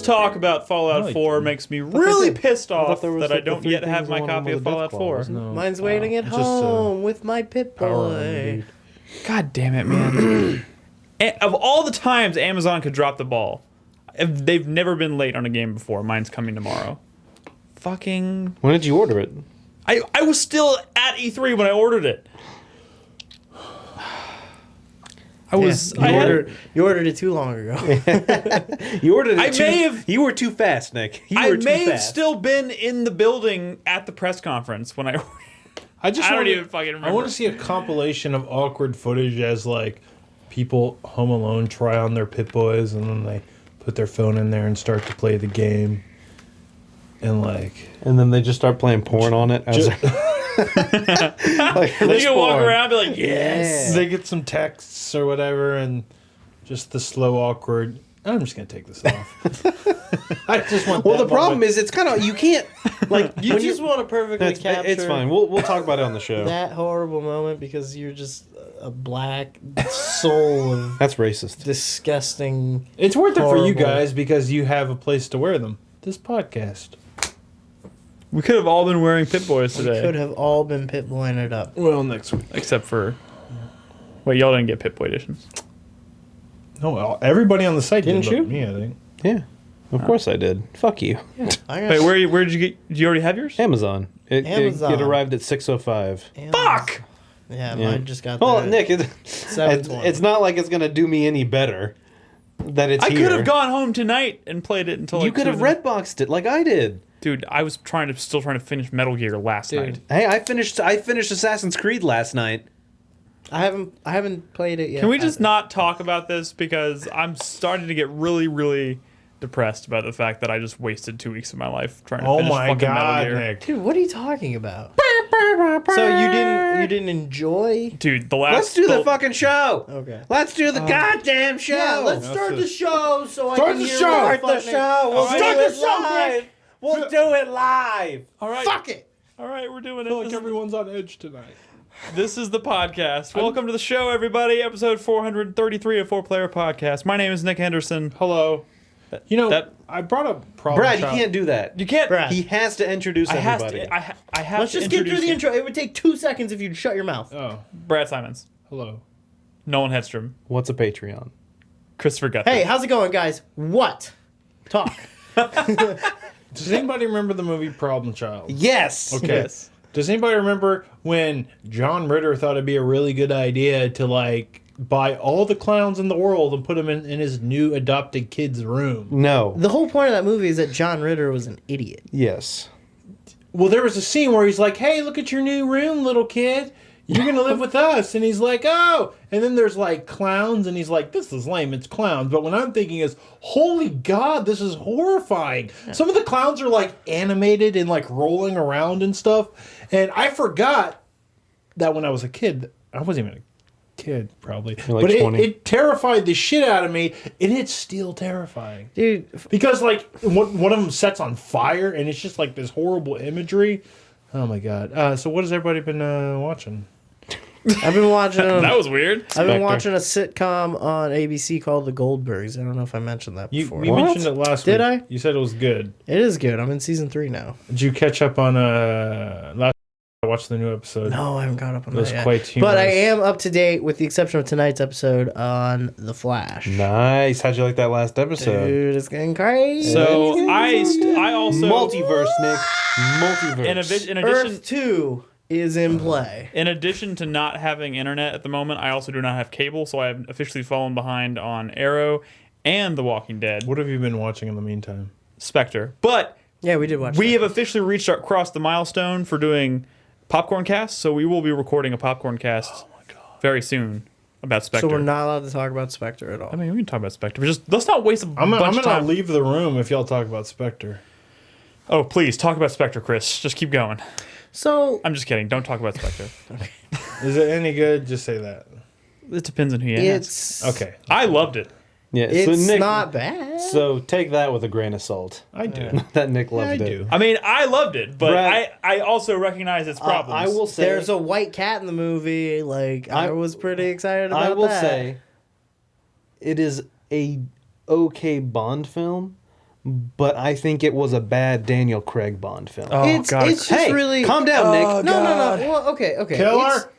talk about Fallout 4 makes me really pissed off that I don't yet have my copy of Fallout 4. No. Mine's waiting at home with my Pip-Boy. God damn it, man. Of all the times Amazon could drop the ball, they've never been late on a game before. Mine's coming tomorrow. Fucking... When did you order it? I was still at E3 when I ordered it. You ordered it too long ago. You ordered it You were too fast, Nick. I may have still been in the building at the press conference when I ordered it. I don't even fucking remember. I want to see a compilation of awkward footage as, like, people Home Alone try on their Pip-Boys and then they put their phone in there and start to play the game. And then they just start playing porn on it. Like, you can walk around and be like, yes. Yeah. They get some texts or whatever and just the slow, awkward. I'm just going to take this off. I just want the problem is it's kind of, you can't, like... You just want to perfectly capture... It's fine. We'll talk about it on the show. That horrible moment because you're just a black soul of... That's racist. Disgusting... It's worth it for you guys because you have a place to wear them. This podcast. We could have all been wearing Pip-Boys today. We could have all been Pip-Boying it up. Well, next week. Except for... Wait, y'all didn't get Pip-Boy editions. No, everybody on the site didn't you? Me, I think. Yeah. Of course I did. Fuck you. Yeah, wait, where did you get... Did you already have yours? Amazon. It arrived at 6:05. Fuck! Yeah, mine just got there. Well, Nick, it's not like it's going to do me any better that it's here. I could have gone home tonight and played it until... You could have Redboxed it like I did. Dude, I was still trying to finish Metal Gear last night. Hey, I finished Assassin's Creed last night. I haven't played it yet. Can we just not talk about this because I'm starting to get really, really depressed about the fact that I just wasted 2 weeks of my life trying to finish fucking Metal Gear. Nick. Dude, what are you talking about? So you didn't enjoy? Dude, the last... Let's do the fucking show. Okay. Let's do the goddamn show. Yeah, let's start the show so I can hear Start the show. We'll Start do it live. We'll do it live. All right. Fuck it. All right, we're doing it. I feel like everyone's on edge tonight. This is the podcast. Welcome to the show, everybody. Episode 433 of 4Player Podcast. My name is Nick Henderson. Hello. You know, I brought up problem. Brad, you can't do that. You can't. Brad. He has to introduce everybody. I have Let's to just get through the you. intro. It would take 2 seconds if you'd shut your mouth. Oh. Brad Simons. Hello. Nolan Hedstrom. What's a Patreon? Christopher Guthrie. Hey, how's it going, guys? What? Talk. Does anybody remember the movie Problem Child? Yes. Okay. Yes. Does anybody remember when John Ritter thought it'd be a really good idea to, like, buy all the clowns in the world and put them in his new adopted kid's room? No. The whole point of that movie is that John Ritter was an idiot. Yes. Well, there was a scene where he's like, hey, look at your new room, little kid. You're going to live with us. And he's like, oh. And then there's, like, clowns. And he's like, this is lame. It's clowns. But what I'm thinking is, holy God, this is horrifying. Yeah. Some of the clowns are, like, animated and, like, rolling around and stuff. And I forgot that when I was a kid, I wasn't even a kid, probably. Like but 20. it terrified the shit out of me. And it's still terrifying. Dude. Because, like, one of them sets on fire. And it's just, like, this horrible imagery. Oh, my God. So what has everybody been watching? I've been watching... That was weird. I've been watching a sitcom on ABC called The Goldbergs. I don't know if I mentioned that before. We mentioned it last week. Did I? You said it was good. It is good. I'm in season 3 now. Did you catch up on last I watched the new episode? No, I haven't caught up on that that yet. Quite humorous. But I am up to date with the exception of tonight's episode on The Flash. Nice. How'd you like that last episode? Dude, it's getting crazy. So I also... Multiverse, Nick. Multiverse. In addition... Earth 2 is in play. In addition to not having internet at the moment, I also do not have cable, so I have officially fallen behind on Arrow and The Walking Dead. What have you been watching in the meantime? Spectre. But yeah, we did watch we have officially crossed the milestone for doing Popcorn Cast, so we will be recording a Popcorn Cast very soon about Spectre. So we're not allowed to talk about Spectre at all. I mean, we can talk about Spectre, but just let's not waste a bunch of I'm time. going to leave the room if y'all talk about Spectre. Oh, please, talk about Spectre, Chris. Just keep going. So I'm just kidding. Don't talk about Spectre. Is it any good? Just say that. It depends on who you ask. Okay. I loved it. Yeah, it's so Nick, not bad. So take that with a grain of salt. I do. That Nick loved it. I do. I mean, I loved it, but Brad, I also recognize its problems. I will say there's a white cat in the movie. Like I was pretty excited about that. I will say it is a okay Bond film, but I think it was a bad Daniel Craig Bond film. Oh, It's God. just really. Calm down, Nick. No. Well, okay. Killer?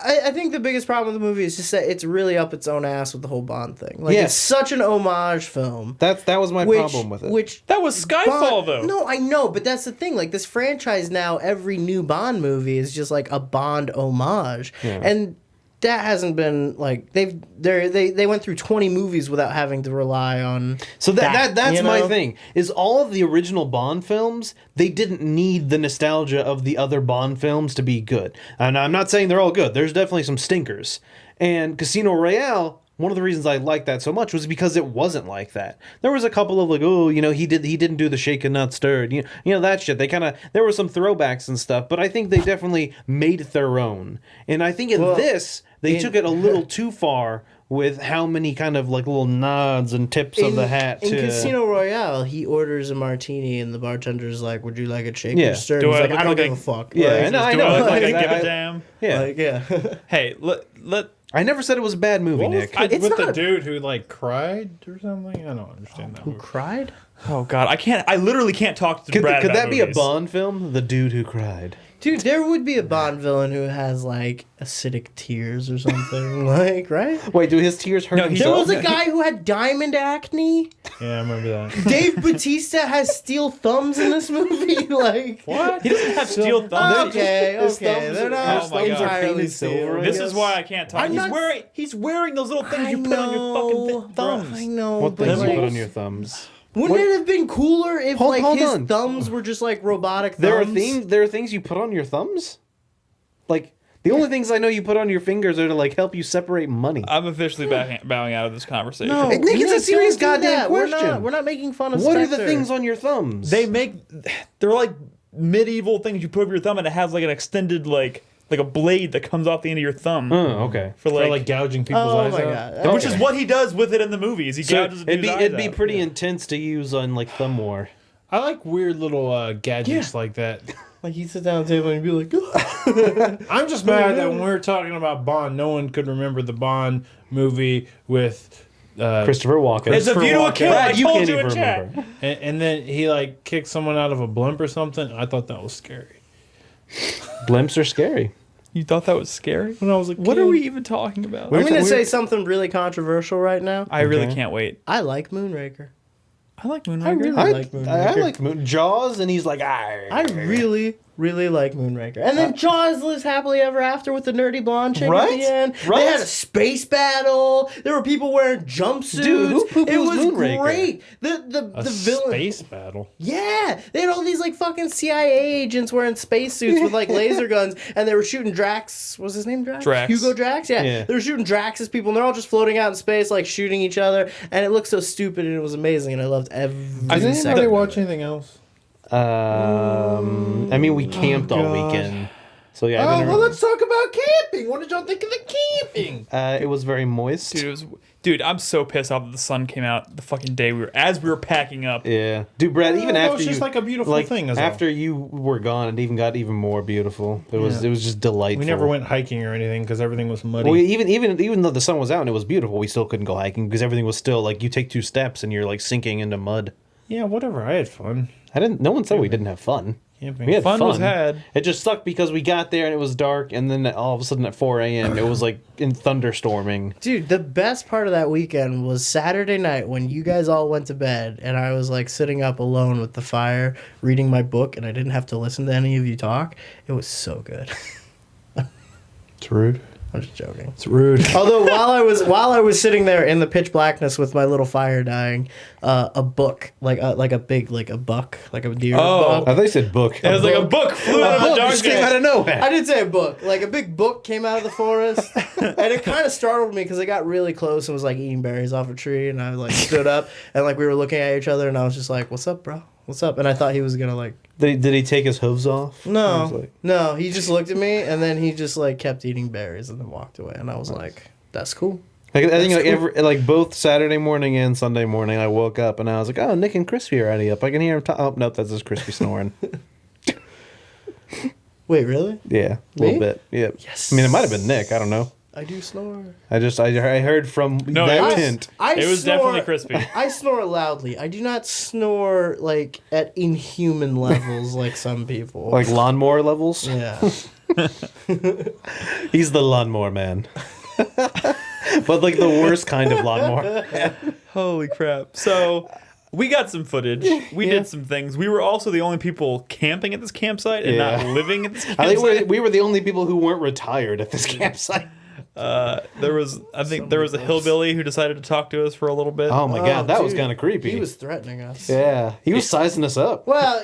I think the biggest problem with the movie is just that it's really up its own ass with the whole Bond thing. Like, Yes. it's such an homage film. That was my problem with it. Which That was Skyfall, though. No, I know, but that's the thing. Like, this franchise now, every new Bond movie is just like a Bond homage, and that hasn't been like they went through 20 movies without having to rely on. So that's you my know? thing. Is all of the original Bond films, they didn't need the nostalgia of the other Bond films to be good. And I'm not saying they're all good. There's definitely some stinkers. And Casino Royale, one of the reasons I liked that so much was because it wasn't like that. There was a couple of like, oh, you know, he didn't do the shaken not stirred, you know that shit. They there were some throwbacks and stuff, but I think they definitely made it their own. And I think they took it a little too far with how many kind of like little nods and tips of the hat. In Casino Royale, he orders a martini and the bartender's like, "Would you like it shaken or stirred?" Do He's I like, look "I don't like give a- a fuck." Yeah, Like, I know. Do I look like I I- give I- a damn? Yeah. Like, yeah. Hey, let I never said it was a bad movie, What was Nick. the, It's with the not- dude who like cried or something? I don't understand that. Who movie. cried? Oh God, I literally can't talk to Brad Could about that be a movies. Bond film? The Dude Who Cried. Dude, there would be a Bond villain who has like acidic tears or something, like, right? Wait, do his tears hurt No, he- There himself? was a guy who had diamond acne. Yeah, I remember that. Dave Bautista has steel thumbs in this movie. Like, What? He doesn't have steel thumbs. okay, His okay, thumbs they're are- not his thumbs are entirely painted steel. silver, I This guess. is why I can't talk. I'm He's not- wearing those little things you I put on your fucking know, thumbs. I know, What but things you like, put on your thumbs? wouldn't it have been cooler if Hold his on. thumbs were just like robotic thumbs? There are things you put on your thumbs? Like, the only things I know you put on your fingers are to like help you separate money. I'm officially bowing out of this conversation. No, Nick, it's a serious don't do goddamn that. We're question. we're not making fun of What are the Spectre. things on your thumbs? they're like medieval things you put over your thumb, and it has like an extended like a blade that comes off the end of your thumb Oh, okay. for For like. like gouging people's Oh eyes my out. god. which is what he does with it in the movies. He gouges the dude's eyes it'd be out. pretty intense to use on like thumb war. I like weird little gadgets like that. Like, he'd sit down at the table and be like, I'm just mad that when we were talking about Bond, no one could remember the Bond movie with Christopher Walken. It's a view to a kill. I Brad, you told can't you in even chat. remember. and then he like kicked someone out of a blimp or something. I thought that was scary. Blimps are scary. You thought that was scary? When I was a kid. What are we even talking about? I'm going to say something really controversial right now. I really Okay. can't wait. I like Moonraker. I like Moonraker. really- I like Moonraker. I like Jaws, and he's like, I really, really like Moonraker. And then Jaws lives happily ever after with the nerdy blonde chick at Right? the end. Right? They had a space battle. There were people wearing jumpsuits. Dude, who poo-poos it was Moonraker? great. The a villain. space battle? Yeah, they had all these like fucking CIA agents wearing spacesuits with like laser guns, and they were shooting Drax. Was his name Drax? Drax. Hugo Drax. Yeah. Yeah. They were shooting Drax's people, and they're all just floating out in space, like shooting each other, and it looked so stupid, and it was amazing, and I loved every Did second. anybody of watch it. anything else? I mean, we camped all God. weekend. So yeah, Oh, well, let's talk about camping. What did y'all think of the camping? it was very moist. Dude, I'm so pissed off that the sun came out the fucking day we were packing up. Yeah, dude, Brad. Even No, after it's you, just like a beautiful thing, is all. after you were gone, it even got even more beautiful. It was just delightful. We never went hiking or anything because everything was muddy. Well, even though the sun was out and it was beautiful, we still couldn't go hiking because everything was still like you take 2 steps and you're like sinking into mud. Yeah, whatever. I had fun. No one said we didn't have fun. Camping. We had Fun was had. It just sucked because we got there and it was dark, and then all of a sudden at 4 a.m. it was like in thunderstorming. Dude, the best part of that weekend was Saturday night when you guys all went to bed and I was like sitting up alone with the fire reading my book and I didn't have to listen to any of you talk. It was so good. It's rude. I'm just joking. It's rude. Although while I was sitting there in the pitch blackness with my little fire dying, a book like a buck, like a deer Oh. buck. I thought you said book. It was like a book flew out of the book dark. just came out of nowhere. I did say a book. Like a big book came out of the forest, and it kind of startled me because it got really close and was like eating berries off a tree, and I like stood up and like we were looking at each other, and I was just like, "What's up, bro? What's up?" And I thought he was gonna like. Did he take his hooves off? I was No, like- no. He just looked at me, and then he just like kept eating berries, and then walked away, and I was like, "That's cool." Like, I think That's like both Saturday morning and Sunday morning, I woke up and I was like, "Oh, Nick and Crispy are already up. I can hear him." Oh, nope, that's just Crispy snoring. Wait, really? Yeah, a Me? little bit. Yeah. Yes. I mean, it might have been Nick. I don't know. I do snore. I heard from No, that it was- tint. It was definitely crispy. I snore loudly. I do not snore like at inhuman levels like some people. Like lawnmower levels. yeah. He's the lawnmower man. But like the worst kind of lawnmower. Holy crap. So we got some footage. We did some things. We were also the only people camping at this campsite and not living at this I think campsite. we were the only people who weren't retired at this campsite. There was a hillbilly who decided to talk to us for a little bit. Oh my god, that was dude. kind of creepy. He was threatening us. yeah, he was sizing us up. Well,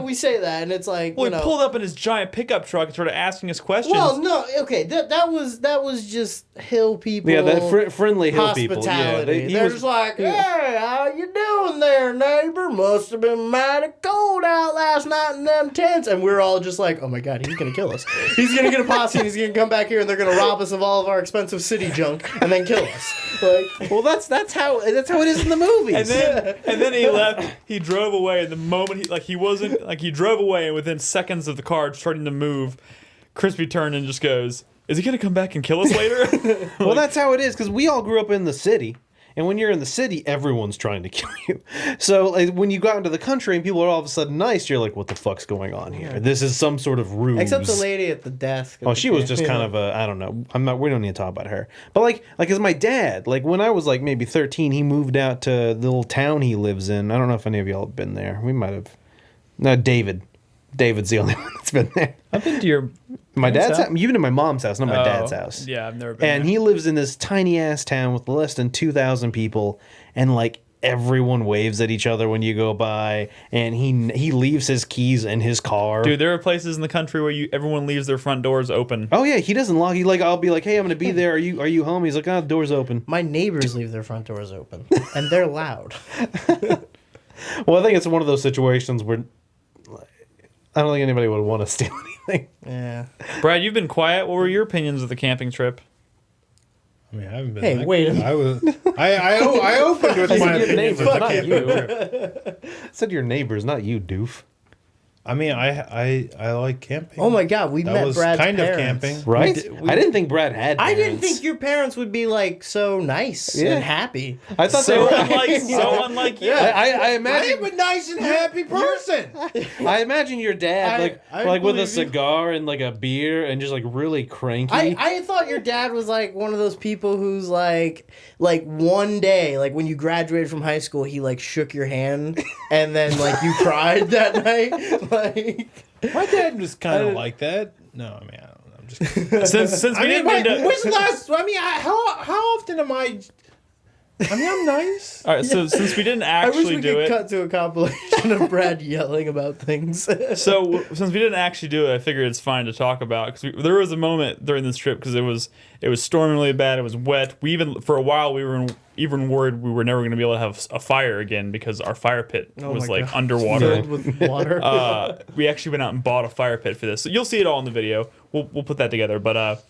we say that, and it's like, Well, he pulled up in his giant pickup truck and started asking us questions. Well, no, okay, that was just hill people. Yeah, that friendly hill people. Yeah, hospitality. he They're was just like, hey, how you doing there, neighbor? Must have been mighty cold out last night in them tents. And we're all just like, oh my god, he's gonna kill us. He's gonna get a posse, and he's gonna come back here, and they're gonna rob us of all of our expensive city junk, and then kill us. Like, well, that's how it is in the movies. And then he left. He drove away. And the moment he drove away, and within seconds of the car starting to move, Crispy turned and just goes, "Is he gonna come back and kill us later?" Well, that's how it is because we all grew up in the city. And when you're in the city, everyone's trying to kill you. So like, when you go out into the country and people are all of a sudden nice, you're like, what the fuck's going on here? This is some sort of ruse. except the lady at the desk. Oh, she was just kind of a, I don't know. We don't need to talk about her. But like as my dad, like when I was like maybe 13, he moved out to the little town he lives in. I don't know if any of y'all have been there. We might have. No, David's the only one that's been there. I've been to your My dad's house? house. You've been to my mom's house, not my dad's house. Yeah, I've never been. And there. he lives in this tiny ass town with less than 2,000 people, and like everyone waves at each other when you go by, and he leaves his keys in his car. Dude, there are places in the country where everyone leaves their front doors open. Oh yeah, he doesn't lock. I'll be like, hey, I'm gonna be there. Are you home? He's like, oh, the door's open. My neighbors leave their front doors open, and they're loud. Well, I think it's one of those situations where I don't think anybody would want to steal anything. Yeah. Brad, you've been quiet. What were your opinions of the camping trip? I mean, I haven't been. Hey, that wait a good. I opened with my your opinions of neighbors, the not camping you. trip. I said your neighbors, not you, doof. I mean, I like camping. Oh my god, we that met was Brad's kind parents. of camping. Right? I didn't think Brad had. I didn't parents. think your parents would be like so nice Yeah. and happy. I thought they So were. unlike you. I I imagine. am a nice and happy person. I imagine your dad I like with a believe you. cigar and like a beer and just like really cranky. I thought your dad was like one of those people who's like one day, like when you graduated from high school, he like shook your hand and then like you cried that night. Like My dad was kind of like that. No, I mean, I don't know. I'm just kidding. Since we didn't end up. when's the last? I mean, how often am I? I mean, I'm nice. All right, so since we didn't I wish actually we do could it, cut to a compilation of Brad yelling about things. so since we didn't actually do it, I figured it's fine to talk about because there was a moment during this trip because it was storming really bad. It was wet. We even for a while we were even worried we were never going to be able to have a fire again because our fire pit was my like God. underwater. Filled with water. We actually went out and bought a fire pit for this. So you'll see it all in the video. We'll put that together. But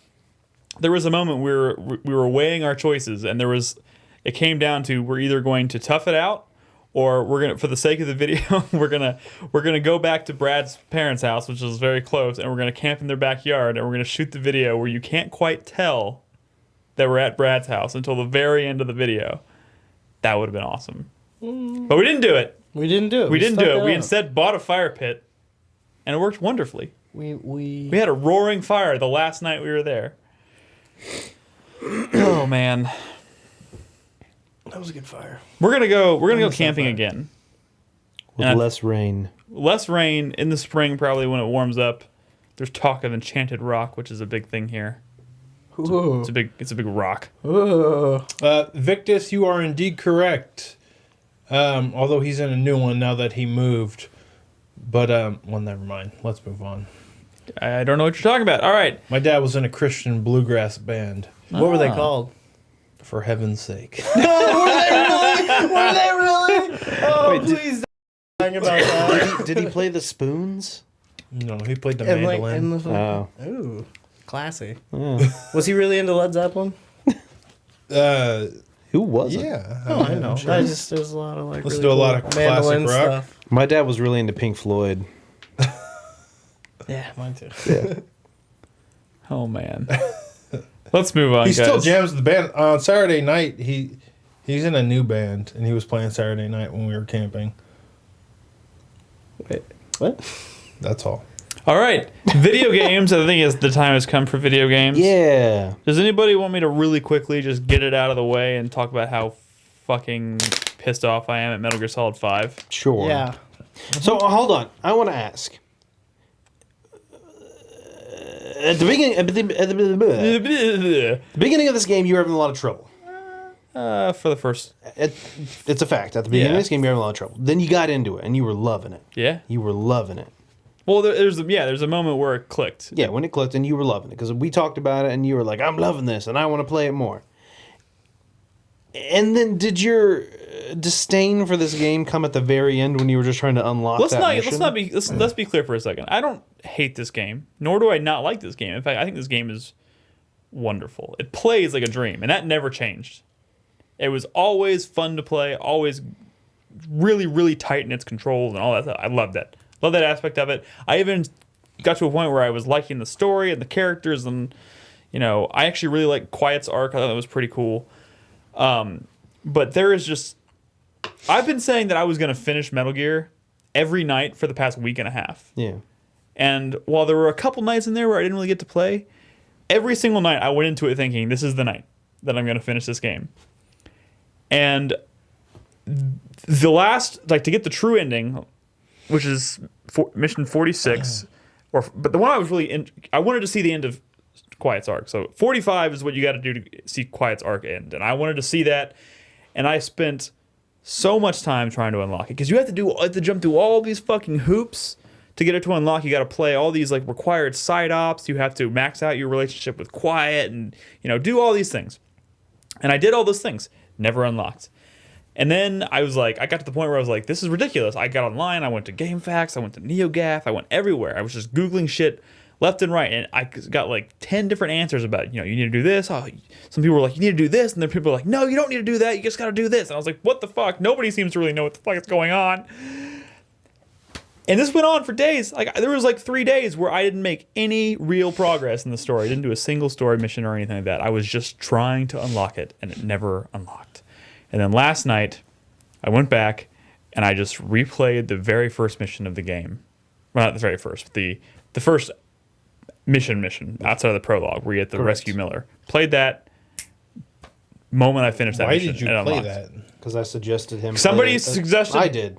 there was a moment we were weighing our choices, and it came down to we're either going to tough it out, or we're gonna, for the sake of the video, we're gonna go back to Brad's parents' house, which is very close, and we're gonna camp in their backyard, and we're gonna shoot the video where you can't quite tell that we're at Brad's house until the very end of the video. That would have been awesome. But we didn't do it. We didn't do it. We didn't do stuck it. We out. instead bought a fire pit, and it worked wonderfully. We We had a roaring fire the last night we were there. Oh man, that was a good fire. we're gonna go camping again. with and less rain. Less rain in the spring, probably when it warms up. There's talk of Enchanted Rock, which is a big thing here. Ooh. It's a big rock. Ooh. Victus, you are indeed correct. Although he's in a new one now that he moved. But well, never mind. Let's move on. I don't know what you're talking about. All right. My dad was in a Christian bluegrass band. What were they called? For heaven's sake. Were they really? Oh, Wait, please don't about that. Did he play the spoons? No, he played the And, like, mandolin. Oh. Ooh, classy. Was he really into Led Zeppelin? Who wasn't? Yeah. Oh, I know. I'm sure. There's a lot of like. Let's really do a lot cool of classic mandolin rock. stuff. My dad was really into Pink Floyd. Yeah, mine too. Yeah. Oh man. Let's move on, He guys. still jams with the band. On Saturday night, he's in a new band, and he was playing Saturday night when we were camping. Wait, what? That's all. All right, video games. I think the time has come for video games. Yeah. Does anybody want me to really quickly just get it out of the way and talk about how fucking pissed off I am at Metal Gear Solid 5? Sure. Yeah. So hold on. I want to ask. At the beginning, the beginning of this game, you were having a lot of trouble. For the first, It's a fact. At the beginning Yeah. of this game, you were having a lot of trouble. Then you got into it, and you were loving it. yeah. You were loving it. Well, there's a moment where it clicked. Yeah, when it clicked, and you were loving it because we talked about it, and you were like, "I'm loving this, and I want to play it more." And then, did your disdain for this game come at the very end when you were just trying to unlock that mission? Let's be clear for a second. I don't hate this game, nor do I not like this game. In fact, I think this game is wonderful. It plays like a dream, and that never changed. It was always fun to play, always really, really tight in its controls and all that stuff. I love that. Love that aspect of it. I even got to a point where I was liking the story and the characters, and I actually really liked Quiet's arc. I thought that was pretty cool. But there is just, I've been saying that I was going to finish Metal Gear every night for the past week and a half. Yeah. And while there were a couple nights in there where I didn't really get to play, every single night I went into it thinking, this is the night that I'm going to finish this game. And the last, to get the true ending, which is mission 46, but the one I was really I wanted to see the end of Quiet's arc. So 45 is what you got to do to see Quiet's arc end, and I wanted to see that, and I spent so much time trying to unlock it because you have to jump through all these fucking hoops to get it to unlock. You got to play all these required side ops. You have to max out your relationship with Quiet, and do all these things. And I did all those things, never unlocked. And then I got to the point where I was like, this is ridiculous. I got online, I went to GameFAQs, I went to NeoGAF, I went everywhere. I was just Googling shit left and right, and I got 10 different answers about, you need to do this. Oh, some people were like, you need to do this, and then people were like, no, you don't need to do that, you just got to do this. And I was like, what the fuck? Nobody seems to really know what the fuck is going on. And this went on for days. There was 3 days where I didn't make any real progress in the story. I didn't do a single story mission or anything like that. I was just trying to unlock it, and it never unlocked. And then last night, I went back, and I just replayed the very first mission of the game. Well, not the very first, but the first mission outside of the prologue where you get to rescue Miller. Played that moment I finished that mission. Why did you play that? Because I suggested him. Somebody suggested. I did.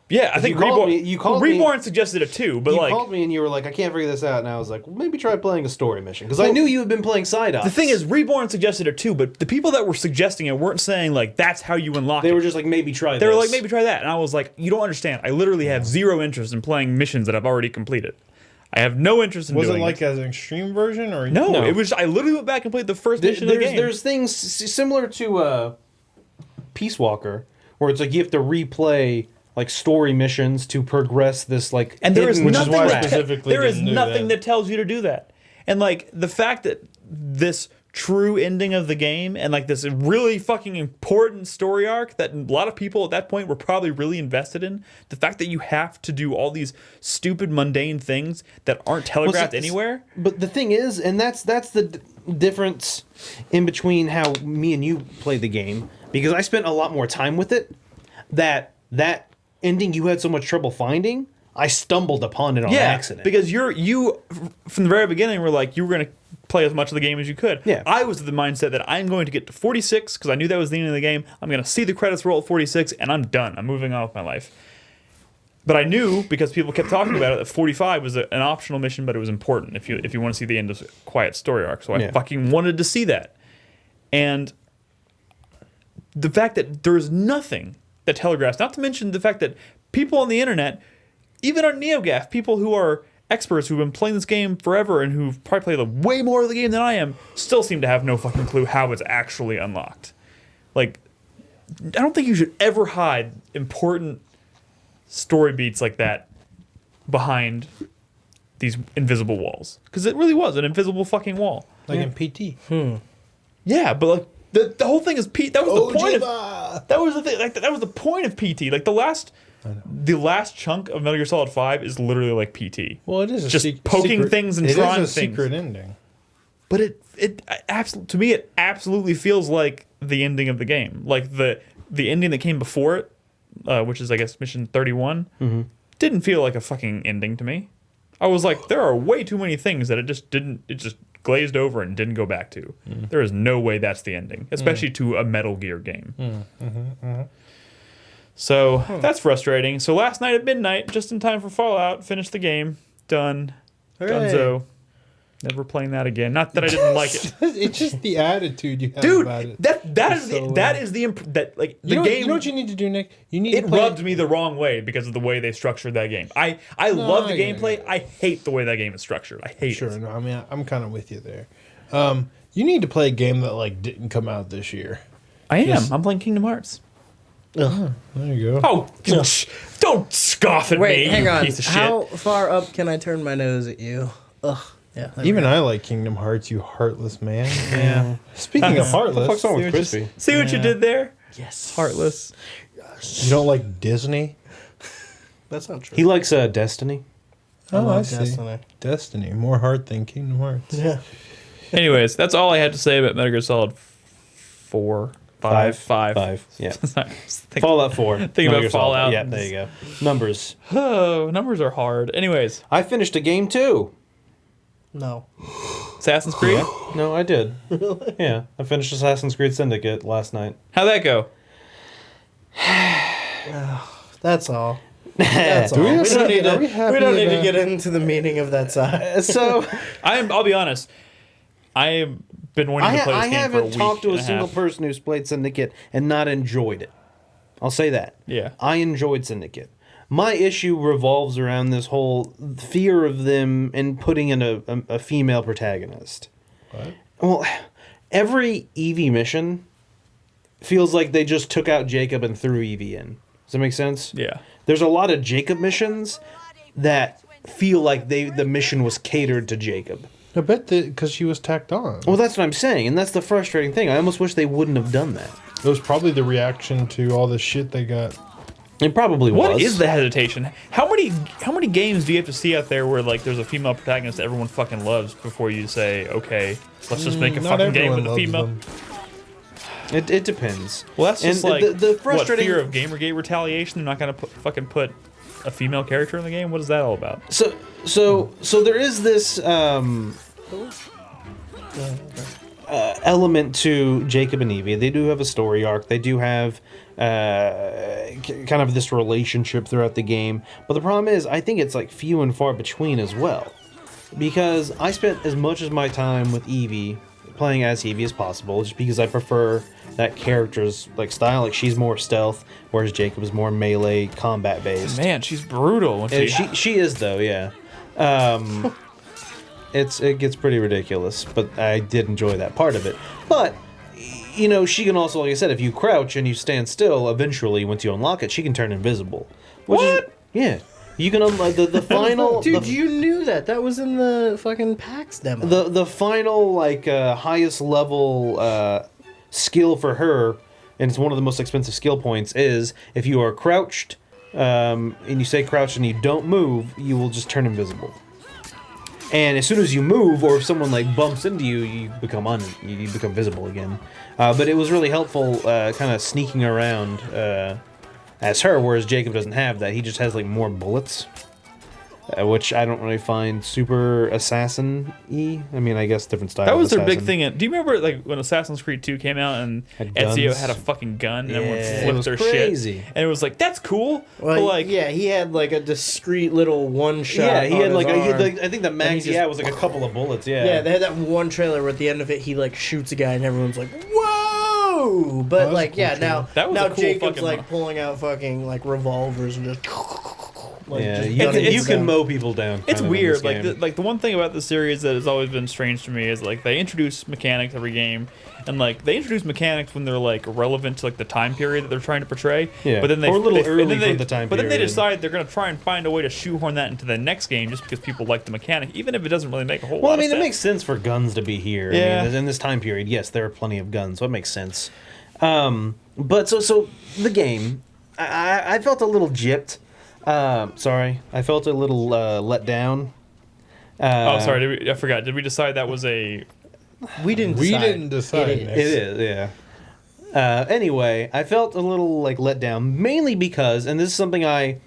Yeah, I think Reborn suggested it too, but you called me and you were like, I can't figure this out, and I was like, well, maybe try playing a story mission because I knew you had been playing side ops. The thing is, Reborn suggested it too, but the people that were suggesting it weren't saying that's how you unlock it. They were just like, maybe try this. They were like, maybe try that, and I was like, you don't understand. I literally have zero interest in playing missions that I've already completed. I have no interest in doing it. Was it as an extreme version or no? It was. I literally went back and played the first mission of the game. There's things similar to Peace Walker where it's you have to replay story missions to progress this and there is nothing that that tells you to do that. And the fact that this true ending of the game and this really fucking important story arc that a lot of people at that point were probably really invested in, the fact that you have to do all these stupid mundane things that aren't telegraphed anywhere. But the thing is, and that's the difference in between how me and you play the game, because I spent a lot more time with it, that ending you had so much trouble finding, I stumbled upon it on accident. Because you from the very beginning were you were going to play as much of the game as you could. Yeah. I was of the mindset that I'm going to get to 46 because I knew that was the end of the game. I'm going to see the credits roll at 46 and I'm done. I'm moving on with my life. But I knew, because people kept talking about it, that 45 was an optional mission, but it was important if you want to see the end of Quiet's story arc. So I fucking wanted to see that. And the fact that there is nothing that telegraphs, not to mention the fact that people on the internet, even on NeoGAF, people who are experts who've been playing this game forever and who've probably played way more of the game than I am, still seem to have no fucking clue how it's actually unlocked. I don't think you should ever hide important story beats like that behind these invisible walls. Because it really was an invisible fucking wall. in PT. Yeah, but the whole thing is that was the point of that was the thing. That was the point of PT. The last chunk of Metal Gear Solid 5 is literally PT. Well, it is just poking things and trying things. It is a secret ending. but to me it absolutely feels like the ending of the game. Like the ending that came before it, which is I guess mission 31, didn't feel like a fucking ending to me. I was like, there are way too many things that it just glazed over and didn't go back to. There is no way that's the ending, especially to a Metal Gear game. So that's frustrating. So last night at midnight, just in time for Fallout, finished the game, done, donezo. Never playing that again. Not that I didn't like it. It's just the attitude you have Dude, about it. that is so the game. You know what you need to do, Nick? You need It to play rubbed me the wrong way because of the way they structured that game. I love the gameplay. I hate the way that game is structured. I hate it. Sure, no, I mean I'm kind of with you there. You need to play a game that like didn't come out this year. I am. I'm playing Kingdom Hearts. There you go. Oh, don't scoff at Wait, me, hang you on. piece of How shit. far up can I turn my nose at you? Ugh. Yeah. Even I like Kingdom Hearts, you heartless man. Yeah. Speaking of heartless, What the fuck's wrong with See what Crispy? See what you did there? Yes. Heartless. you don't like Disney? That's not true. He likes Destiny. Oh, I love see. Destiny. Destiny, more heart than Kingdom Hearts. Yeah. Anyways, that's all I had to say about Metal Gear Solid 4, 5. Yeah. Sorry, just think- Fallout 4. Thinking Metal about Gear Solid. Fallout. Yeah, there you go. Numbers. Oh, numbers are hard. Anyways, I finished a game too. No. Assassin's Creed. No, I did. Yeah, I finished Assassin's Creed Syndicate last night. How'd that go? That's all. That's all. we have We don't need are to. we happy We don't need to about- get into the meaning of that side. So I'll be honest. I have been wanting to play this I game for a haven't week talked to and a a single half. person who's played Syndicate and not enjoyed it. I'll say that. Yeah. I enjoyed Syndicate. My issue revolves around this whole fear of them and putting in a female protagonist. What? Well, every Evie mission feels like they just took out Jacob and threw Evie in. Does that make sense? Yeah. There's a lot of Jacob missions that feel like the mission was catered to Jacob. I bet that because she was tacked on. Well, that's what I'm saying, and that's the frustrating thing. I almost wish they wouldn't have done that. It was probably the reaction to all the shit they got. It probably was. What is the hesitation? How many games do you have to see out there where like there's a female protagonist that everyone fucking loves before you say, okay, let's just make a Not fucking game everyone with a loves female? them. It depends. Well, that's just And like the frustrating what, fear of Gamergate retaliation. They're not gonna fucking put a female character in the game. What is that all about? So there is this element to Jacob and Evie. They do have a story arc. They do have kind of this relationship throughout the game. But the problem is, I think it's like few and far between as well. Because I spent as much of my time with Evie playing as Evie as possible, just because I prefer that character's like style. Like she's more stealth, whereas Jacob is more melee combat based. Man, she's brutal. When She is though, yeah. It gets pretty ridiculous, but I did enjoy that part of it. But you know, she can also, like I said, if you crouch and you stand still, eventually once you unlock it, she can turn invisible. What? Yeah, you can unlock the final. Dude, you knew that. That was in the fucking PAX demo. The final like highest level skill for her, and it's one of the most expensive skill points, is if you are crouched and you stay crouched and you don't move, you will just turn invisible. And as soon as you move, or if someone like bumps into you, you become you become visible again. But it was really helpful, kind of sneaking around as her, whereas Jacob doesn't have that. He just has like more bullets, which I don't really find super assassin-y. I mean, I guess different style. that was of their big assassin. thing. Do you remember like when Assassin's Creed 2 came out and Had Ezio guns. had a fucking gun and Yeah, everyone it flipped was their crazy. shit? And it was like, that's cool. Well, but like, yeah, he had like a discreet little one shot. Yeah, he on had his like, arm. I think the max he he had just- was like a couple of bullets. Yeah. Yeah, they had that one trailer where at the end of it he like shoots a guy and everyone's like, "Whoa!" But was like, a cool yeah, now That was now a cool Jacob's fucking like mo- pulling out fucking like revolvers and just like Yeah, just you gunning can, you them can down. mow people down. it's kind of in weird. this Like game. the one thing about the series that has always been strange to me is like they introduce mechanics every game, and like they introduce mechanics when they're like relevant to like the time period that they're trying to portray. Yeah, But then they or a little and early then they- for the time But then they period. decide they're gonna try and find a way to shoehorn that into the next game just because people like the mechanic, even if it doesn't really make a whole Well, I lot mean, of it sense. makes sense for guns to be here. Yeah. I mean, in this time period, yes, there are plenty of guns, so it makes sense. But so the game, I felt a little gypped. Sorry, I felt a little let down. Oh, sorry. I forgot. Did we decide that was a We didn't decide. It It is, yeah. Anyway, I felt a little like let down, mainly because, and this is something I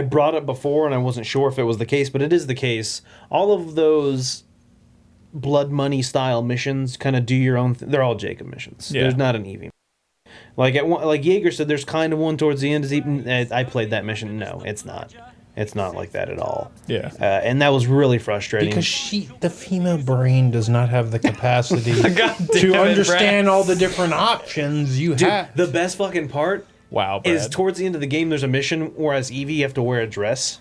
brought up before, and I wasn't sure if it was the case, but it is the case. All of those Blood Money style missions kind of do your own. They're all Jacob missions. Yeah. There's not an Evie. Like Jaeger said, there's kind of one towards the end. I played that mission. No, it's not. It's not like that at all. Yeah. And that was really frustrating. Because the female brain does not have the capacity God damn to it, understand Brad. all the different options you Dude, have. the best fucking part Wow, Brad. is towards the end of the game. There's a mission where as Evie you have to wear a dress,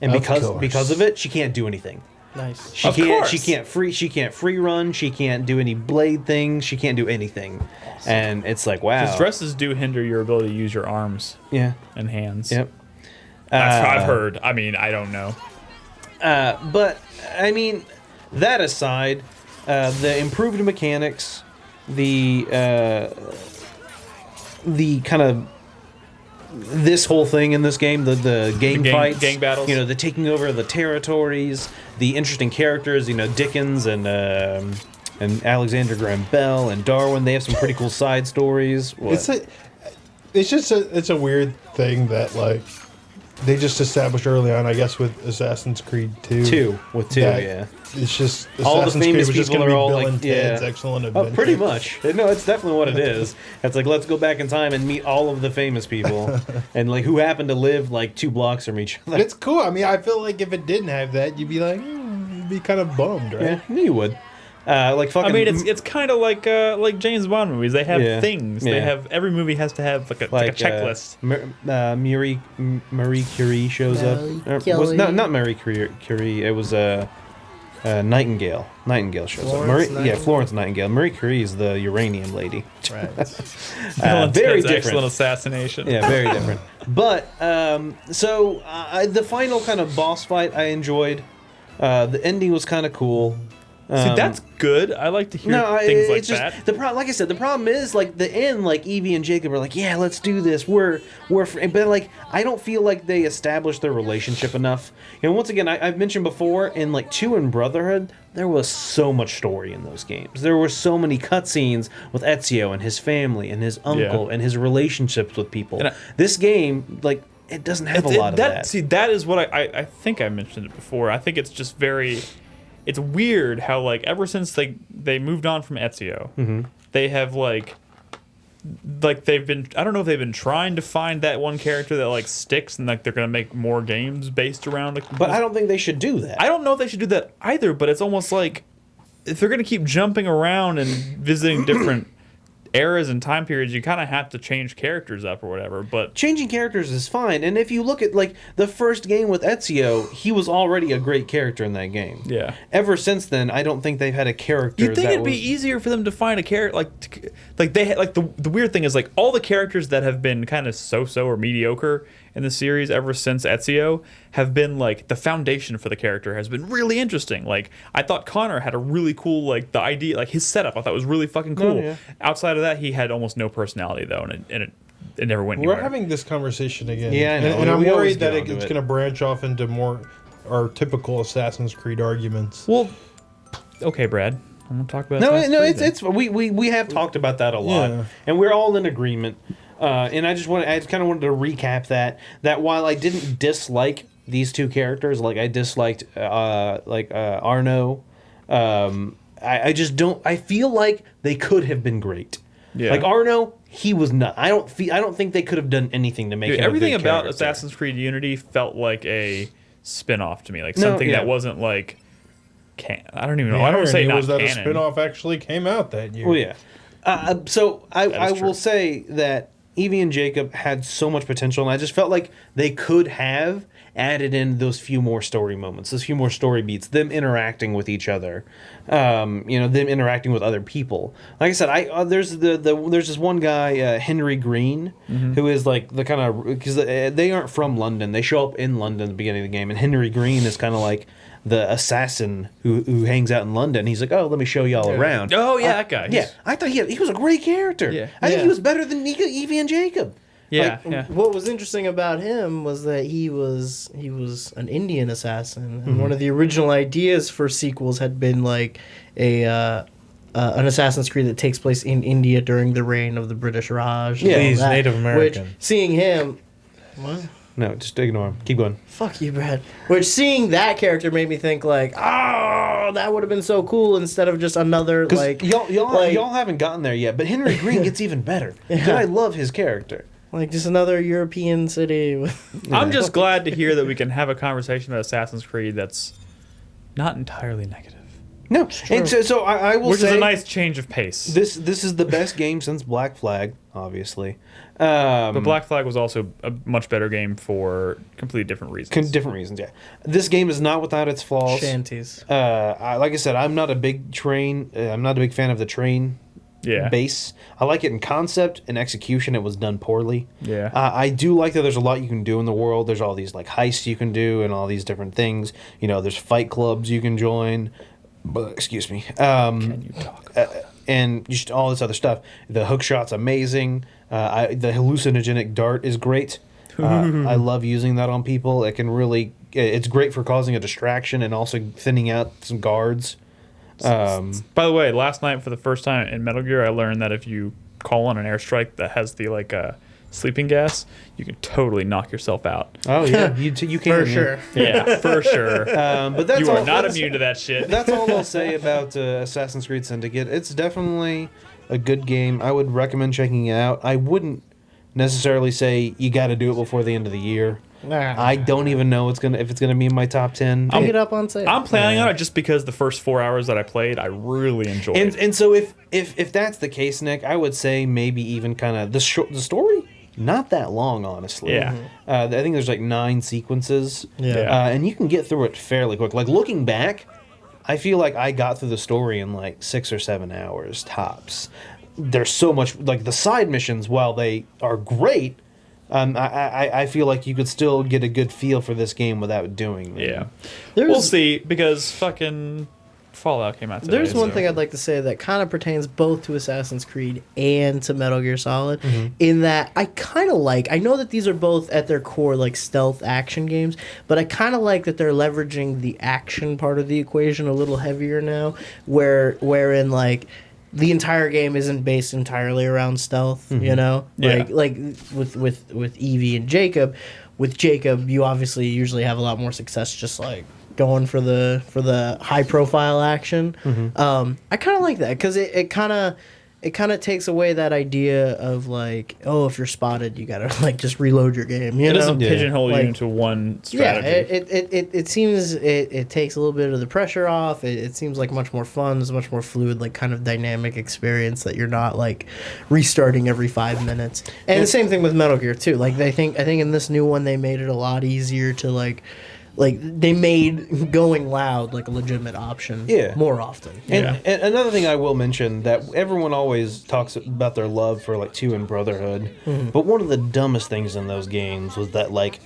and Of because course. of it, she can't do anything. Nice. She Of can't. course. She can't free run. She can't do any blade things. She can't do anything. And it's like, wow. Because dresses do hinder your ability to use your arms Yeah. and hands. Yep. I've heard. I mean, I don't know. But I mean, that aside, the improved mechanics, the kind of this whole thing in this game, the gang fights, gang battles. you know, the taking over of the territories, the interesting characters, you know, Dickens and Alexander Graham Bell and Darwin. They have some pretty cool side stories. What? It's a weird thing that like they just established early on, I guess, with Assassin's Creed 2. Two. that Yeah. It's just All the Assassin's famous Creed was just people going to are be all Bill like, and Ted's yeah. Excellent Oh, Adventure. pretty much. No, it's definitely what it is. It's like, let's go back in time and meet all of the famous people and like who happen to live like 2 blocks from each other. It's cool. I mean, I feel like if it didn't have that, you'd be like, you'd be kind of bummed, right? Yeah, you would. Like fucking. I mean, it's kind of like James Bond movies. They have Yeah. things. Yeah. They have every movie has to have like a checklist. Marie Curie shows Marie up. Was Curie. not Marie Curie. It was Nightingale. Nightingale shows Florence up. Marie, Nightingale. yeah, Florence Nightingale. Marie Curie is the uranium lady. Right. Bill and very Ted's different. Excellent Assassination. Yeah, very different. But so the final kind of boss fight I enjoyed. The ending was kind of cool. See, that's good. I like to hear No, things like it's just that. like I said, the problem is like the end. Like Evie and Jacob are like, yeah, let's do this. We're but like I don't feel like they established their relationship enough. You know, once again, I've mentioned before in like 2 and Brotherhood, there was so much story in those games. There were so many cutscenes with Ezio and his family and his uncle and his relationships with people. And This game, like, it doesn't have a lot of that. See, that is what I think I mentioned it before. I think it's just very. It's weird how like ever since they moved on from Ezio, they have like they've been, I don't know if they've been trying to find that one character that like sticks and like they're gonna make more games based around it. But I don't think they should do that. I don't know if they should do that either, but it's almost like if they're gonna keep jumping around and visiting different eras and time periods, you kind of have to change characters up or whatever. But Changing characters is fine, and if you look at like the first game with Ezio, he was already a great character in that game. Yeah. Ever since then, I don't think they've had a character. you'd think that it'd be easier for them to find a character like they like the weird thing is like all the characters that have been kind of so-so or mediocre in the series ever since Ezio have been like the foundation for the character has been really interesting. Like I thought Connor had a really cool like the idea, like his setup I thought was really fucking cool. yeah. Outside of that, he had almost no personality though, and it never went anywhere. We're having this conversation again. Yeah, I know. And I'm We always worried that get onto it's it. going to branch off into more our typical Assassin's Creed arguments. Well, okay, Brad. I'm gonna talk about No, Assassin's no, Creed it's then. we have talked about that a lot, Yeah. and we're all in agreement. And I just kind of wanted to recap that while I didn't dislike these 2 characters, like I disliked Arno, I just don't. I feel like they could have been great. Yeah. Like Arno, he was not. I don't think they could have done anything to make Dude, him everything a good about character. Assassin's Creed Unity felt like a spin-off to me, like No, something yeah. that wasn't like I don't even know. The I don't say irony not was that canon. a spin-off actually came out that year. Well, yeah. So I is true. will say that Evie and Jacob had so much potential, and I just felt like they could have added in those few more story moments, those few more story beats, them interacting with each other, them interacting with other people. Like I said, there's this one guy, Henry Green, who is like the kind of, because they aren't from London. They show up in London at the beginning of the game, and Henry Green is kind of like the assassin who hangs out in London. He's like, oh, let me show y'all around. Oh yeah, that guy. Yeah, I thought he was a great character. Yeah. I think Yeah. he was better than Evie and Jacob. yeah, Like, yeah. What was interesting about him was that he was an Indian assassin, and one of the original ideas for sequels had been like a an Assassin's Creed that takes place in India during the reign of the British Raj. Yeah. and all He's that, Native American. Which seeing him, what? No, just ignore him. Keep going. Fuck you, Brad. Which seeing that character made me think like, oh, that would have been so cool instead of just another like Y'all haven't gotten there yet, but Henry Green gets even better. Yeah. I love his character. like just another European city. With, I'm just glad to hear that we can have a conversation about Assassin's Creed that's not entirely negative, No, and so I will which say is a nice change of pace. this is the best game since Black Flag, obviously. But Black Flag was also a much better game for completely different reasons. Different reasons, yeah. This game is not without its flaws. shanties. Like I said, I'm not a big I'm not a big fan of the train Yeah. base. I like it in concept. In execution, it was done poorly. Yeah. I do like that there's a lot you can do in the world. There's all these like heists you can do and all these different things. You know, there's fight clubs you can join. Excuse me. Can you talk? And just all this other stuff. The hook shot's amazing. The hallucinogenic dart is great. I love using that on people. It can really. It's great for causing a distraction and also thinning out some guards. By the way, last night for the first time in Metal Gear, I learned that if you call on an airstrike that has the sleeping gas, you can totally knock yourself out. Oh yeah, you can For sure. Yeah, for sure. But that's You all, are not that's- immune to that shit. That's all I'll say about Assassin's Creed Syndicate. It's definitely a good game. I would recommend checking it out. I wouldn't necessarily say you got to do it before the end of the year. Nah. I don't even know if it's gonna be in my top 10. Pick it up on sale. I'm planning on it just because the first 4 hours that I played, I really enjoyed. And so if that's the case, Nick, I would say maybe even kind of the story not that long, honestly. Yeah. I think there's like 9 sequences. Yeah. And you can get through it fairly quick. Like looking back, I feel like I got through the story in like 6 or 7 hours tops. There's so much like the side missions, while they are great. I feel like you could still get a good feel for this game without doing them. yeah. There's- We'll see, because fucking Fallout came out today. There's one so- thing I'd like to say that kind of pertains both to Assassin's Creed and to Metal Gear Solid, in that I kind of I know that these are both at their core like stealth action games, but I kind of like that they're leveraging the action part of the equation a little heavier now, wherein like the entire game isn't based entirely around stealth, you know? Yeah. Like with Evie and Jacob. With Jacob, you obviously usually have a lot more success just like going for the high profile action. I kind of like that because it kind of takes away that idea of like, oh, if you're spotted, you gotta like just reload your game. You It know? doesn't pigeonhole Like- you into one Yeah, strategy. it seems it takes a little bit of the pressure off. It seems like much more fun. It's much more fluid, like kind of dynamic experience that you're not like restarting every 5 minutes. And the same thing with Metal Gear too. Like I think in this new one they made it a lot easier to like they made going loud like a legitimate option. Yeah. More often. And another thing I will mention that everyone always talks about their love for like 2 and Brotherhood, but one of the dumbest things in those games was that like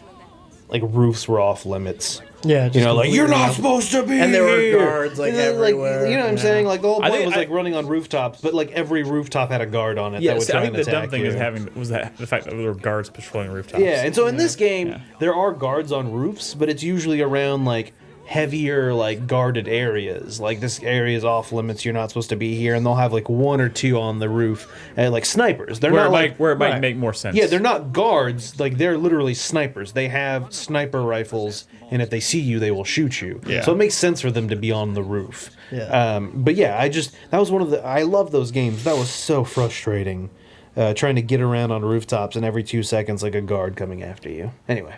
roofs were off limits. Yeah, You know, like you're not supposed to be And there were here. guards, like, And then, everywhere. you know what I'm Yeah. saying? Like the whole I point think was like running on rooftops, but like every rooftop had a guard on it that would I try think and the attack dumb thing you. was that the fact that there were guards patrolling rooftops. Yeah, and so in this game, Yeah. there are guards on roofs, but it's usually around like heavier like guarded areas. Like this area is off limits. You're not supposed to be here, and they'll have like 1 or 2 on the roof, and like snipers. They're where not it might right. make more sense. Yeah, they're not guards. Like they're literally snipers. They have sniper rifles, and if they see you, they will shoot you. Yeah. So it makes sense for them to be on the roof. Yeah. But yeah, that was one of I love those games. That was so frustrating, trying to get around on rooftops, and every 2 seconds like a guard coming after you. Anyway,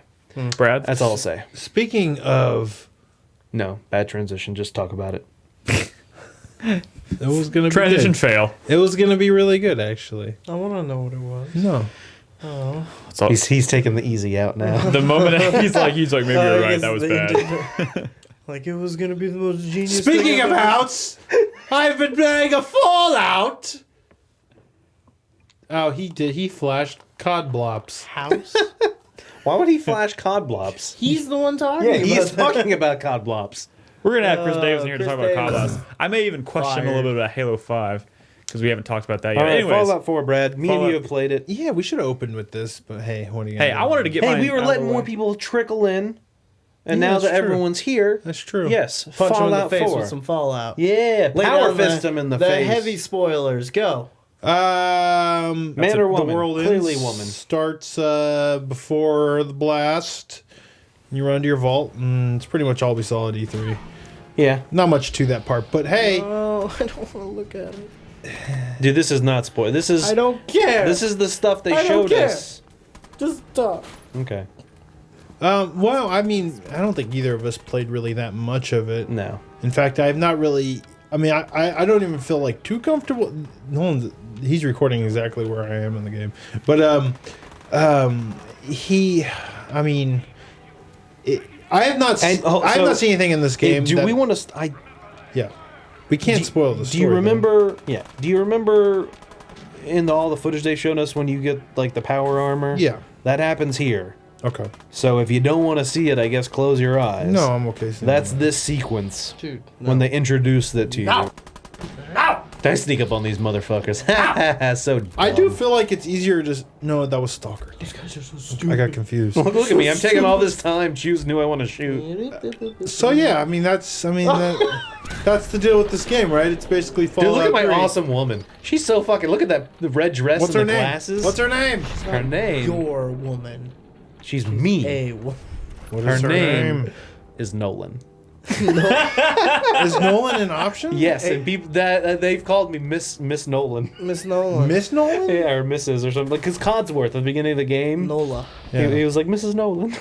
Brad. that's all I'll say. Speaking of, No, bad transition. Just talk about it. it was gonna Transition be fail. good. It was gonna be really good, actually. I want to know what it was. No, It's all, He's taking the easy out now. the moment he's like you're right. That was bad. Like it was gonna be the most genius. speaking thing of ever. outs, I've been playing a Fallout. Oh, he did. He flashed COD blops. House. Why would he flash COD blops? He's the one talking. Yeah, about he's that. talking about COD blops. We're gonna have Chris Davis in here to Chris talk about Davis. Call I may even question him a little bit about Halo 5 because we haven't talked about that yet. All right, Anyways, Fallout 4, Brad. Me and Fallout- you have played it. Yeah, we should have opened with this, but hey, what are you? hey, I wanted to get Hey, mine we were out of letting the more way. people trickle in. And Yeah, now that that's true. everyone's here, That's true. yes, Punch him in the Fallout face 4. with some Fallout. Yeah, Lay power down fist him in the face. heavy spoilers. Go. Man or woman? The world Clearly ends, woman. starts before the blast. You run to your vault, and it's pretty much all we saw at E3. Yeah. Not much to that part, but hey, Oh, I don't want to look at it. Dude, this is not spoil. This is I don't care. This is the stuff they I don't showed care. us. Just stop. Okay. well, I mean, I don't think either of us played really that much of it. No. In fact, I've not really. I mean, I don't even feel like too comfortable. No one's. He's recording exactly where I am in the game, but he. I mean, I have not. I have not seen anything in this game. Do we want to? Yeah, we can't spoil the story. Do you remember? Yeah. Do you remember in all the footage they showed us when you get like the power armor? Yeah. That happens here. Okay. So if you don't want to see it, I guess close your eyes. No, I'm okay. That's this sequence. Dude, When they introduced it to you. No. I sneak up on these motherfuckers. So dumb. I do feel like it's easier to. No, that was Stalker. These guys are so stupid. I got confused. Look at me. I'm taking all this time choosing who I want to shoot. So yeah, I mean that's that's the deal with this game, right? It's basically Dude, Fallout look at my 3. awesome woman. She's so fucking. Look at that the red dress What's and her the name? glasses. What's her name? Her name? Your woman. She's me. A woman. What Her is name is Nolan. Is Nolan an option? Yes, and people that they've called me Miss Nolan. Miss Nolan. Miss Nolan? Yeah, or Mrs. or something. Like, because Codsworth at the beginning of the game, Nola. Yeah. he was like Mrs. Nolan.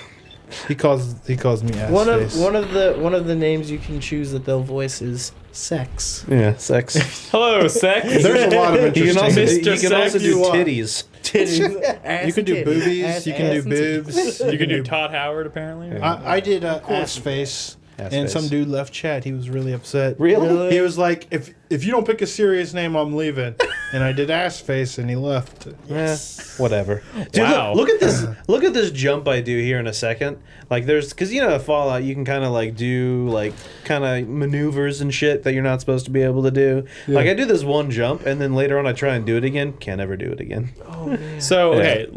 He calls me ass One face. of the names you can choose that they'll voice is sex. Yeah, sex. Hello, sex. There's a lot of You can also, interesting. Mr. you can also Sex, do you are. titties. Titties. You can do boobies. You can do boobs. You can do Todd Howard, apparently. I did ass face. Ass And face. some dude left chat. He was really upset. Really? He was like, "If you don't pick a serious name, I'm leaving." And I did ass face, and he left. Yes. Whatever. Dude, Wow. look at this. Look at this jump I do here in a second. Like, there's because you know Fallout, you can kind of like do like kind of maneuvers and shit that you're not supposed to be able to do. Like I do this one jump, and then later on I try and do it again. Can't ever do it again. Oh man. So, Yeah. okay,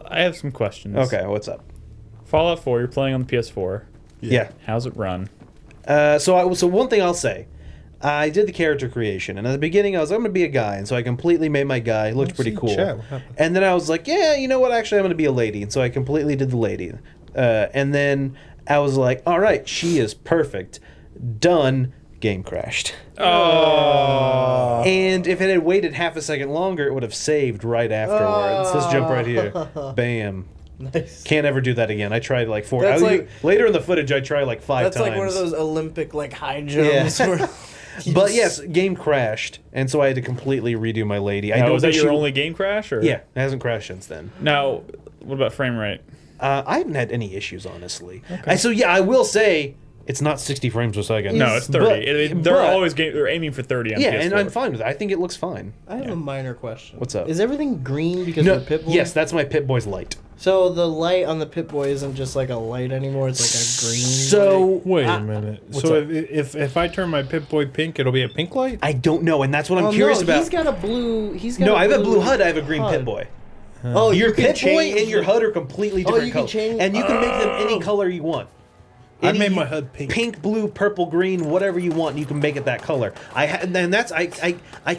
I have some questions. Okay, what's up? Fallout 4, you're playing on the PS4. Yeah. How's it run? So one thing I'll say, I did the character creation, and at the beginning I was I'm gonna be a guy, and so I completely made my guy. It looked pretty see cool. chat. What happened? And then I was like, yeah, you know what? Actually, I'm gonna be a lady, and so I completely did the lady. And then I was like, all right, she is perfect. Done. Game crashed. Oh. And if it had waited half a second longer, it would have saved right afterwards. Let's jump right here. Bam. Nice. Can't ever do that again. I tried like four. That's like- later in the footage, I tried like 5 That's times. like one of those Olympic like high jumps. Yeah. Where But yes, game crashed, and so I had to completely redo my lady. I Now, don't was that think your she- only game crash? Or? Yeah, it hasn't crashed since then. Now, what about frame rate? I haven't had any issues, honestly. So yeah, I will say it's not 60 frames per second. No, it's 30. But- They're but- always they're aiming for 30 on Yeah, PS4. and I'm fine with it. I think it looks fine. I have a minor question. What's up? Is everything green because No, of the Pip-Boy? yes, that's my Pip-Boy's light. So the light on the Pip-Boy isn't just like a light anymore. It's like a green. So Wait a minute. what's So up? if I turn my Pip-Boy pink, it'll be a pink light? I don't know, and that's what I'm Oh, curious no, about. He's got a blue. He's got No, I have a blue HUD. I have a green HUD. Pip-Boy. Oh, Your you can Pip-Boy change and your the- HUD are completely Oh, different you can colors, change- and you can make them any color you want. I made my HUD pink. Pink, blue, purple, green, whatever you want, you can make it that color. I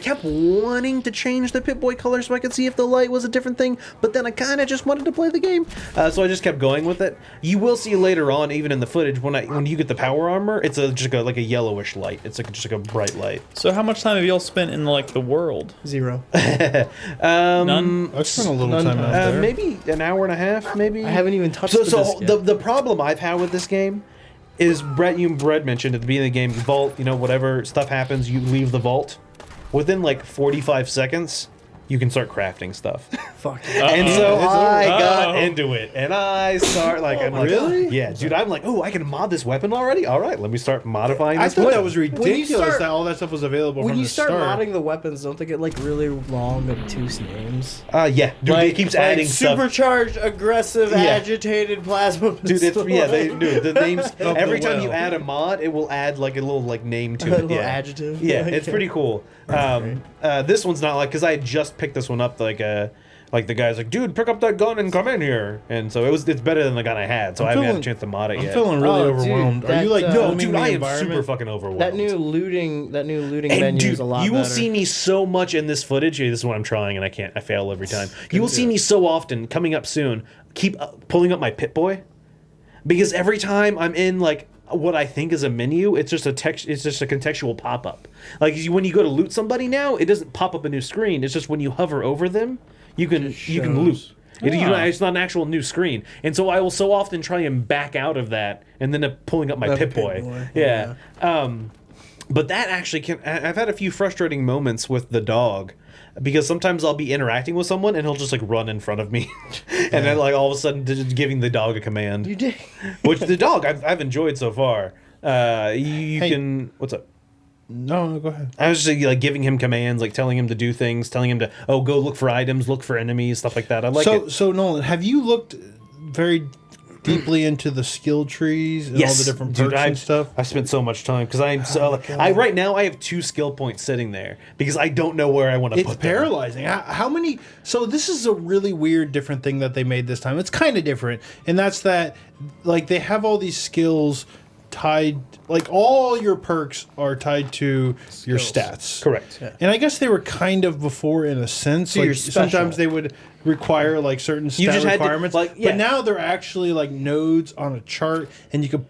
kept wanting to change the Pip-Boy color so I could see if the light was a different thing, but then I kind of just wanted to play the game, so I just kept going with it. You will see later on, even in the footage, when you get the power armor, it's just like a yellowish light. It's like just like a bright light. So how much time have y'all spent in like the world? 0. None. I spent a little None- time out there. Maybe an hour and a half, maybe. I haven't even touched So, the so disc yet. the problem I've had with this game is Brett mentioned at the beginning of the game, vault, whatever stuff happens, you leave the vault. Within like 45 seconds, you can start crafting stuff. Fuck. And so I got Uh-oh. into it, and I start like, I'm like, Really? yeah, dude, I'm like, oh, I can mod this weapon already. All right, let me start modifying I this. thought weapon. that was ridiculous start- that all that stuff was available When from you the start start. modding the weapons, don't they get like really long, obtuse names? Yeah, dude, it keeps adding stuff. supercharged, aggressive, Yeah. agitated plasma. Dude, it's the names. the Every time well. you add a mod, it will add like a little like name to A it. little Yeah, adjective. Yeah, Okay. it's pretty cool. This one's not like because I had just picked this one up like Like the guy's like, dude, pick up that gun and come in here. And so it's better than the gun I had. So I haven't had a chance to mod it yet. I'm feeling really Oh, dude, overwhelmed. Are that, you like No, filming dude, the I am environment? super fucking overwhelmed. That new looting and menu dude, is a lot you will better. see me so much in this footage. This is what I'm trying, and I fail every time. You will see me so often coming up soon. Keep pulling up my Pip-Boy, because every time I'm in like what I think is a menu, it's just a text. It's just a contextual pop up. Like when you go to loot somebody now, it doesn't pop up a new screen. It's just when you hover over them, you can loot. It's not an actual new screen, and so I will so often try and back out of that, and then pulling up my Pip-Boy. Yeah. But that actually I've had a few frustrating moments with the dog, because sometimes I'll be interacting with someone and he'll just like run in front of me, and then like all of a sudden just giving the dog a command. You did. Which the dog I've enjoyed so far. You can. What's up? No, go ahead. I was just like giving him commands, like telling him to do things, telling him to go look for items, look for enemies, stuff like that. I like it. So Nolan, have you looked very deeply into the skill trees and all the different perks and stuff? I spent so much time because right now I have 2 skill points sitting there because I don't know where I want to put them. It's paralyzing. How many? So this is a really weird, different thing that they made this time. It's kind of different, and that's that, like they have all these skills tied, like all your perks are tied to your stats. Correct. Yeah. And I guess they were kind of before in a sense. So like you're special. sometimes they would require like certain You stat just had to, requirements, like, yeah. but now they're actually like nodes on a chart, and you can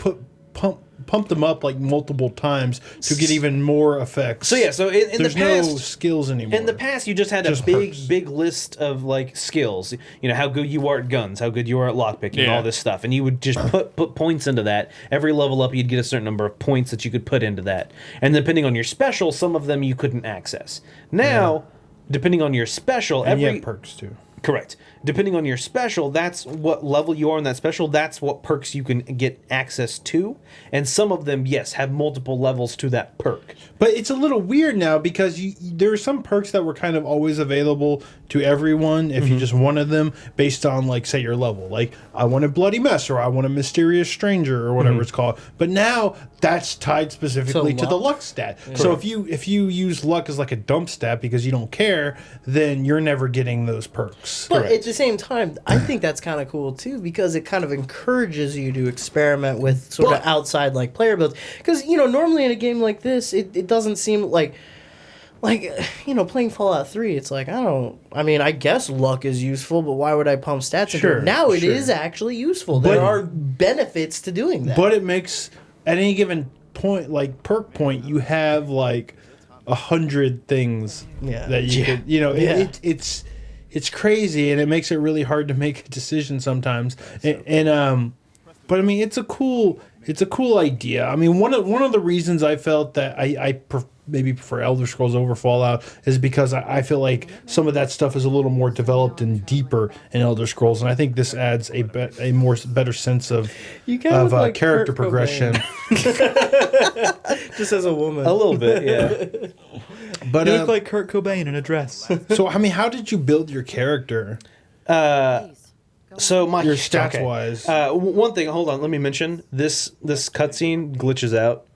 pump them up like multiple times to get even more effects. So yeah, so in there's the past, no skills anymore. in the past, you just had Just a big, perks. big list of like skills. You know, how good you are at guns, how good you are at lockpicking, Yeah. all this stuff, and you would just put points into that. Every level up, you'd get a certain number of points that you could put into that, and depending on your special, some of them you couldn't access. Now, depending on your special, and you every have perks too. Correct. Depending on your special, that's what level you are in that special. That's what perks you can get access to. And some of them, yes, have multiple levels to that perk. But it's a little weird now because there are some perks that were kind of always available to everyone if you just wanted them based on, like, say, your level. Like, I want a Bloody Mess or I want a Mysterious Stranger or whatever it's called. But now that's tied specifically to the luck stat. Yeah. So if you use luck as like a dump stat because you don't care, then you're never getting those perks. But at the same time, I think that's kind of cool too because it kind of encourages you to experiment with sort of outside like player builds. Because normally in a game like this, it doesn't seem like playing Fallout 3. It's like I guess luck is useful, but why would I pump stats into it? Now it is actually useful. There are benefits to doing that. But it makes at any given point, like perk point, you have like 100 things that you could. It's crazy, and it makes it really hard to make a decision sometimes. But I mean, it's a cool idea. I mean, one of the reasons I felt that I maybe prefer Elder Scrolls over Fallout is because I feel like some of that stuff is a little more developed and deeper in Elder Scrolls, and I think this adds a better sense of like character Kurt progression. Just as a woman, A little bit, yeah. But You look like Kurt Cobain in a dress. so I mean, how did you build your character? So Your stats wise. one thing, hold on, let me mention this cutscene glitches out.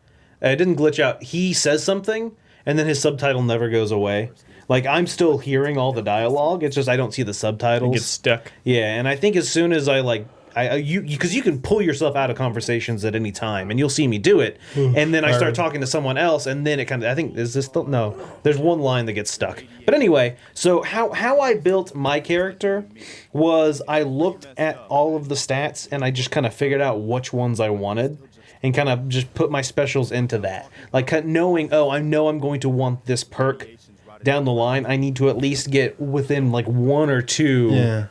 It didn't glitch out. He says something, and then his subtitle never goes away. Like, I'm still hearing all the dialogue. It's just I don't see the subtitles. It gets stuck. Yeah, and I think as soon as because you can pull yourself out of conversations at any time, and you'll see me do it, and then I start talking to someone else, and then it kind of, I think, is this still, no, there's one line that gets stuck. But anyway, so how I built my character was I looked at all of the stats, and I just kind of figured out which ones I wanted, and kind of just put my specials into that. Like, knowing, I know I'm going to want this perk down the line, I need to at least get within, like, 1 or 2...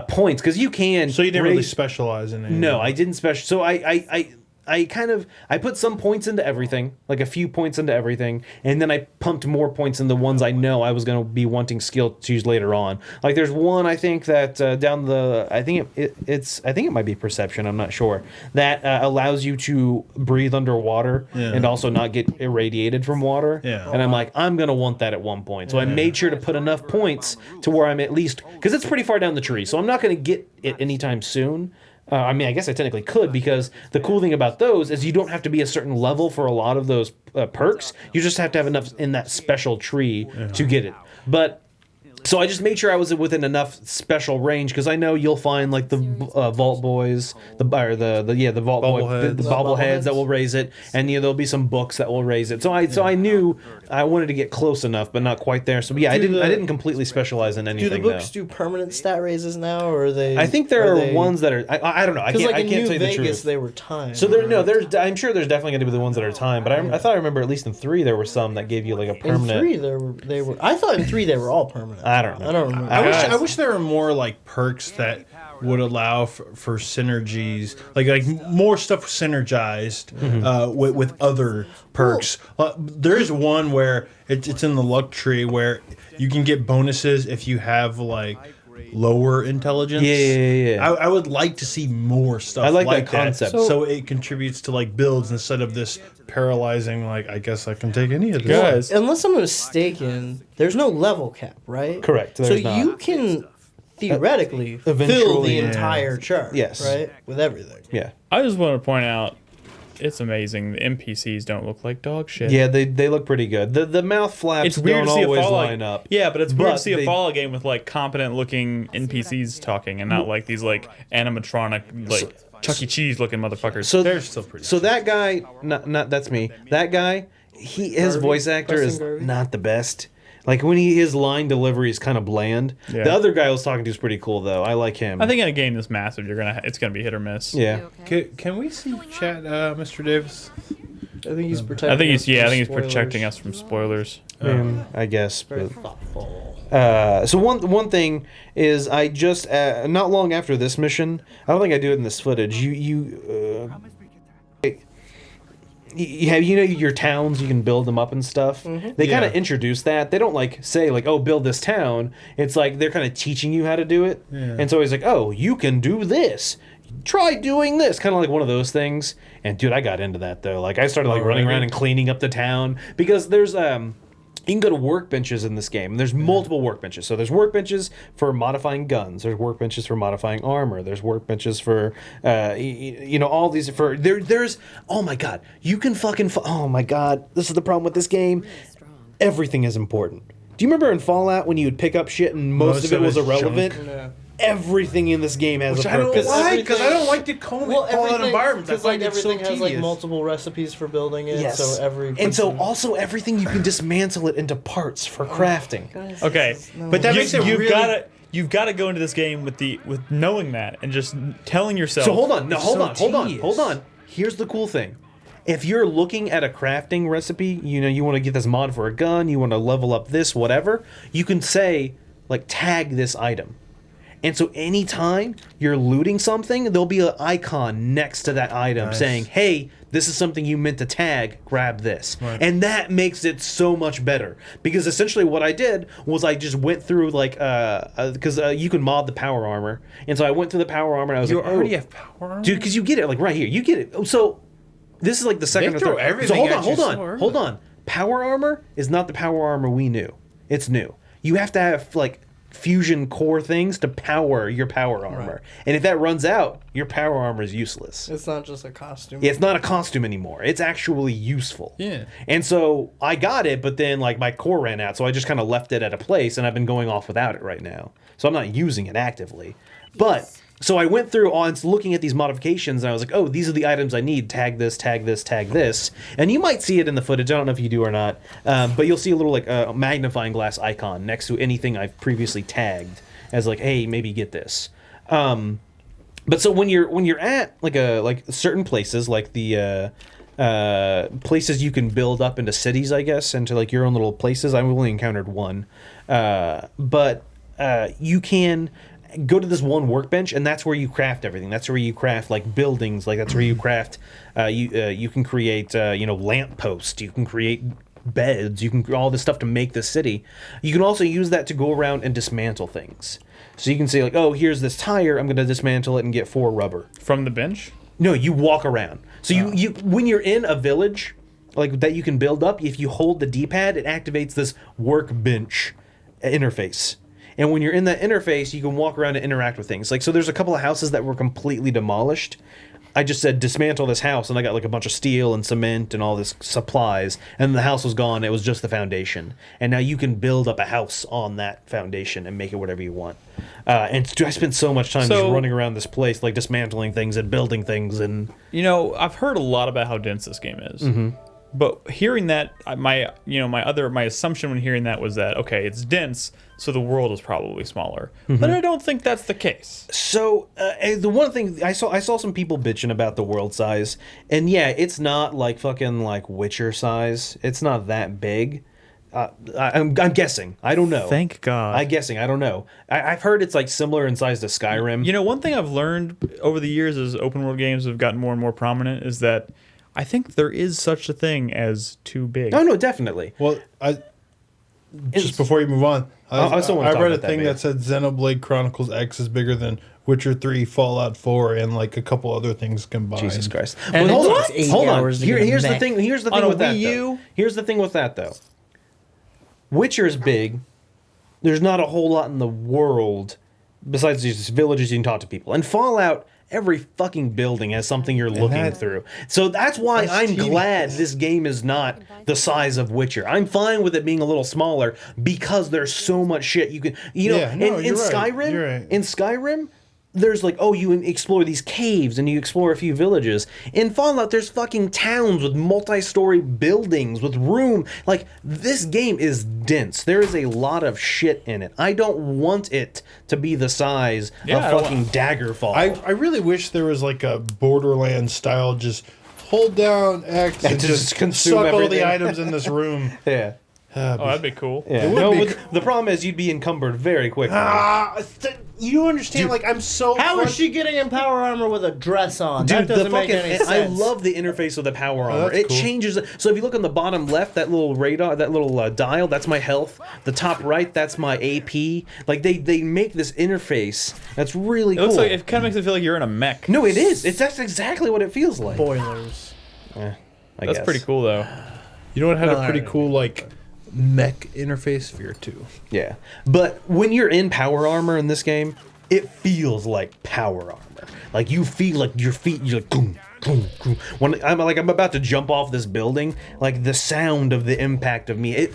points, because you can. So you didn't really specialize in anything. No, I didn't special. So I put some points into everything, like a few points into everything, and then I pumped more points in the ones I know I was going to be wanting skill to use later on. Like there's one I think that down the I think it might be perception. I'm not sure that allows you to breathe underwater and also not get irradiated from water. Yeah. And I'm like, I'm going to want that at one point. So I made sure to put enough points to where I'm at least, because it's pretty far down the tree, so I'm not going to get it anytime soon. I mean, I guess I technically could, because the cool thing about those is you don't have to be a certain level for a lot of those perks. You just have to have enough in that special tree to get it. But So I just made sure I was within enough special range because I know you'll find like the Vault Boys, the Vault Boy, Bobbleheads. the bobbleheads that will raise it, and there'll be some books that will raise it. So I knew I wanted to get close enough, but not quite there. So yeah, I didn't completely specialize in anything. Do the books do permanent stat raises now, or are they? I think there are ones that are. I don't know. I can't in tell New you the Vegas, truth. they were timed. So I'm sure there's definitely going to be the ones that are timed, but I thought I remember at least in 3 there were some that gave you like a permanent. In 3 they were. I thought in 3 they were all permanent. I don't know. I don't remember. I wish there were more like perks that would allow for synergies, like more stuff synergized with other perks. There is one where it's in the luck tree where you can get bonuses if you have like lower intelligence. Yeah. I would like to see more stuff. I like that that concept. So it contributes to like builds instead of this paralyzing. Like I guess I can take any of this. Guys, Unless I'm mistaken, there's no level cap, right? Correct, So there's not. you can theoretically fill the Eventually, entire chart. Yes. Right? With everything. Yeah. I just want to point out, it's amazing. The NPCs don't look like dog shit. Yeah, they look pretty good. The mouth flaps It's weird don't to see always a Fallout. line up. Yeah, but it's weird But to see a they- Fallout game with like competent looking NPCs talking and not like these like animatronic like Chuck E. Cheese looking motherfuckers. So They're still pretty. So that guy, not that's me. That guy, his voice actor is Preston Garvey? not the best. Like when his line delivery is kind of bland. Yeah. The other guy I was talking to is pretty cool though. I like him. I think in a game this massive, it's gonna be hit or miss. Yeah. Can we see chat, Mr. Davis? I think he's protecting. I think us from he's spoilers. protecting us from spoilers. I guess. Very But, thoughtful. so one thing is I just not long after this mission, I don't think I do it in this footage. You have your towns, you can build them up and stuff. They kind of introduce that. They don't like say like, oh, build this town. It's like they're kind of teaching you how to do it. And so he's like, oh, you can do this. Try doing this. Kind of like one of those things. And dude, I got into that though. Like I started like running around and cleaning up the town because there's you can go to workbenches in this game. There's multiple workbenches. So there's workbenches for modifying guns. There's workbenches for modifying armor. There's workbenches for, all these. There's, oh my god, you can oh my god, this is the problem with this game. Everything is important. Do you remember in Fallout when you would pick up shit and most of it was irrelevant? Yeah. everything in this game has a I don't purpose. like because I don't like the Fallout environments. I Because like find it so everything has like tedious. multiple recipes for building it. Yes. So every and so person- also everything you can dismantle it into parts for crafting. Guys, Okay, But that makes it really. you've got to go into this game with knowing that and just telling yourself. So hold on, no, It's hold so on. tedious. Here's the cool thing. If you're looking at a crafting recipe, you want to get this mod for a gun, you want to level up this, whatever, you can say, like, tag this item. And so anytime you're looting something, there'll be an icon next to that item saying, hey, this is something you meant to tag, grab this. Right. And that makes it so much better. Because essentially what I did was I just went through, like, because you can mod the power armor. And so I went through the power armor and I was You like, already oh, have power armor? dude, because you get it, like, right here. You get it. So this is like the second They or throw third. everything So hold at on, you hold on, so early. hold on. Power armor is not the power armor we knew. It's new. You have to have, like, fusion core things to power your power armor. Right. And if that runs out, your power armor is useless. it's not just a costume. It's not a costume anymore. It's actually useful. Yeah. And so I got it, but then like my core ran out, so I just kind of left it at a place, and I've been going off without it right now. So I'm not using it actively. But so I went through on looking at these modifications, and I was like, oh, these are the items I need. Tag this, tag this, tag this. And you might see it in the footage. I don't know if you do or not. But you'll see a little like magnifying glass icon next to anything I've previously tagged as like, hey, maybe get this. But so when you're at like certain places, like the places you can build up into cities, I guess, into like your own little places. I've only encountered one, but you can go to this one workbench, and that's where you craft everything. That's where you craft like buildings. Like that's where you craft. You can create lamp posts. You can create beds. You can all this stuff to make the city. You can also use that to go around and dismantle things. So you can say like, oh, here's this tire. I'm going to dismantle it and get 4 rubber. from the bench. No, you walk around. So you when you're in a village like that you can build up, if you hold the D-pad, it activates this workbench interface. And when you're in that interface, you can walk around and interact with things. Like so there's a couple of houses that were completely demolished. I just said dismantle this house, and I got like a bunch of steel and cement and all this supplies, and the house was gone. It was just the foundation, and now you can build up a house on that foundation and make it whatever you want. And I spent so much time just running around this place, like dismantling things and building things. And I've heard a lot about how dense this game is. But hearing that, my assumption when hearing that was that, okay, it's dense, so the world is probably smaller. But I don't think that's the case. So the one thing I saw some people bitching about the world size, and yeah, it's not like fucking like Witcher size. It's not that big. I'm guessing. I don't know. Thank God. I'm guessing. I don't know. I've heard it's like similar in size to Skyrim. One thing I've learned over the years as open world games have gotten more and more prominent is that I think there is such a thing as too big. Oh no, definitely. Well, just before you move on, I read a thing that said Xenoblade Chronicles X is bigger than Witcher 3, Fallout 4, and like a couple other things combined. Jesus Christ! And hold on, 8 hold on. hours to Here's get a the thing. Here's the thing with that. Though. Here's the thing with that though. Witcher is big. There's not a whole lot in the world besides these villages you can talk to people. And Fallout, every fucking building has something you're looking through. So that's why I'm glad this game is not the size of Witcher. I'm fine with it being a little smaller because there's so much shit you can. In Skyrim, there's like, you explore these caves and you explore a few villages. In Fallout, there's fucking towns with multi-story buildings with room. Like, this game is dense. There is a lot of shit in it. I don't want it to be the size of fucking Daggerfall. I really wish there was like a Borderlands style, just hold down X and just consume suck everything. all the items in this room. Yeah. That'd be cool. Yeah. The problem is you'd be encumbered very quickly. You don't understand? Dude, like, I'm so. How is she getting in power armor with a dress on? Dude, that doesn't make any sense. I love the interface of the power armor. It changes. So if you look on the bottom left, that little radar, that little dial, that's my health. The top right, that's my AP. Like they make this interface that's really cool. It looks like it kind of makes it feel like you're in a mech. No, it is. That's exactly what it feels like. Spoilers. That's pretty cool though. You know what had a pretty cool like mech interface? Sphere 2. Yeah, but when you're in power armor in this game, it feels like power armor. Like you feel like your feet, you're like boom, boom, boom. When I'm about to jump off this building, like the sound of the impact of me, I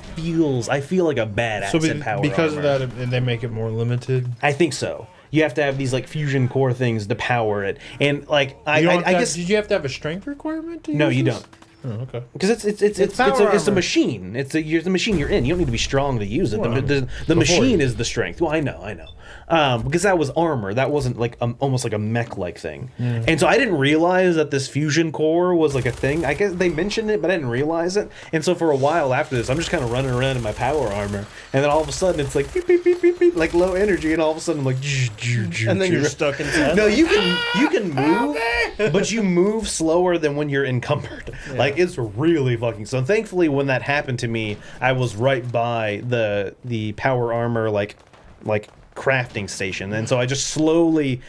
feel like a badass in power because armor. of that, they make it more limited. I think so. You have to have these like fusion core things to power it, and like I guess. Did you have to have a strength requirement? No, you don't. Oh, okay. Because it's a machine. It's the machine you're in. You don't need to be strong to use it. Well, the machine is the strength. Well, I know. Because that was armor. That wasn't like almost like a mech-like thing. Yeah. And so I didn't realize that this fusion core was like a thing. I guess they mentioned it, but I didn't realize it. And so for a while after this, I'm just kind of running around in my power armor, and then all of a sudden it's like beep beep beep beep beep, like low energy, and all of a sudden I'm like and then you're stuck in time. No, you can move, but you move slower than when you're encumbered. Yeah. Like it's really fucking. So thankfully, when that happened to me, I was right by the power armor like crafting station, and so I just slowly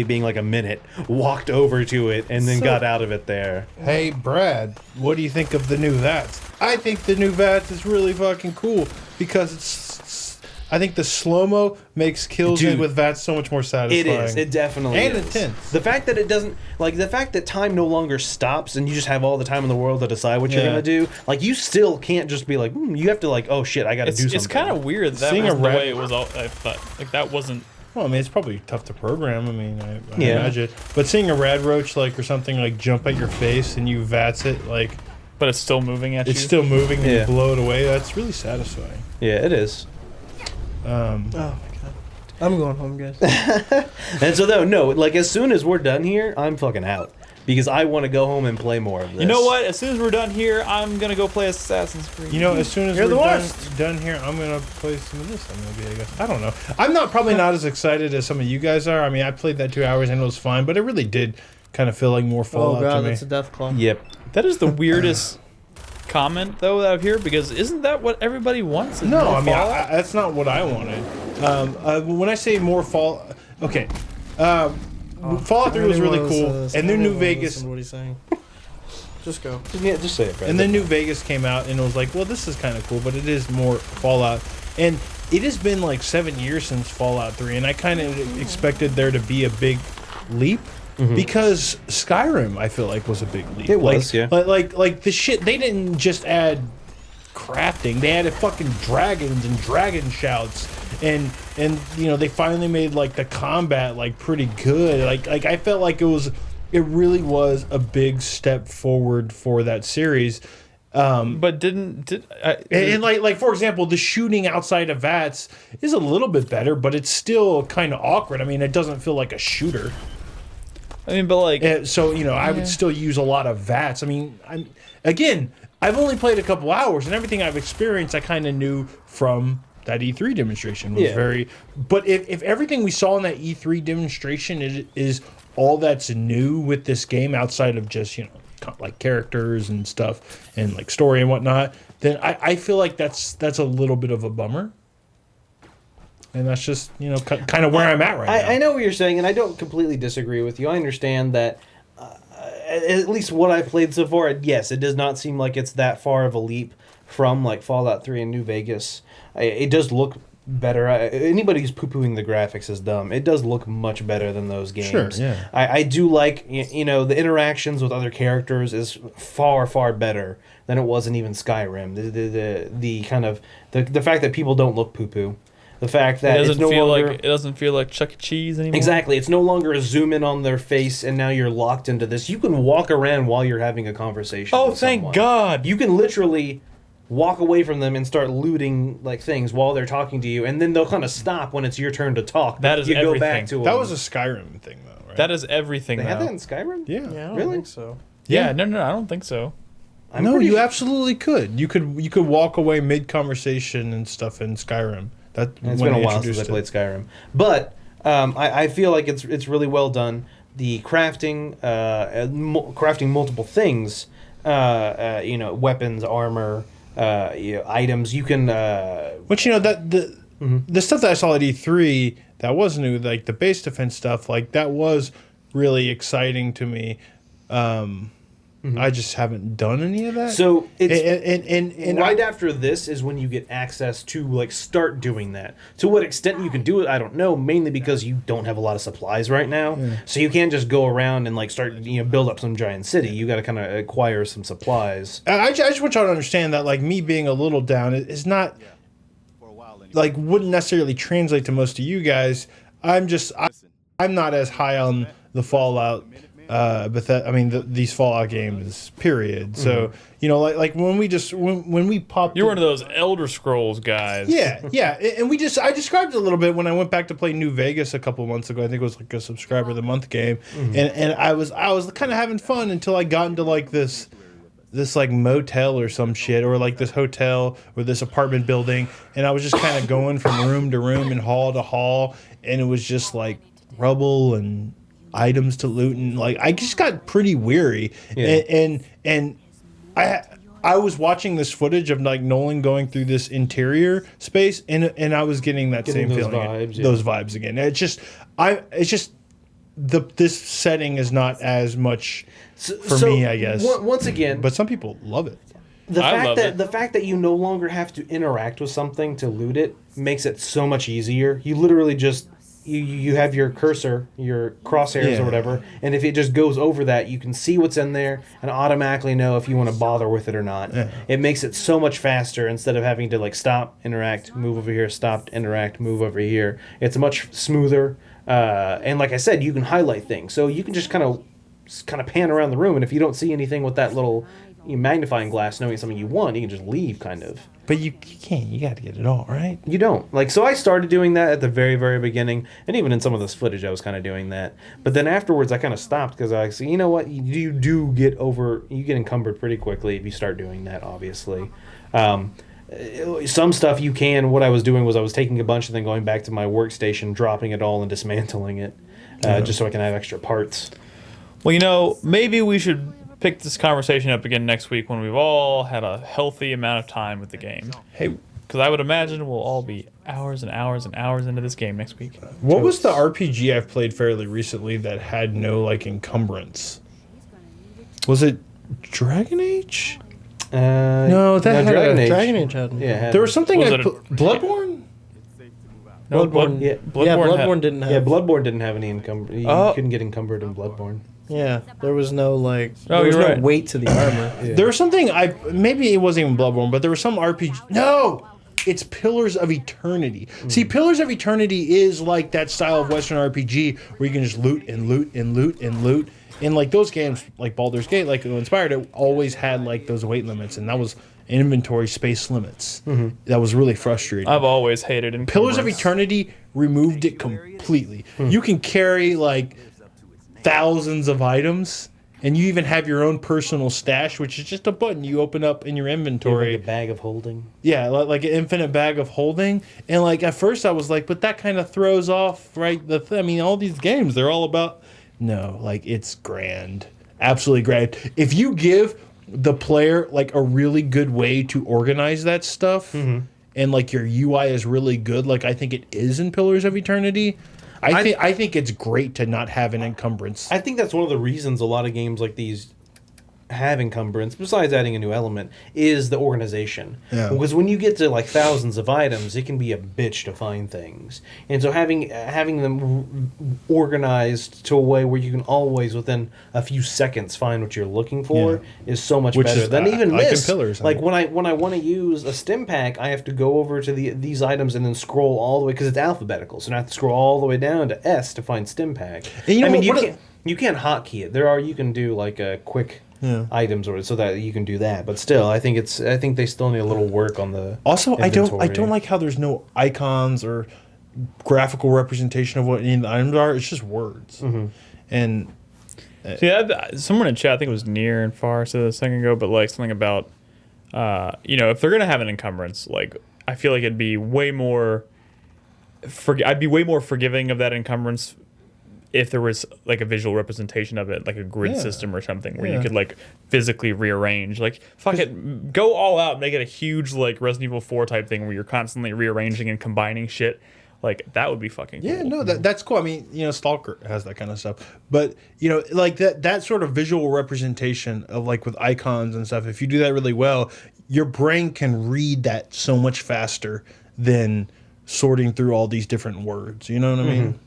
being like a minute walked over to it and then got out of it there. Hey Brad, what do you think of the new VATS? I think the new VATS is really fucking cool because I think the slow-mo makes kills with VATS so much more satisfying. It is. It definitely is. And intense. The fact that it doesn't, like, the fact that time no longer stops and you just have all the time in the world to decide what you're going to do, like, you still can't just be like, you have to, like, oh, shit, I got to do something. It's kind of weird that wasn't the way it was all, I thought. Like, that wasn't... Well, I mean, it's probably tough to program. I mean, I imagine. But seeing a rad roach, like, or something, like, jump at your face and you VATS it, like... But it's still moving at you? It's still moving and you blow it away. That's really satisfying. Yeah, it is. Oh my god, I'm going home, guys. And so like as soon as we're done here, I'm fucking out because I want to go home and play more of this. You know what? As soon as we're done here, I'm gonna go play Assassin's Creed. You know, as soon as we're done here, I'm gonna play some of this. Maybe I guess I don't know. I'm probably not as excited as some of you guys are. I mean, I played that 2 hours and it was fine, but it really did kind of feel like more Fallout to me. That's a death claw. Yep. That is the weirdest comment though that I've heard, because isn't that what everybody wants? No, I mean that's not what I wanted. When I say more Fallout, okay, Fallout 3 was really cool, and then New Vegas. What he's saying. Just go. Yeah, just say it. Brad. And then New Vegas came out, and it was like, well, this is kind of cool, but it is more Fallout, and it has been like 7 years since Fallout 3, and I kind of expected there to be a big leap. because Skyrim, I feel like, was a big leap. It was, like, yeah. Like the shit, they didn't just add crafting. They added fucking dragons and dragon shouts. And you know, they finally made, like, the combat, like, pretty good. Like I felt like it really was a big step forward for that series. But And like for example, the shooting outside of VATS is a little bit better, but it's still kind of awkward. I mean, it doesn't feel like a shooter. I mean, but like, So, you know, I would still use a lot of VATS. I mean, I've only played a couple hours, and everything I've experienced, I kind of knew from that E3 demonstration. Was very. But if everything we saw in that E3 demonstration is all that's new with this game, outside of just, you know, like characters and stuff and like story and whatnot, then I feel like that's a little bit of a bummer. And that's just, you know, kind of where I'm at right now. I know what you're saying, and I don't completely disagree with you. I understand that, at least what I've played so far, yes, it does not seem like it's that far of a leap from, like, Fallout 3 and New Vegas. It does look better. Anybody who's poo-pooing the graphics is dumb. It does look much better than those games. Sure, yeah. I do like, you know, the interactions with other characters is far, far better than it was in even Skyrim. The kind of, the fact that people don't look poo-poo. The fact that it it doesn't feel like Chuck E. Cheese anymore. Exactly. It's no longer a zoom in on their face and now you're locked into this. You can walk around while you're having a conversation. Oh, with thank someone. God. You can literally walk away from them and start looting, like, things while they're talking to you, and then they'll kind of stop when it's your turn to talk. That is you go everything. back to That them. was a Skyrim thing, though, right? That is everything. They now. had that in Skyrim? Yeah. Yeah, I don't Really? think so. Yeah, no, I don't think so. No, pretty you sure- absolutely could. You could walk away mid conversation and stuff in Skyrim. It's been a while since I played Skyrim, but I feel like it's really well done. The crafting, crafting multiple things, you know, weapons, armor, you know, items. You can. But you know that the stuff that I saw at E3 that was new, like the base defense stuff, like that was really exciting to me. I just haven't done any of that. So it's and right after this is when you get access to, like, start doing that. To what extent you can do it, I don't know. Mainly because you don't have a lot of supplies right now, so you can't just go around and, like, start, you know, build up some giant city. You got to kind of acquire some supplies. I just want y'all to understand that, like, me being a little down is not like wouldn't necessarily translate to most of you guys. I'm not as high on the Fallout. These Fallout games, period. So, you know, like when we popped. You're one of those Elder Scrolls guys. Yeah, and I described it a little bit when I went back to play New Vegas a couple of months ago. I think it was like a subscriber of the month game, and I was kind of having fun until I got into like this like motel or some shit, or like this hotel or this apartment building, and I was just kind of going from room to room and hall to hall, and it was just like rubble and items to loot, and like I just got pretty weary. And I was watching this footage of like Nolan going through this interior space, and I was getting that same those feeling, vibes, yeah. those vibes again. This setting is not as much for me, I guess. Once again, But some people love it. the fact that you no longer have to interact with something to loot it makes it so much easier. You literally just you have your cursor, your crosshairs or whatever, and if it just goes over that, you can see what's in there and automatically know if you want to bother with it or not. Yeah. It makes it so much faster instead of having to, like, stop, interact, move over here, stop, interact, move over here. It's much smoother. And like I said, you can highlight things, so you can just kind of pan around the room, and if you don't see anything with that little magnifying glass knowing something you want, you can just leave, kind of. But you can't. You got to get it all, right? You don't. Like, so I started doing that at the very, very beginning, and even in some of this footage I was kind of doing that. But then afterwards I kind of stopped because I said, you know what, you get encumbered pretty quickly if you start doing that, obviously. Some stuff you can. What I was doing was I was taking a bunch and then going back to my workstation, dropping it all and dismantling it, just so I can have extra parts. Well, you know, maybe we should pick this conversation up again next week when we've all had a healthy amount of time with the game. Hey, Because I would imagine we'll all be hours and hours and hours into this game next week. what was the RPG I've played fairly recently that had no like encumbrance? Was it Dragon Age? No, that had Dragon a Age. Dragon Age had. Yeah, There was something Was I it a- Bloodborne. No, Bloodborne. Yeah. Bloodborne didn't have. Yeah, Bloodborne didn't have any encumber. You Oh. couldn't get encumbered in Bloodborne. Yeah, there was no like. Oh, There was you're no right. weight to the armor. There was something maybe it wasn't even Bloodborne, but there was some RPG. No, it's Pillars of Eternity. See, Pillars of Eternity is like that style of Western RPG where you can just loot and loot and loot and loot. And like those games, like Baldur's Gate, like Inspired, it always had like those weight limits, and that was inventory space limits. That was really frustrating. I've always hated encumbrance. Pillars of Eternity removed it completely. You can carry like thousands of items, and you even have your own personal stash, which is just a button you open up in your inventory. Like a bag of holding. Yeah, like an infinite bag of holding. And like at first I was like, but that kind of throws off, right? I mean, all these games, they're all about. No, like it's grand, absolutely grand. If you give the player like a really good way to organize that stuff, and like your UI is really good, like I think it is in Pillars of Eternity. I think it's great to not have an encumbrance. I think that's one of the reasons a lot of games like these have encumbrance, besides adding a new element, is the organization. Yeah. Because when you get to like thousands of items, it can be a bitch to find things. And so having them organized to a way where you can always within a few seconds find what you're looking for is so much Which better is, than even like in this. Pillars, I like think. when I want to use a stim pack, I have to go over to these items and then scroll all the way because it's alphabetical. So I have to scroll all the way down to S to find stim pack. And you know I mean, what- you can't hotkey it. You can do like a quick items or so that you can do that. But still, I think they still need a little work on the. Also, I inventory. don't like how there's no icons or graphical representation of what any of the items are. It's just words. And See, someone in chat, I think it was near and far, said a second ago, but like something about, if they're gonna have an encumbrance, like I feel like it'd be way more. I'd be way more forgiving of that encumbrance if there was like a visual representation of it, like a grid system or something, where you could like physically rearrange. Like, fuck it, go all out, make it a huge like Resident Evil 4 type thing where you're constantly rearranging and combining shit. Like that would be fucking cool. yeah, no, that's cool. I mean, Stalker has that kind of stuff, but like that sort of visual representation of like with icons and stuff. If you do that really well, your brain can read that so much faster than sorting through all these different words. You know what I mean?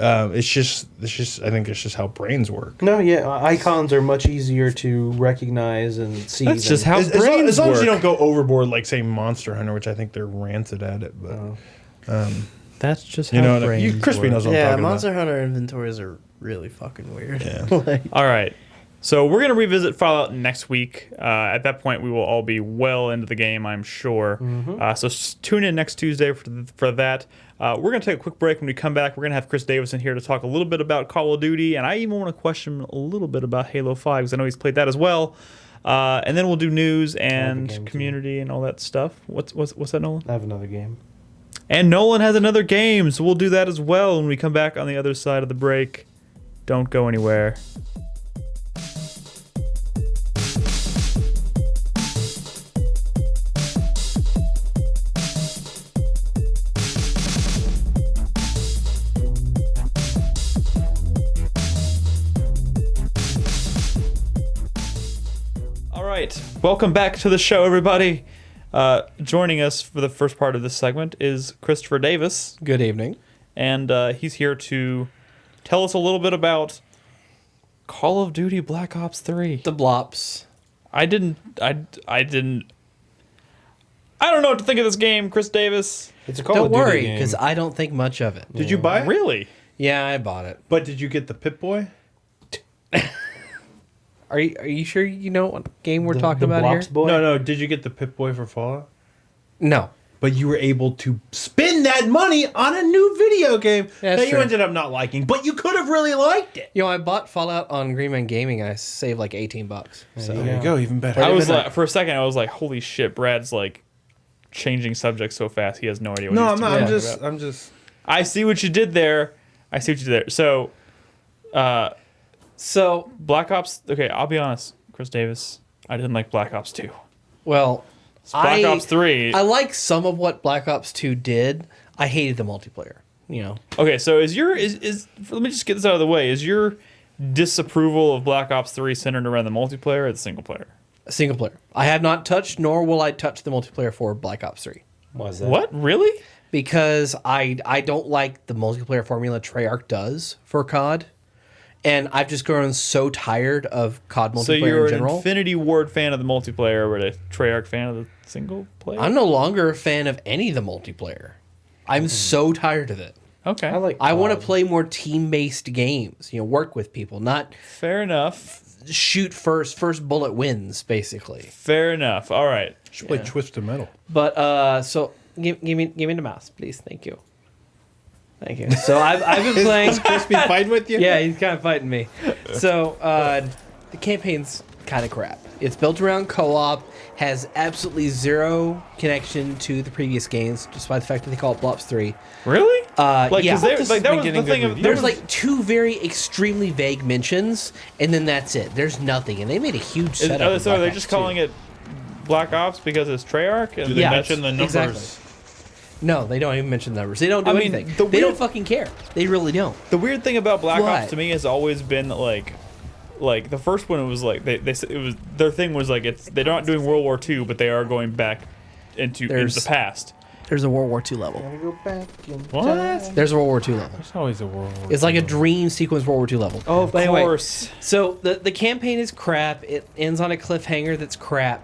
It's just. I think it's just how brains work. No, yeah, icons are much easier to recognize and see. That's just how As brains long as you work. don't go overboard, like say Monster Hunter, which I think they're rancid at it. But That's just you how know, what brains Crispy work. knows what I'm Yeah, talking Monster Hunter inventories are really fucking weird. Yeah. Like, All right. So we're going to revisit Fallout next week. At that point, we will all be well into the game, I'm sure. So tune in next Tuesday for that. We're going to take a quick break. When we come back, we're going to have Chris Davison here to talk a little bit about Call of Duty, and I even want to question him a little bit about Halo 5, because I know he's played that as well. And then we'll do news and community and all that stuff. What's that, Nolan? I have another game. And Nolan has another game, so we'll do that as well when we come back on the other side of the break. Don't go anywhere. All right, welcome back to the show, everybody. Joining us for the first part of this segment is Christopher Davis, good evening. and he's here to tell us a little bit about Call of Duty Black Ops 3. The Blops. I don't know what to think of this game, Chris Davis. It's a Call Don't of Duty worry, game. because I don't think much of it. Did you buy it? Really? Yeah, I bought it. But did you get the Pip-Boy? Are you sure you know what game we're talking the about Blops here? boy? No. Did you get the Pip-Boy for Fallout? No. But you were able to spend that money on a new video game Yeah, that's that you true. ended up not liking. But you could have really liked it. I bought Fallout on Green Man Gaming. I saved like $18. So There you go, even better. I was like, for a second, I was like, holy shit, Brad's like changing subjects so fast. He has no idea what no, he's I'm not. talking about. I'm just. I see what you did there. So, So, Black Ops. Okay, I'll be honest, Chris Davis. I didn't like Black Ops 2. well, Black Ops 3. I like some of what Black Ops 2 did. I hated the multiplayer. Okay, so let me just get this out of the way. Is your disapproval of Black Ops 3 centered around the multiplayer or the single player? Single player. I have not touched, nor will I touch the multiplayer for Black Ops 3. Why is that? What? Really? because I don't like the multiplayer formula Treyarch does for COD, and I've just grown so tired of COD multiplayer So you're in general. an Infinity Ward fan of the multiplayer, but a Treyarch fan of the single player? I'm no longer a fan of any of the multiplayer. I'm so tired of it. Okay. I want to play more team-based games. Work with people, not Fair enough. shoot first. First bullet wins, basically. Fair enough. All right. Should play Twisted Metal. But so give me the mouse, please. Thank you. Thank you. So I've been playing. Crispy fight with you? Yeah, he's kind of fighting me. So the campaign's kind of crap. It's built around co-op, has absolutely zero connection to the previous games, despite the fact that they call it Blops 3. Really? Like, yeah. 'cause they- This like has that been was the getting thing good of reviews. There's like two very extremely vague mentions, and then that's it. There's nothing, and they made a huge setup. So are they just calling it Black Ops because it's Treyarch? And Do they Yeah, mention the numbers? exactly. No, they don't even mention numbers. They don't do I mean, anything. the They don't weird- fucking care. They really don't. The weird thing about Black What? Ops to me has always been like the first one was like they said it was their thing was like they're not doing World War II, but they are going back into the past. There's a World War II level. Go back in What? There's a World War II level. There's always a World War It's like a II. dream sequence World War II level. Oh, of But anyway, course. so the campaign is crap. It ends on a cliffhanger that's crap.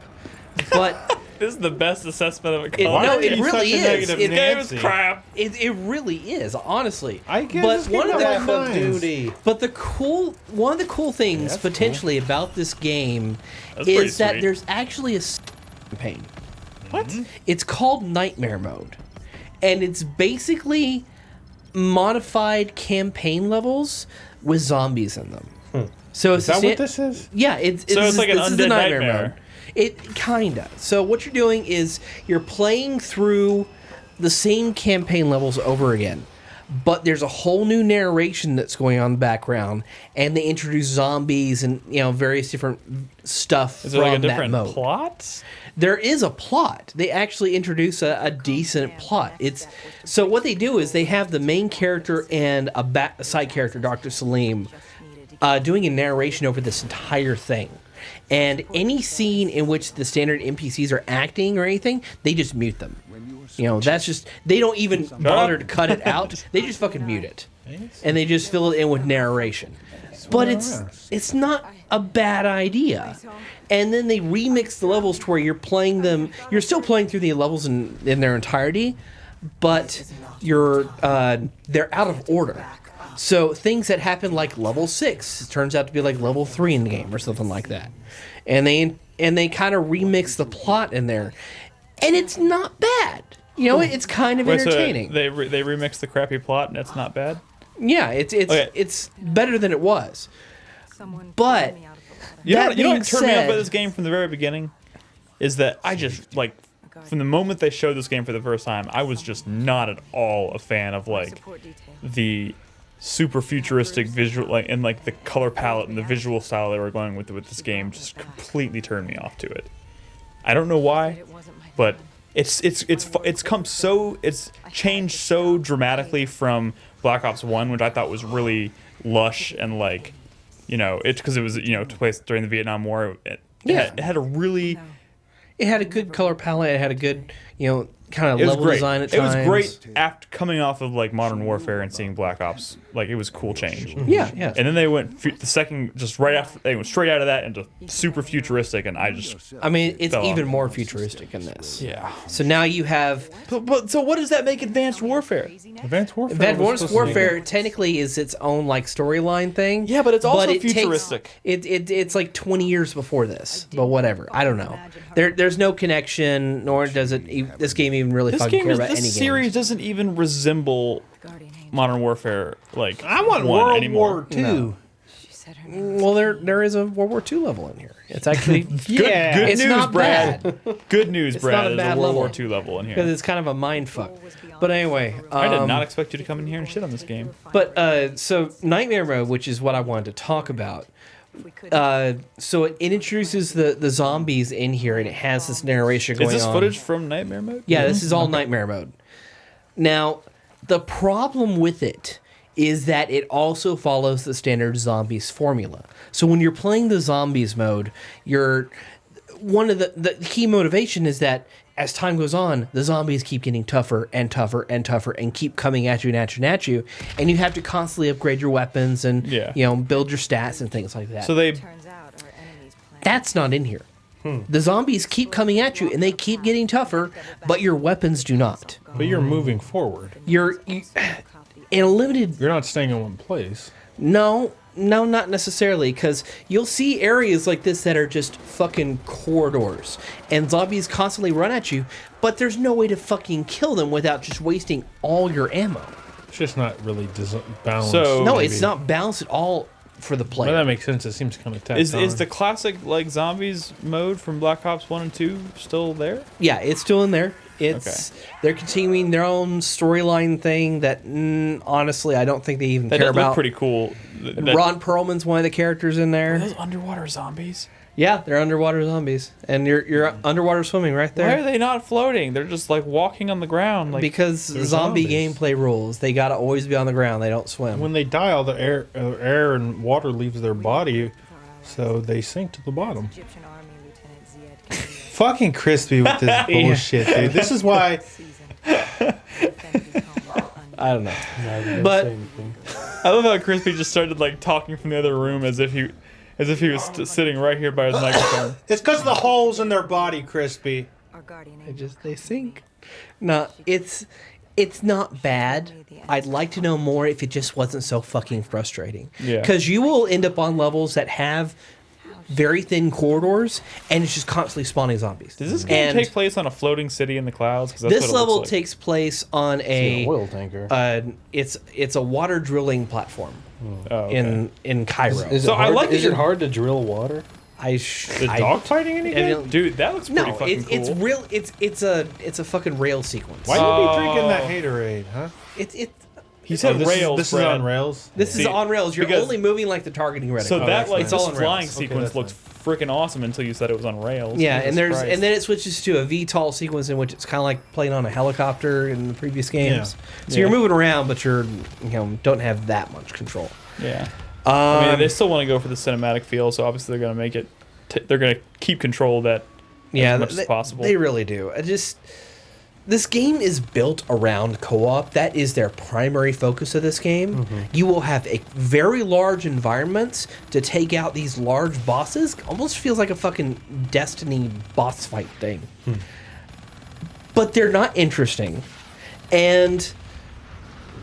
But This is the best assessment of a It- call. Why no, are it you really such a is. negative It- The game is Nancy? crap. it really is, honestly. I guess But it's one of getting the back Call of Duty. But one of the cool things that's potentially about this game That's pretty is that sweet. there's actually a campaign. What? It's called Nightmare Mode, and it's basically modified campaign levels with zombies in them. So it's Is that a what this is? Yeah, it's So it's like an this is the undead Nightmare nightmare. Mode. It kinda. So what you're doing is you're playing through the same campaign levels over again, but there's a whole new narration that's going on in the background, and they introduce zombies and various different stuff Is from there like a that different mode. plot? There is a plot. They actually introduce a decent plot. It's so what they do is they have the main character and a side character, Dr. Salim, doing a narration over this entire thing. And any scene in which the standard NPCs are acting or anything, they just mute them. That's just they don't even bother to cut it out. They just fucking mute it, and they just fill it in with narration. But it's not a bad idea. And then they remix the levels to where you're playing them. You're still playing through the levels in their entirety, but they're out of order. So things that happen like level 6 turns out to be like level 3 in the game or something like that. And they kind of remix the plot in there, and it's not bad. It's kind of Wait, so entertaining. they remixed the crappy plot, and it's not bad. Yeah, it's better than it was. But You know, that you know being what turned me off said- about this game from the very beginning is that I just like from the moment they showed this game for the first time, I was just not at all a fan of like the super futuristic visual and the color palette and the visual style they were going with this game just completely turned me off to it. I don't know why, but it's changed so dramatically from Black Ops 1, which I thought was really lush and it's because it was took place during the Vietnam War. It had a really It had a good color palette. It had a good, kind of it was level great. design at It was times. great after coming off of Modern Warfare and seeing Black Ops. It was a cool change. Yeah, yeah. And then they went the second just right after they went straight out of that into super futuristic, and I just I mean, it's fell off. even more futuristic in this. yeah. So now you have But so what does that make Advanced Warfare? Advanced Warfare. Advanced was supposed to be Warfare technically is its own storyline thing. Yeah, but it's also it takes- futuristic. it's like 20 years before this, but whatever. I don't know. There's no connection, nor does it. This game even really This fucking care about this any series games. doesn't even resemble Modern Warfare I want one World anymore. War II. No. Well, there is a World War II level in here. It's actually Good it's news, not Brad. bad Good news, It's Brad. not a There's bad a World level. War II level in because here. it's kind of a mind fuck. But anyway, I did not expect you to come in here and shit on this game. But so Nightmare Mode, which is what I wanted to talk about. So it introduces the zombies in here, and it has this narration going Is this on. footage from Nightmare Mode? Yeah, this is all Nightmare Mode. Now, the problem with it is that it also follows the standard zombies formula. So when you're playing the zombies mode, one of the key motivation is that as time goes on, the zombies keep getting tougher and tougher and tougher and keep coming at you and at you and at you. And you have to constantly upgrade your weapons and, build your stats and things like that. So they That's not in here. The zombies keep coming at you and they keep getting tougher, but your weapons do not. But you're moving forward. You in a limited... You're not staying in one place. No, not necessarily, because you'll see areas like this that are just fucking corridors, and zombies constantly run at you, but there's no way to fucking kill them without just wasting all your ammo. It's just not really balanced. So- No, maybe. it's not balanced at all for the But player. that makes sense. It seems kind of tacked is on. the classic like zombies mode from Black Ops 1 and 2 still there? Yeah, it's still in there. They're continuing their own storyline thing that honestly I don't think they even That care does look about. pretty cool. Ron Perlman's one of the characters in Are there. those underwater zombies? Yeah, they're underwater zombies, and you're underwater swimming right there. Why are they not floating? They're just like walking on the ground. Like Because zombie zombies. gameplay rules, they gotta always be on the ground. They don't swim. When they die, all the air and water leaves their body, so they sink to the bottom. Fucking crispy with this bullshit, dude. This is why. I don't know, but I love how Crispy just started like talking from the other room as if he was sitting right here by his microphone. It's because of the holes in their body, Crispy. they sink. No, it's not bad. I'd like to know more if it just wasn't so fucking frustrating. Yeah. Because you will end up on levels that have very thin corridors, and it's just constantly spawning zombies. Does this game And take place on a floating city in the clouds? 'Cause that's this what it level looks like. takes place on An oil tanker. it's a water drilling platform Oh, okay. in Cairo. So I like that Is it you're- hard to drill water? Is Dogfighting anything? Dude, that looks pretty No, fucking cool. it's real. It's a fucking rail sequence. Why you be drinking that haterade, huh? It He said this rails. This is Brad. on rails. This is See, on rails. You're because- only moving like the targeting reticle. So that that's like nice. It's all this on flying rails. sequence that's looks freaking awesome until you said it was on rails. Yeah, Jesus and Christ. then it switches to a VTOL sequence in which it's kind of like playing on a helicopter in the previous games. So Yeah. you're moving around, but you're don't have that much control. Yeah. I mean, they still want to go for the cinematic feel, so obviously they're going to make it. They're going to keep control of that as much as possible. They really do. This game is built around co-op. That is their primary focus of this game. You will have a very large environments to take out these large bosses. Almost feels like a fucking Destiny boss fight thing. But they're not interesting. And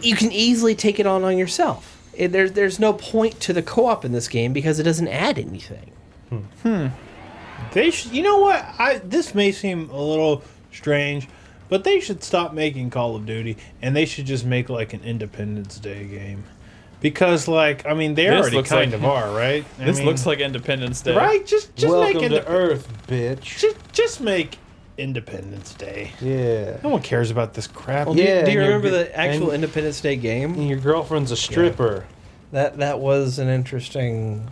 you can easily take it on yourself. There's no point to the co-op in this game because it doesn't add anything. They should. You know what? This may seem a little strange, but they should stop making Call of Duty and they should just make like an Independence Day game. Because, like, I mean, they This already looks kind like- of are, right? I This mean, looks like Independence Day. right. Just Welcome make to Earth, bitch. Just make Independence Day. Yeah. No one cares about this crap. Well, Yeah, do you and your remember gr- the actual and- Independence Day game? And your girlfriend's a stripper. That was an interesting.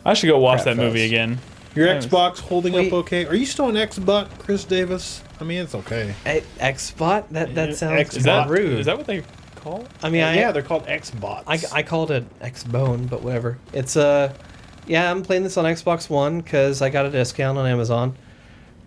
I should go watch Crap that movie fest. again. Your Nice. Xbox holding Wait. up okay? Are you still on Xbox, Chris Davis? I mean, it's okay. Xbot? That Yeah, sounds X- Is that rude. Is that what they call it? I mean, Yeah, they're called Xbots. I called it Xbone, but whatever. It's yeah, I'm playing this on Xbox One because I got a discount on Amazon.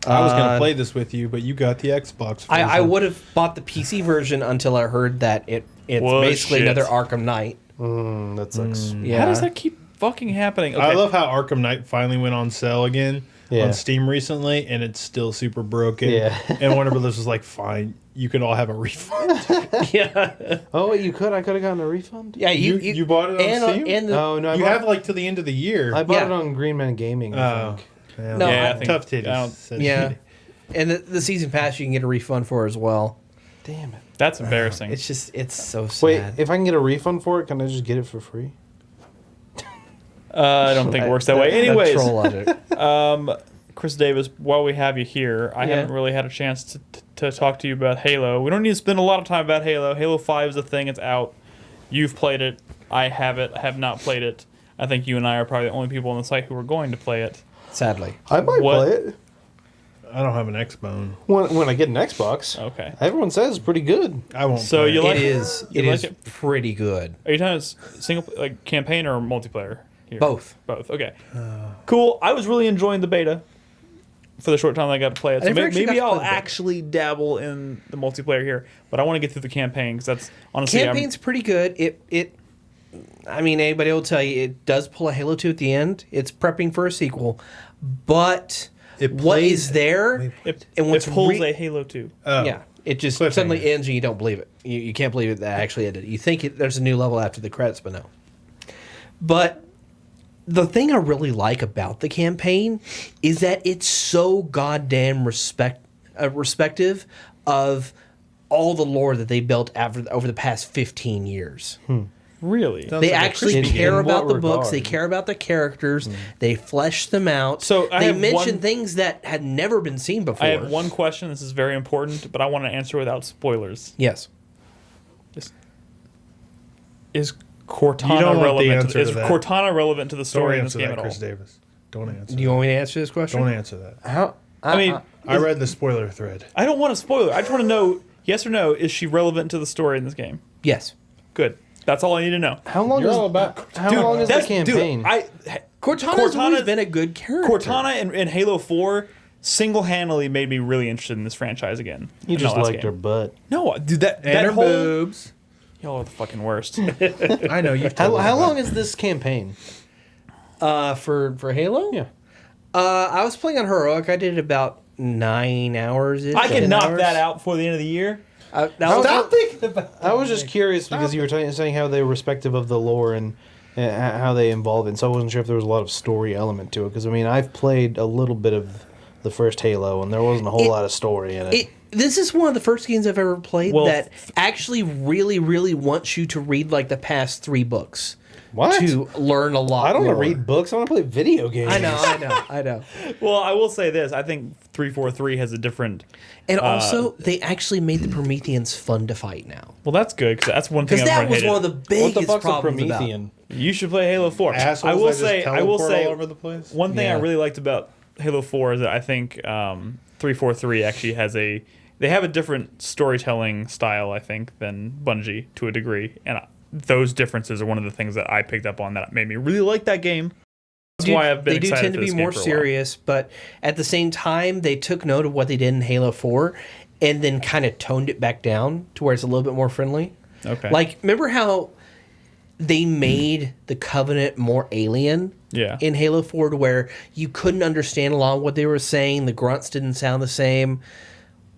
I was gonna play this with you, but you got the Xbox. I version. would have bought the PC version until I heard that it's Whoa, basically shit. another Arkham Knight. That sucks. Yeah. How does that keep fucking happening? Okay. I love how Arkham Knight finally went on sale again Yeah. on Steam recently, and it's still super broken. Yeah. And Warner Brothers was like, "Fine, you can all have a refund." Yeah, Oh, you could? I could have gotten a refund? yeah. You bought it on and, Steam? and the, Oh, no. You have like to the end of the year. I bought Yeah. it on Green Man Gaming, I Oh, think. yeah. No, Yeah, I I think Tough I don't- titties. said yeah, she. and the season pass you can get a refund for as well. Damn it. That's embarrassing. It's so sad. Wait, if I can get a refund for it, can I just get it for free? I don't think it works that way. That Anyways, troll logic. Chris Davis, while we have you here, I Yeah. haven't really had a chance to talk to you about Halo. We don't need to spend a lot of time about Halo. Halo 5 is a thing. It's out. You've played it. I have it. I have not played it. I think you and I are probably the only people on the site who are going to play it. Sadly, I might What- play it. I don't have an Xbone. When I get an Xbox. Okay. Everyone says it's pretty good. I won't. So play you it. like it is. You It like is it? pretty good. Are you talking single like campaign or multiplayer? Here? Both. Both. Okay. Cool. I was really enjoying the beta. for the short time that I got to play it. I So never actually got maybe to I'll play the beta. actually dabble in the multiplayer here, but I want to get through the campaign because that's honestly Campaign's pretty good. I mean, anybody will tell you it does pull a Halo 2 at the end. It's prepping for a sequel, but It what plays- is there? it and what's pulls re- a Halo 2. Oh. Yeah, it just Cliffhanger. suddenly ends and you don't believe it. You can't believe it that actually ended. You think there's a new level after the credits, but no. But the thing I really like about the campaign is that it's so goddamn respective of all the lore that they built over the past 15 years. Really? Sounds They like a actually Christmas care game. about In what the books. They regard? care about the characters. They flesh them out. So I they have mention one- things that had never been seen before. I have one question. This is very important, but I want to answer without spoilers. Yes. Is You Cortana don't want the relevant? answer Is to that. Cortana relevant to the Don't story in this answer game that, at all? Chris Davis. Don't answer. Do you want me to answer this question? Don't answer that. How? I mean, I read the spoiler thread. I don't want to spoil it. I just want to know, yes or no, is she relevant to the story in this game? Yes. Good. That's all I need to know. How long You're is all about. how long is the That's- campaign? Cortana's always been a good character. Cortana in Halo 4 single-handedly made me really interested in this franchise again. you in just that last liked her game. butt. No, dude, that And her whole boobs. y'all are the fucking worst. I know you've. How, told us how about long is this campaign? For Halo? Yeah. I was playing on heroic. I did about 9 hours. I can knock that out before the end of the year. Stop thinking about. I was just curious because you were saying how they were respective of the lore and how they involve it. And so I wasn't sure if there was a lot of story element to it. Because, I mean, I've played a little bit of the first Halo, and there wasn't a whole lot of story in it. This is one of the first games I've ever played Well, that actually really, really wants you to read like the past 3 books. What? To learn a lot I don't want more. to read books. I want to play video games. I know. Well, I will say this. I think 343 has a different... And also, they actually made the Prometheans fun to fight now. Well, that's good, because that's one thing Because I've that was hated. one of the What biggest the fuck's a problems about. Promethean? You should play Halo 4. Assholes I will that just say, teleport all over the place? one thing I Yeah. really liked about Halo 4 is that I think 343 actually has they have a different storytelling style, I think, than Bungie to a degree, and those differences are one of the things that I picked up on that made me really like that game. That's why I've been They do excited tend for to be this game more for a while. serious, but at the same time, they took note of what they did in Halo 4 and then kind of toned it back down to where it's a little bit more friendly. Okay. Like, remember how they made the Covenant more alien Yeah. in Halo 4 to where you couldn't understand a lot of what they were saying, the grunts didn't sound the same?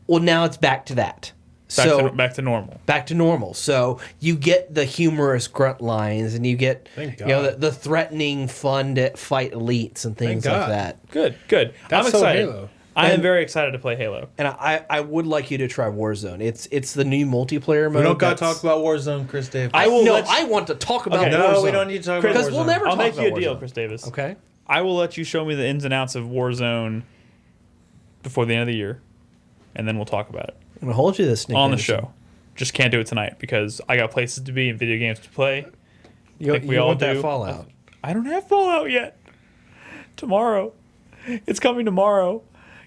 Well, now it's back to that. Back to normal. Back to normal. So you get the humorous grunt lines, and you get Thank the threatening, fun to fight elites and things Thank like God. that. Good. That's I'm so excited. Halo. I am very excited to play Halo. And I would like you to try Warzone. It's the new multiplayer mode. We don't got to that's- talk about Warzone, Chris Davis. I will No, let you- I want to talk about Okay. Warzone. No, we don't need to talk about Because Warzone. we'll never I'll talk make you a about deal, Warzone. Chris Davis. Okay. I will let you show me the ins and outs of Warzone before the end of the year, and then we'll talk about it I'm going to hold you to this, Nick on the Anderson. show. Just can't do it tonight because I got places to be and video games to play. You, think we you all want that do. Fallout. I don't have Fallout yet. Tomorrow. It's coming tomorrow.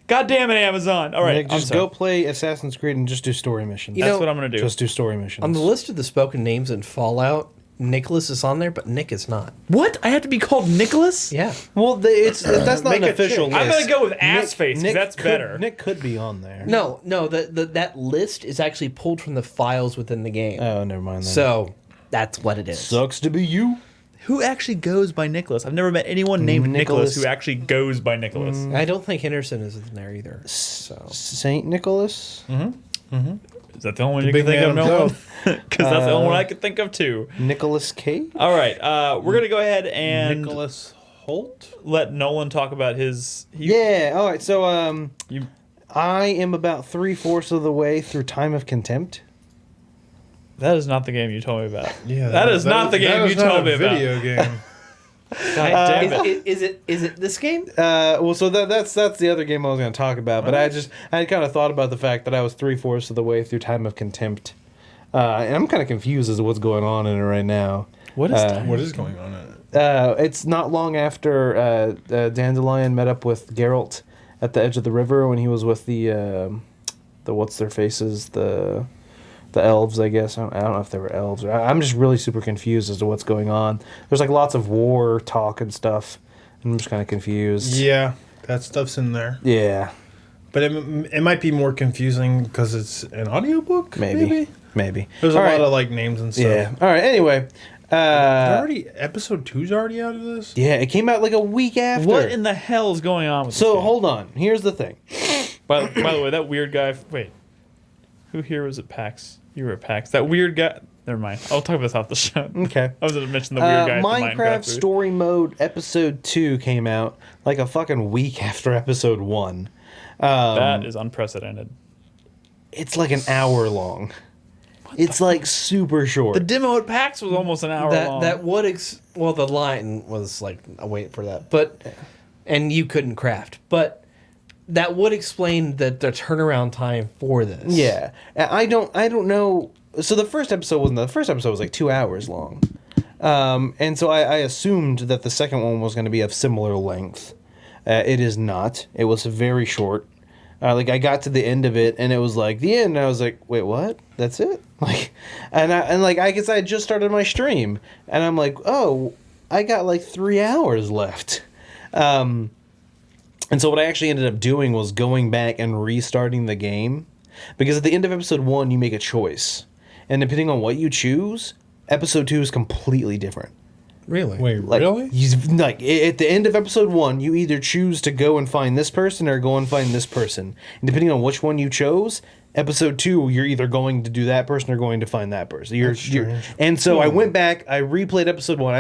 God damn it, Amazon. All right, Nick, just go play Assassin's Creed and just do story missions. That's know, what I'm going to do. Just do story missions. On the list of the spoken names in Fallout, Nicholas is on there, but Nick is not. What? I have to be called Nicholas? Yeah. Well, that's not Make an a official chick. list. I'm going to go with ass face because that's could, better. Nick could be on there. No, that list is actually pulled from the files within the game. Oh, never mind then. So that's what it is. Sucks to be you. Who actually goes by Nicholas? I've never met anyone named Nicholas Nicholas. who actually goes by Nicholas. I don't think Henderson is in there either. So Saint Nicholas? Is that the only one you big can think of? man No one? himself. Because that's the only one I could think of too. Nicholas Cage? All right, we're going to go ahead and Nicholas Holt. let Nolan talk about his... Yeah, alright, so You, I am about 3/4 of the way through Time of Contempt. that is not the game you told me about. Yeah, that is not the game you told me about. Video game. God damn it. is it this game? Well, so that's the other game I was going to talk about, but I had kind of thought about the fact that I was 3/4 of the way through Time of Contempt, and I'm kind of confused as to what's going on in it right now. What is that? What is going on in it? It's not long after Dandelion met up with Geralt at the edge of the river when he was with the what's their faces, the elves, I guess. I don't know if they were elves. I'm just really super confused as to what's going on. There's like lots of war talk and stuff, and I'm just kind of confused. Yeah, That stuff's in there. Yeah. But it might be more confusing because it's an audiobook. Maybe. There's All a right. lot of like names and stuff. Yeah. All right. Anyway. Episode 2's already out of this? Yeah, it came out like a week after. What in the hell is going on with this So game? hold on. Here's the thing. By the way, that weird guy. Wait, who here was at PAX? You were at PAX. That weird guy. Never mind. I'll talk about this off the show. Okay. I was going to mention the weird guy. At the Minecraft booth. Story Mode Episode 2 came out like a fucking week after Episode 1. That is unprecedented. It's like an hour long. It's like super short. The demo at PAX was almost an hour long. That would well, the line was like a wait for that, but and you couldn't craft, but that would explain the turnaround time for this. Yeah, I don't know. So the first episode was like 2 hours long, and so I assumed that the second one was going to be of similar length. It is not. It was very short. Like I got to the end of it and it was like the end. And I was like, wait, what? That's it? Like, I guess I had just started my stream and I'm like, oh, I got like 3 hours left. And so what I actually ended up doing was going back and restarting the game, because at the end of episode 1 you make a choice, and depending on what you choose, episode 2 is completely different. Really? Wait, Like, really? Like at the end of episode 1, you either choose to go and find this person or go and find this person. And depending on which one you chose, episode 2, you're either going to do that person or going to find that person. That's strange. And so I went back, I replayed episode 1.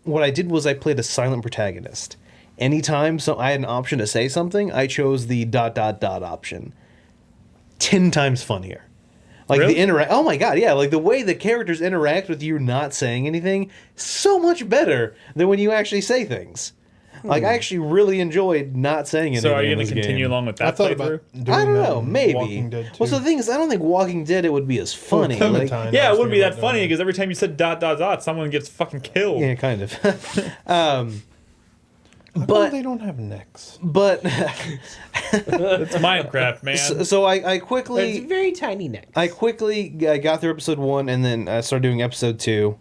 What I did was I played a silent protagonist. Anytime I had an option to say something, I chose the ... option. 10 times funnier. Like Really? oh my god, yeah, like the way the characters interact with you not saying anything, so much better than when you actually say things. Like I actually really enjoyed not saying anything. So are you in going to this continue game. along with I that thought playthrough? about doing I don't that know, in maybe. Walking Dead Well, so too. the thing is, I don't think Walking Dead it would be as funny. like, Clementine, I Yeah, it was wouldn't be thinking that about funny doing because every time you said ... someone gets fucking killed. yeah, kind of. How come but they don't have necks. but It's Minecraft, man. so I It's quickly very tiny neck. I got through episode 1 and then I started doing episode 2.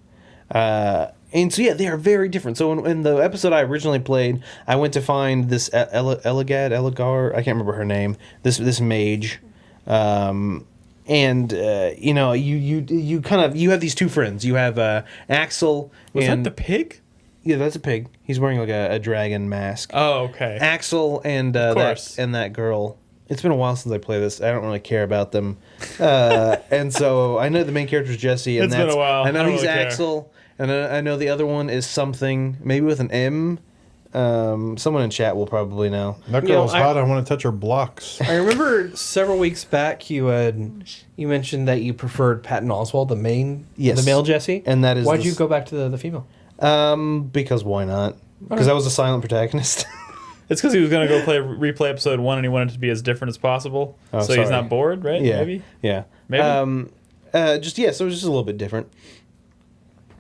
And so yeah, they are very different. So in the episode I originally played, I went to find this Elegar, I can't remember her name. This mage, and you know, you have these two friends. You have Axel. Was and, that the pig? Yeah, that's a pig. He's wearing like a dragon mask. Oh, okay. Axel and course. that girl. It's been a while since I played this. I don't really care about them, and so I know the main character is Jesse. And It's been a while. I know I don't he's really care. Axel, and I know the other one is something, maybe with an M. Someone in chat will probably know. That You know, girl's hot. I want to touch her blocks. I remember several weeks back you mentioned that you preferred Patton Oswalt, the Yes. male Jesse. And that is Why'd the you s- go back to the female? Because why not? Because I was a silent protagonist. It's because he was going to go replay episode 1 and he wanted it to be as different as possible. Oh, so he's sorry. not bored, right? Yeah, Maybe? yeah. Maybe. So it was just a little bit different.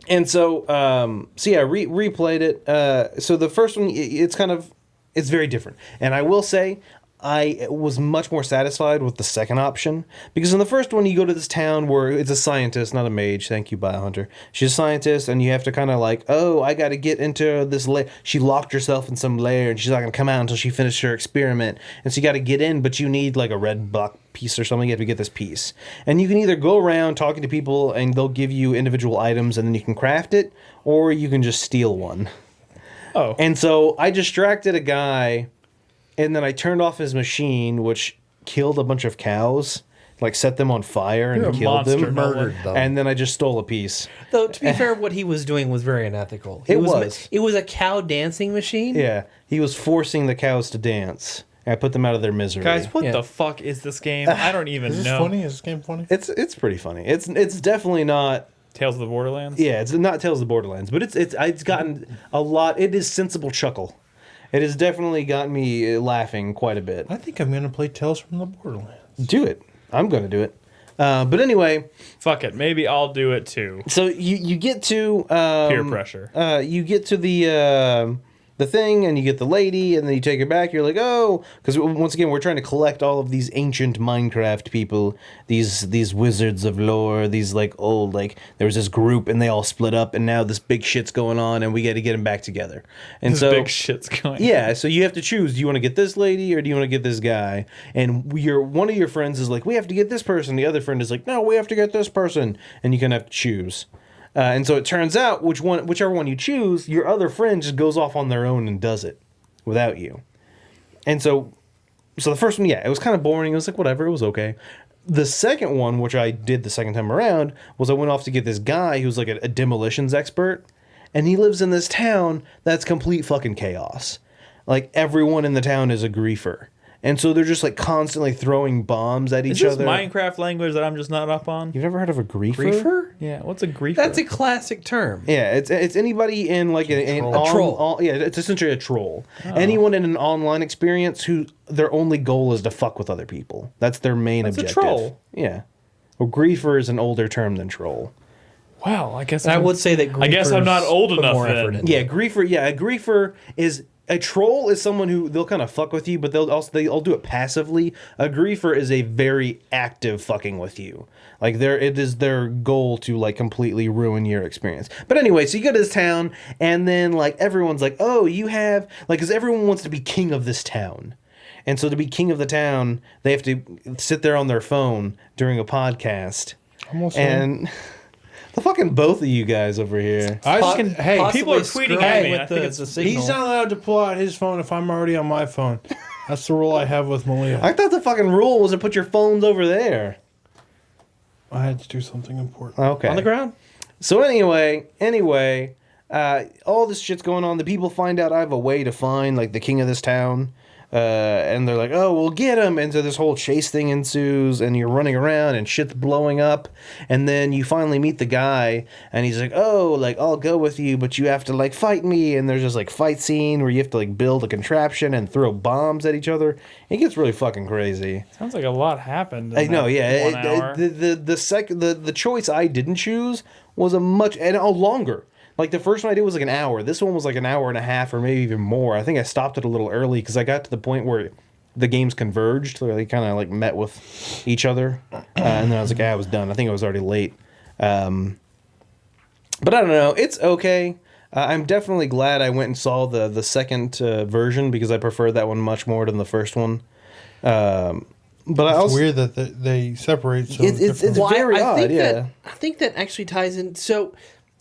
And so, I replayed it. So the first one, it's very different. And I will say, I was much more satisfied with the second option, because in the first one you go to this town where it's a scientist, not a mage. Thank you, Biohunter. She's a scientist, and you have to kind of like, oh, I got to get into this lair. She locked herself in some lair, and she's not gonna come out until she finished her experiment. And so you got to get in, but you need like a red block piece or something. You have to get this piece, and you can either go around talking to people, and they'll give you individual items, and then you can craft it, or you can just steal one. Oh. And so I distracted a guy, and then I turned off his machine, which killed a bunch of cows, like set them on fire and You're a killed monster, them. Nolan. Murdered them. And then I just stole a piece. Though, to be fair, what he was doing was very unethical. It was. It was a cow dancing machine. Yeah, he was forcing the cows to dance. And I put them out of their misery. Guys, what Yeah. the fuck is this game? I don't even Is this know. funny? Is this game funny? It's pretty funny. It's definitely not. Tales of the Borderlands? Yeah, it's not Tales of the Borderlands, but it's gotten a lot. It is sensible chuckle. It has definitely gotten me laughing quite a bit. I think I'm going to play Tales from the Borderlands. Do it. I'm going to do it. But anyway, Fuck it. Maybe I'll do it too. so you get to Peer pressure. You get to the the thing, and you get the lady, and then you take her back. You're like, oh, because once again, we're trying to collect all of these ancient Minecraft people, these wizards of lore, these like old, like there was this group, and they all split up, and now this big shit's going on, and we got to get them back together. And This so big shit's going. yeah, so you have to choose. Do you want to get this lady or do you want to get this guy? And one of your friends is like, we have to get this person. The other friend is like, no, we have to get this person. And you kind of have to choose. And so it turns out whichever one you choose, your other friend just goes off on their own and does it without you. And so the first one, yeah, it was kind of boring. It was like, whatever, it was okay. The second one, which I did the second time around, was I went off to get this guy who's like a demolitions expert. And he lives in this town that's complete fucking chaos. Like, everyone in the town is a griefer. And so they're just, like, constantly throwing bombs at each Is this other. Minecraft language that I'm just not up on? You've never heard of a griefer? Griefer? Yeah, what's a griefer? That's a classic term. Yeah, it's anybody in, like, a troll. yeah, it's essentially a troll. Anyone in an online experience who their only goal is to fuck with other people. That's their main objective. a troll. Yeah. Well, griefer is an older term than troll. Wow, I guess And I would say that I guess I'm not griefers old put enough more then. effort into Yeah, it. a griefer is a troll is someone who they'll kind of fuck with you, but they'll do it passively. A griefer is a very active fucking with you. Like it is their goal to like completely ruin your experience. But anyway, so you go to this town, and then like everyone's like, oh, you have like, because everyone wants to be king of this town. And so to be king of the town, they have to sit there on their phone during a podcast. And the fucking both of you guys over here. Hey, people are tweeting at me. I with think the it's signal. he's not allowed to pull out his phone if I'm already on my phone. That's the rule I have with Malia. I thought the fucking rule was to put your phones over there. I had to do something important. Okay. on the ground. So anyway, all this shit's going on. The people find out I have a way to find like the king of this town, and they're like, "Oh, we'll get him." And so this whole chase thing ensues, and you're running around, and shit's blowing up. And then you finally meet the guy, and he's like, "Oh, like I'll go with you, but you have to like fight me." And there's this like fight scene where you have to like build a contraption and throw bombs at each other. It gets really fucking crazy. Sounds like a lot happened. In I know, that yeah. 1 hour. The choice I didn't choose was a longer. Like the first one I did was like an hour. This one was like an hour and a half, or maybe even more. I think I stopped it a little early because I got to the point where the games converged, where they kind of like met with each other, and then I was like, I was done. I think I was already late. But I don't know. It's okay. I'm definitely glad I went and saw the second version because I prefer that one much more than the first one. But I It's also weird that they separate so It's differently. very odd, think yeah. I think that actually ties in. So,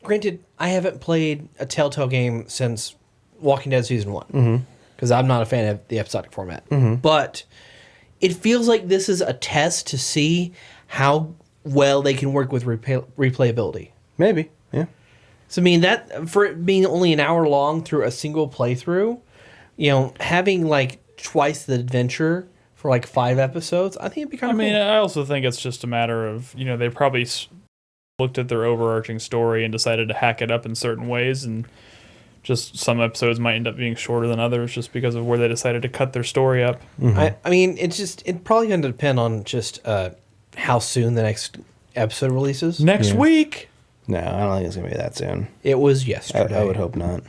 granted, I haven't played a Telltale game since Walking Dead Season 1. Because I'm not a fan of the episodic format. But it feels like this is a test to see how well they can work with replayability. Maybe, yeah. So, I mean, that for it being only an hour long through a single playthrough, you know, having like twice the adventure for like 5 episodes, I think it'd be kind I of mean, cool. I also think it's just a matter of, they probably looked at their overarching story and decided to hack it up in certain ways, and just some episodes might end up being shorter than others just because of where they decided to cut their story up. I mean, it's probably going to depend on just how soon the next episode releases. Next week. No, I don't think it's gonna be that soon. It was yesterday. I would hope not.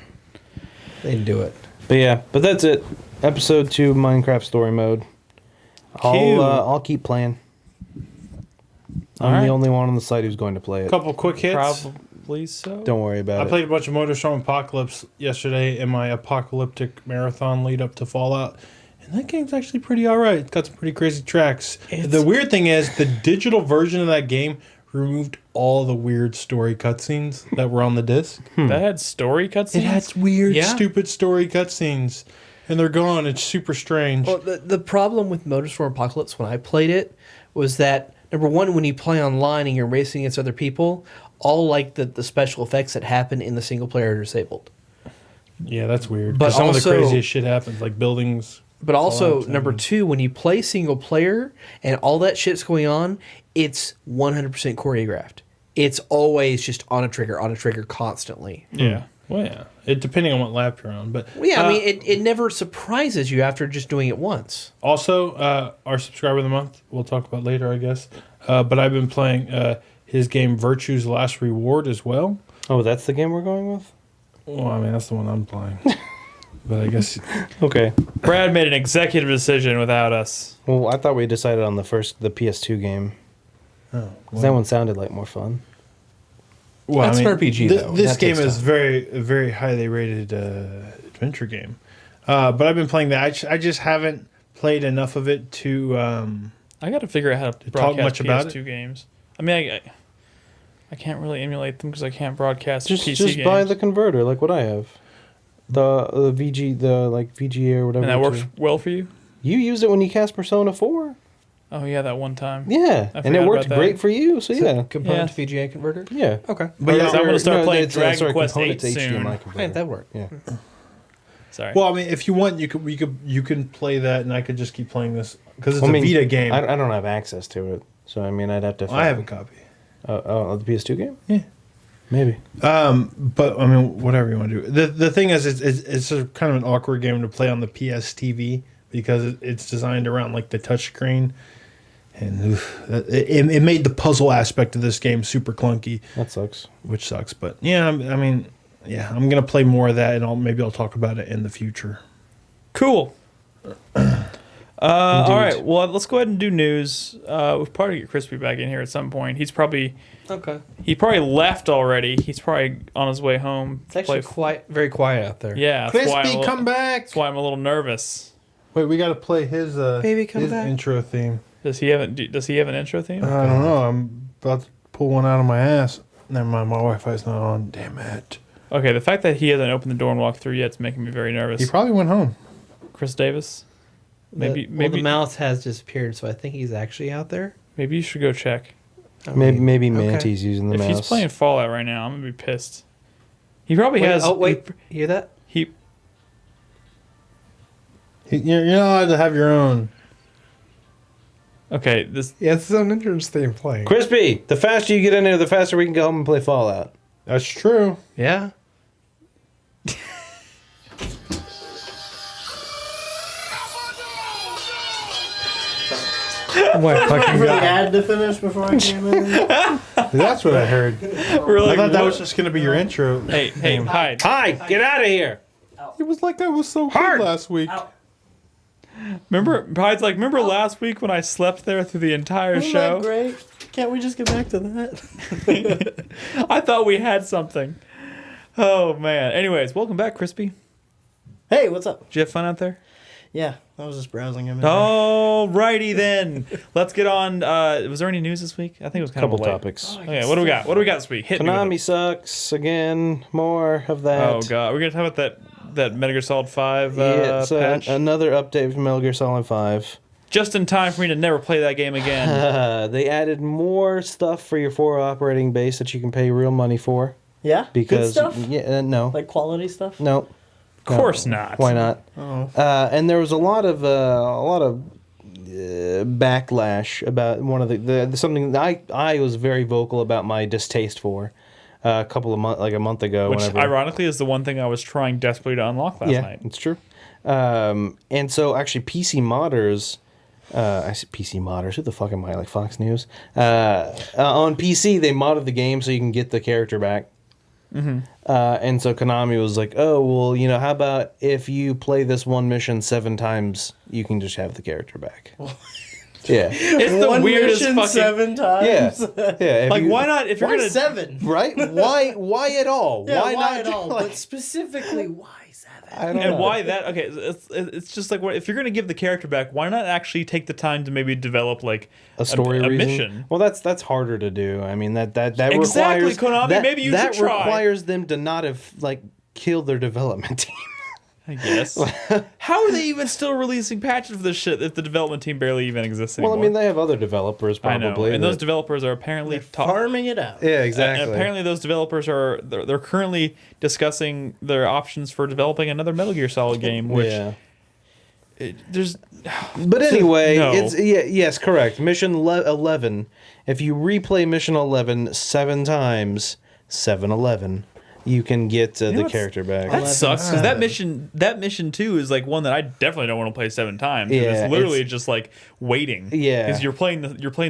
They didn't do it. But yeah, that's it. Episode 2, Minecraft story mode. I'll keep playing. I'm Alright. the only one on the site who's going to play it. Couple quick hits. Probably so. Don't worry about I it. played a bunch of MotorStorm Apocalypse yesterday in my apocalyptic marathon lead up to Fallout. And that game's actually pretty alright. It's got some pretty crazy tracks. The weird thing is, the digital version of that game removed all the weird story cutscenes that were on the disc. That had story cutscenes? It has weird, Yeah. stupid story cutscenes. And they're gone. It's super strange. Well, the problem with Motorstorm Apocalypse when I played it was that, number one, when you play online and you're racing against other people, all like the special effects that happen in the single player are disabled. Yeah, that's weird. But But some of the also- craziest shit happens, like buildings. But also, Fallout number 2, when you play single player and all that shit's going on, it's 100% choreographed. It's always just on a trigger constantly. Yeah. Well, yeah. It depending on what lap you're on. But Well, yeah, I mean, it never surprises you after just doing it once. also, our subscriber of the month, we'll talk about later, I guess. But I've been playing his game Virtue's Last Reward as well. Oh, that's the game we're going with? Well, I mean, that's the one I'm playing. But I guess Okay. Brad made an executive decision without us. Well, I thought we decided on the PS2 game. oh, 'Cause that one sounded like more fun. well, That's an RPG, though. This That game takes is time. very highly rated adventure game. But I've been playing that. I just haven't played enough of it to. I got to figure out how to talk broadcast much about PS2 games. I mean, I can't really emulate them because I can't broadcast Just PC games. buy the converter like what I have. The VGA or whatever. and that works it's- well for you? You used it when you cast Persona 4. Oh, yeah, that one time. Yeah, I and it forgot worked about that. great for you. So yeah, Component to VGA converter. yeah. Okay. But yeah, I'm gonna start playing it's, Dragon Quest component 8 to soon. HDMI Hey, converter. that worked. Yeah. Sorry. well, I mean, if you want, you can play that, and I could just keep playing this because it's I mean, a Vita game. I don't have access to it, so I mean, I'd have to. I have a copy. The PS2 game. Yeah. Maybe. But I mean, whatever you want to do. The thing is, it's a kind of an awkward game to play on the PS TV because it's designed around like the touchscreen, and it made the puzzle aspect of this game super clunky, That sucks. which sucks. But yeah, I mean, yeah, I'm gonna play more of that, and maybe I'll talk about it in the future. Cool. All right. Well, let's go ahead and do news. We'll probably get Crispy back in here at some point. Okay. He probably left already. He's probably on his way home. It's actually very quiet out there. Yeah. That's why, Crispy, come back! that's why I'm a little nervous. Wait, we got to play his Baby, come his back. intro theme. Does he have an intro theme? I don't know. I'm about to pull one out of my ass. Never mind, my Wi-Fi's not on. Damn it. Okay, the fact that he hasn't opened the door and walked through yet is making me very nervous. He probably went home. Chris Davis, maybe the mouse has disappeared, so I think he's actually out there. maybe you should go check. I Maybe mean, Manty's using the If mouse. he's playing Fallout right now, I'm gonna be pissed. He probably Wait, has. oh wait, you hear that? You're not allowed to have your own. Okay, this. Yeah, it's an interesting playing. Crispy, the faster you get in there, the faster we can go home and play Fallout. That's true. Yeah. What fucking guy? ad to finish before I came in. That's what I heard. We're I like, thought that what- was just gonna be your intro. Hey, hide. Hi, get out of here. It was like I was so Hard. good last week. Hyde's like, remember last week when I slept there through the entire Isn't show? that great? Can't we just get back to that? I thought we had something. Oh man. Anyways, welcome back, Crispy. Hey, what's up? Did you have fun out there? Yeah, I was just browsing him. Alrighty then. Let's get on. Was there any news this week? I think it was kind Couple of late. topics. Okay, what do we got? What do we got this week? Hit me with Konami it. sucks again. More of that. Oh god, we're gonna talk about that Metal Gear Solid 5 Yeah, so patch. another update from Metal Gear Solid 5. Just in time for me to never play that game again. They added more stuff for your 4 operating base that you can pay real money for. Yeah, Because good stuff. yeah, no, Like quality stuff. no, Of course not. why not? Oh. And there was a lot of backlash about one of the something that I was very vocal about my distaste for a month ago. Which whenever, ironically is the one thing I was trying desperately to unlock last night. it's true. And so actually PC modders. I said PC modders. Who the fuck am I? Like Fox News? On PC, they modded the game so you can get the character back. Mm-hmm. And so Konami was like, "Oh, well, how about if you play this one mission 7 times, you can just have the character back." Yeah, It's the One weirdest mission fucking. 7 times. yeah. If Like, you- why not? If you're Why gonna 7? Right? Why at all? Yeah, why not? at all? like- But specifically, why 7? I don't And know. why that? Okay, it's just like if you're gonna give the character back, why not actually take the time to maybe develop like a story a reason? mission? Well, that's harder to do. I mean, that Exactly, requires Konami, that, maybe you that should try. requires them to not have killed their development team. I guess. How are they even still releasing patches for this shit if the development team barely even exists Well, anymore? I mean, they have other developers I know, probably. and those that- developers are apparently Farming it out. yeah, exactly. And apparently, those developers they're currently discussing their options for developing another Metal Gear Solid game. Which yeah. there's But anyway, No. yes, correct. Mission 11. If you replay Mission 11 7 times, 7-11, you can get the what's- character back. that sucks because that mission too is like one that I definitely don't want to play 7 times. 'Cause Yeah, it's literally it's- just like waiting. Yeah. because you're playing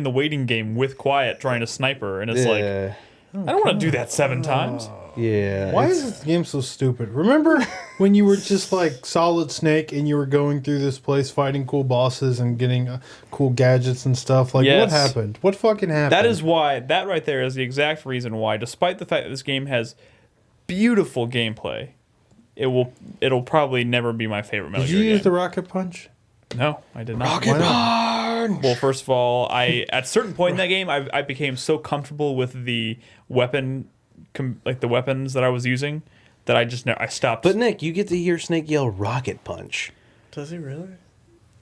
the waiting game with Quiet trying to sniper, and it's like Yeah. I don't want to do that 7 times. Yeah. Why it's- is this game so stupid? Remember when you were just like Solid Snake and you were going through this place fighting cool bosses and getting cool gadgets and stuff? Like, Yes. what happened? What fucking happened? That is why, that right there is the exact reason why, despite the fact that this game has beautiful gameplay, it'll probably never be my favorite Metal Did Gear you use game. the rocket punch? No, I did not. Rocket punch. Well, first of all, at a certain point in that game, I became so comfortable with the weapon, like the weapons that I was using, that I stopped. But Nick, you get to hear Snake yell "rocket punch." Does he really?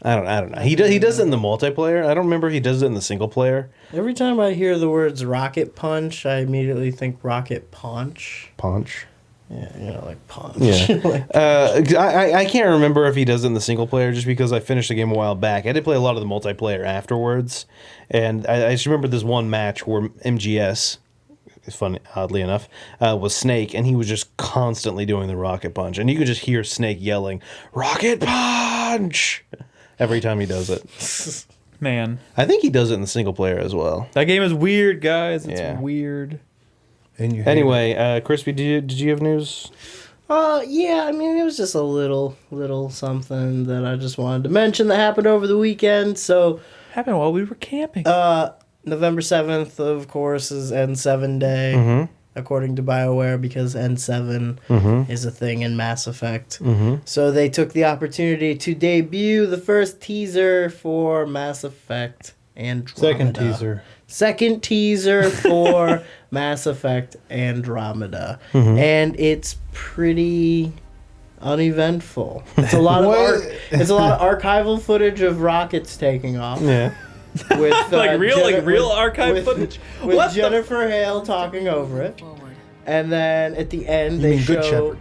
I don't know. He does it in the multiplayer. I don't remember if he does it in the single player. Every time I hear the words rocket punch, I immediately think rocket punch. Punch. Yeah, like punch. Yeah. Like, I can't remember if he does it in the single player just because I finished the game a while back. I did play a lot of the multiplayer afterwards, and I just remember this one match where MGS, it's funny, oddly enough, was Snake, and he was just constantly doing the rocket punch, and you could just hear Snake yelling "rocket punch" every time he does it. Man, I think he does it in the single player as well. that game is weird, guys. It's Yeah. weird. And you hate Anyway, Crispy, did you have news? yeah, I mean, it was just a little something that I just wanted to mention that happened over the weekend. So, Happened while we were camping. November 7th, of course, is N7 Day, according to BioWare, because N7 is a thing in Mass Effect. So they took the opportunity to debut the first teaser for Mass Effect Andromeda. Second teaser. Second teaser for Mass Effect Andromeda. And it's pretty uneventful. It's a lot of it's a lot of archival footage of rockets taking off. Yeah. With Like real archive footage? with What the- Jennifer Hale talking over it, and then at the end You they mean Good show Shepherd.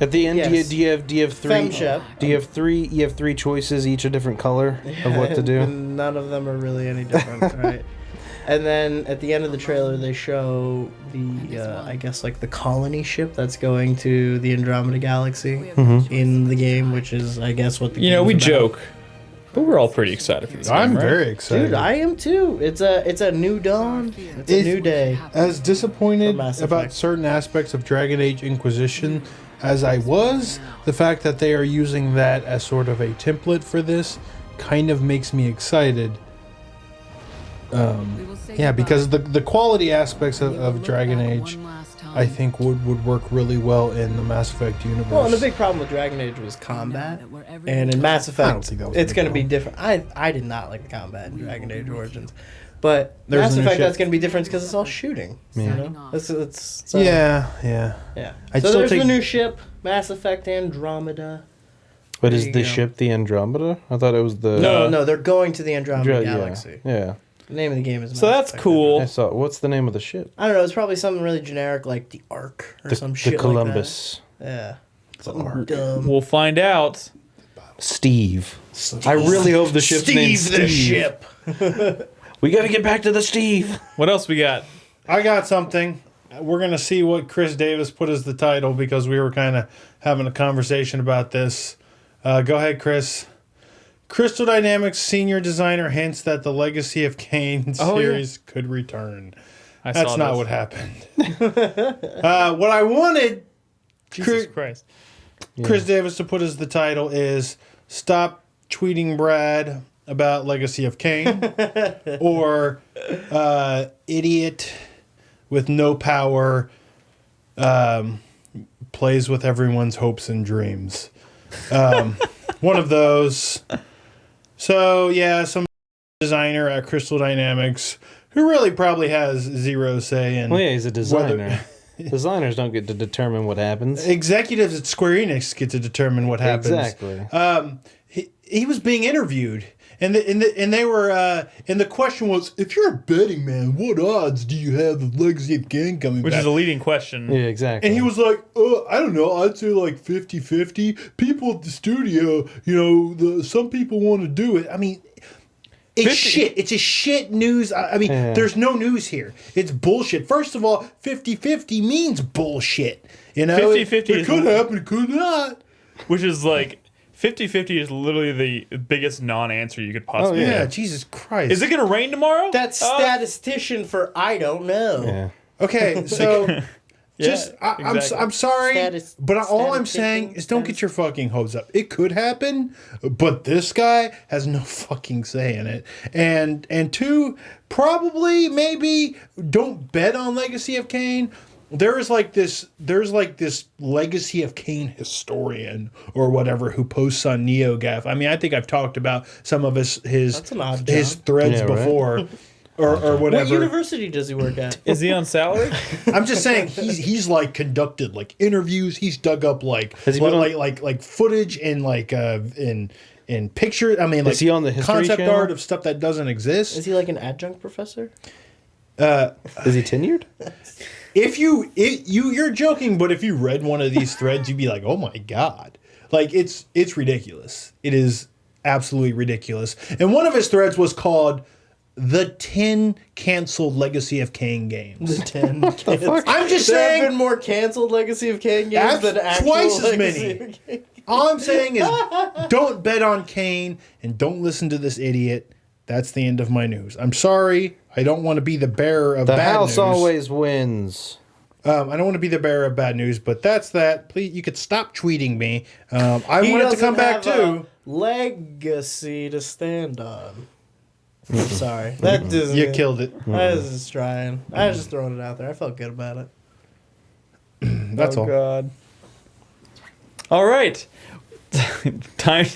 At the end, Yes. do you have three? Femshep. Do you have three? You have three choices, each a different color of what to do. and none of them are really any different, right? And then at the end of the trailer, they show the I guess like the colony ship that's going to the Andromeda Galaxy in the game, which is I guess what the You know, we game's about. joke, but we're all pretty excited for this I'm game, right? very excited. Dude, I am too. It's a new dawn. It's a If- new day. As disappointed For Mass about Effect. certain aspects of Dragon Age Inquisition as I was, the fact that they are using that as sort of a template for this kind of makes me excited. Yeah, because the quality aspects of Dragon Age, I think would work really well in the Mass Effect universe. Well, and the big problem with Dragon Age was combat, and in Mass I don't Effect, think that was a it's big going to be problem. different. I did not like the combat in Dragon Age Origins, but There's Mass a new Effect ship. that's going to be different because it's all shooting. You know, so, yeah. yeah. I'd So still there's take- the new ship, Mass Effect Andromeda. But There is you the go. ship the Andromeda? I thought it was the. No, they're going to the Andromeda Yeah, Galaxy. yeah. The name of the game is. So Mass that's Effect cool. I saw. What's the name of the ship? I don't know. It's probably something really generic like the Ark or some shit The Columbus. like that. Yeah. Something dumb. We'll find out. Steve. I really hope the ship's named Steve the Steve. ship. We got to get back to the Steve. What else we got? I got something. We're going to see what Chris Davis put as the title because we were kind of having a conversation about this. Go ahead, Chris. Crystal Dynamics senior designer hints that the Legacy of Kain Oh, yeah. series could return. I That's saw not this. what happened. What I wanted Jesus Christ. Chris Davis to put as the title is Stop Tweeting Brad about Legacy of Kain or Idiot with No Power plays with everyone's hopes and dreams. One of those. So, yeah, some designer at Crystal Dynamics who really probably has zero say in Well, yeah, he's a designer. whether- Designers don't get to determine what happens. executives at Square Enix get to determine what happens. Exactly. He was being interviewed, and they were and the question was, if you're a betting man, what odds do you have of Legacy of Kain coming Which back? is a leading question. Yeah, exactly. And he was like, I don't know, I'd say like 50-50. People at the studio, some people want to do it. I mean, it's 50 shit. It's a shit news. I mean, Yeah. there's no news here. It's bullshit. First of all, 50-50 means bullshit. 50-50 It is- could happen, it could not. Which is like 50-50 is literally the biggest non-answer you could possibly Yeah, have. Jesus Christ. Is it going to rain tomorrow? That's statistician for I don't know. yeah. Okay, so I'm sorry, Status- but all I'm status saying kicking, is don't get your fucking hopes up. It could happen, but this guy has no fucking say in it. And two, probably maybe don't bet on Legacy of Kain. There's like this Legacy of Kain historian or whatever who posts on NeoGAF. I mean, I think I've talked about some of his That's an odd his job. threads Yeah, right. before. Or What whatever. university does he work at? Is he on salary? I'm just saying he's like conducted like interviews. He's dug up like Has he been like footage and like in pictures. I mean, like Is he on the History concept Channel? art of stuff that doesn't exist. Is he like an adjunct professor? Is he tenured? If you're joking, but if you read one of these threads, you'd be like, oh my god, like it's ridiculous. It is absolutely ridiculous. And one of his threads was called "The 10 Canceled Legacy of Kain Games." The 10 canceled. I'm just There have saying. been more canceled Legacy of Kain games than actual twice as Legacy many. of Kain. All I'm saying is don't bet on Kain and don't listen to this idiot. That's the end of my news. I'm sorry. I don't want to be the bearer of The bad house news. always wins. I don't want to be the bearer of bad news, but that's that. Please, you could stop tweeting me. I He wanted to come doesn't back have too. a legacy to stand on. I'm sorry. That doesn't. You killed it. I was just trying. I was just throwing it out there. I felt good about it. That's all. God. All right. Time.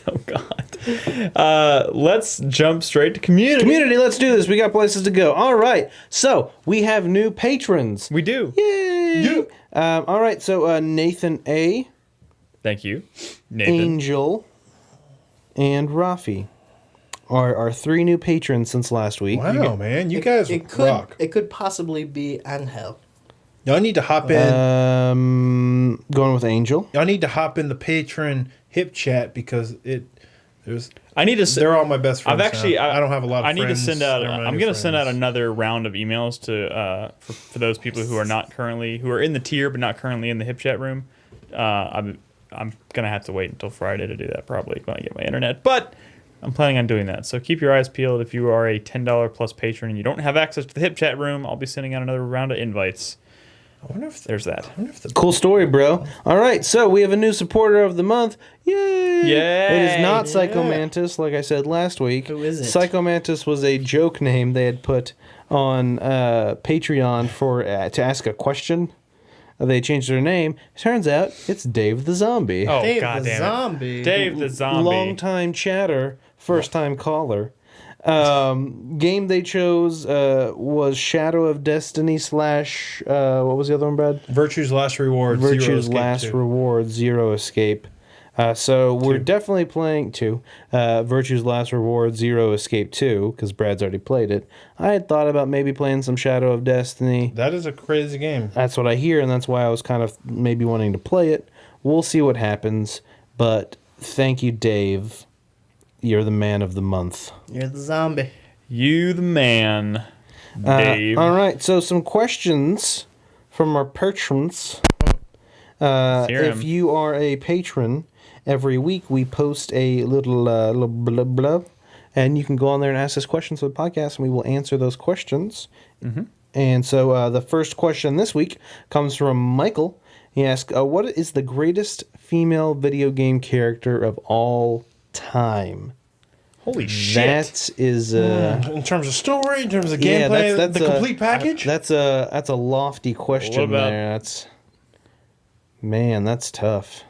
Oh God. Let's jump straight to community. Community, let's do this. We got places to go. All right. So we have new patrons. We do. Yay! All right. So Nathan A, Thank you, Nathan. Angel, and Rafi are our 3 new patrons since last week. Wow, man, you guys It could. rock. It could possibly be Angel. Y'all need to hop in. Going with Angel. Y'all need to hop in the patron hip chat because there's. I need to. They're all my best friends. I've actually. now. I don't have a lot of I need friends. to send out. They're my I'm new going to send out friends. another round of emails to for those people who are not currently who are in the tier but not currently in the hip chat room. I'm gonna have to wait until Friday to do that probably when I get my internet, but I'm planning on doing that. So keep your eyes peeled. If you are a $10 plus patron and you don't have access to the hip chat room, I'll be sending out another round of invites. I wonder if There's that. Cool story, bro. All right, so we have a new supporter of the month. Yay! Yay! It is not Psychomantis, like I said last week. Who is it? Psychomantis was a joke name they had put on Patreon for to ask a question. They changed their name. Turns out it's Dave the Zombie. Oh Dave God the damn it. Zombie. Dave the Zombie. Long time chatter, first time caller. Game they chose was Shadow of Destiny / what was the other one, Brad? Virtue's Last Reward. Zero Virtue's Escape Last 2. Reward, Zero Escape. So we're definitely playing Virtue's Last Reward, Zero Escape 2, because Brad's already played it. I had thought about maybe playing some Shadow of Destiny. That is a crazy game. That's what I hear, and that's why I was kind of maybe wanting to play it. We'll see what happens, but thank you, Dave. You're the man of the month. You're the zombie. You the man, Dave. All right, so some questions from our patrons. hear If 'em. you are a patron, every week we post a little blub blub, and you can go on there and ask us questions for the podcast, and we will answer those questions. Mm-hmm. And so the first question this week comes from Michael. He asks, what is the greatest female video game character of all time? Holy shit. That is... In terms of story, in terms of yeah, gameplay, that's the complete package. That's a lofty question about- there. That's tough.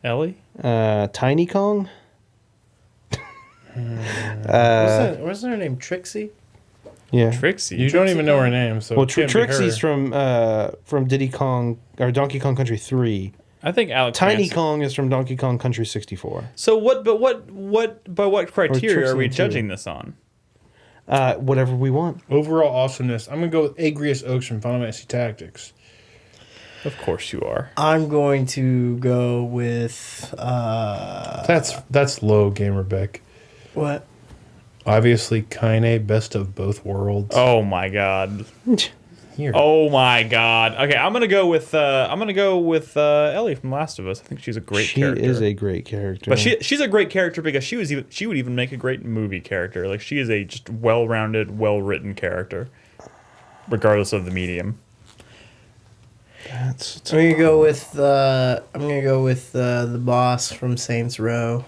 Ellie? Tiny Kong? Wasn't her name Trixie? Yeah. Trixie. you don't even know her name, so Well, it can't be Trixie's her. from Diddy Kong or Donkey Kong Country 3. I think Alex Tiny Manson- Kong is from Donkey Kong Country 64. So what? But by what criteria Trixie are we too. judging this on? Whatever we want. Overall awesomeness. I'm gonna go with Agrius Oaks from Final Fantasy Tactics. Of course you are. I'm going to go with That's low, Gamerbeck. what? Obviously, Kaine, best of both worlds. Oh my god. Here. Oh my god. Okay, I'm gonna go with Ellie from Last of Us. I think she's a great character. She is a great character. But she's a great character because she would even make a great movie character. Like she is a just well-rounded, well-written character, regardless of the medium. I'm gonna go with the boss from Saints Row.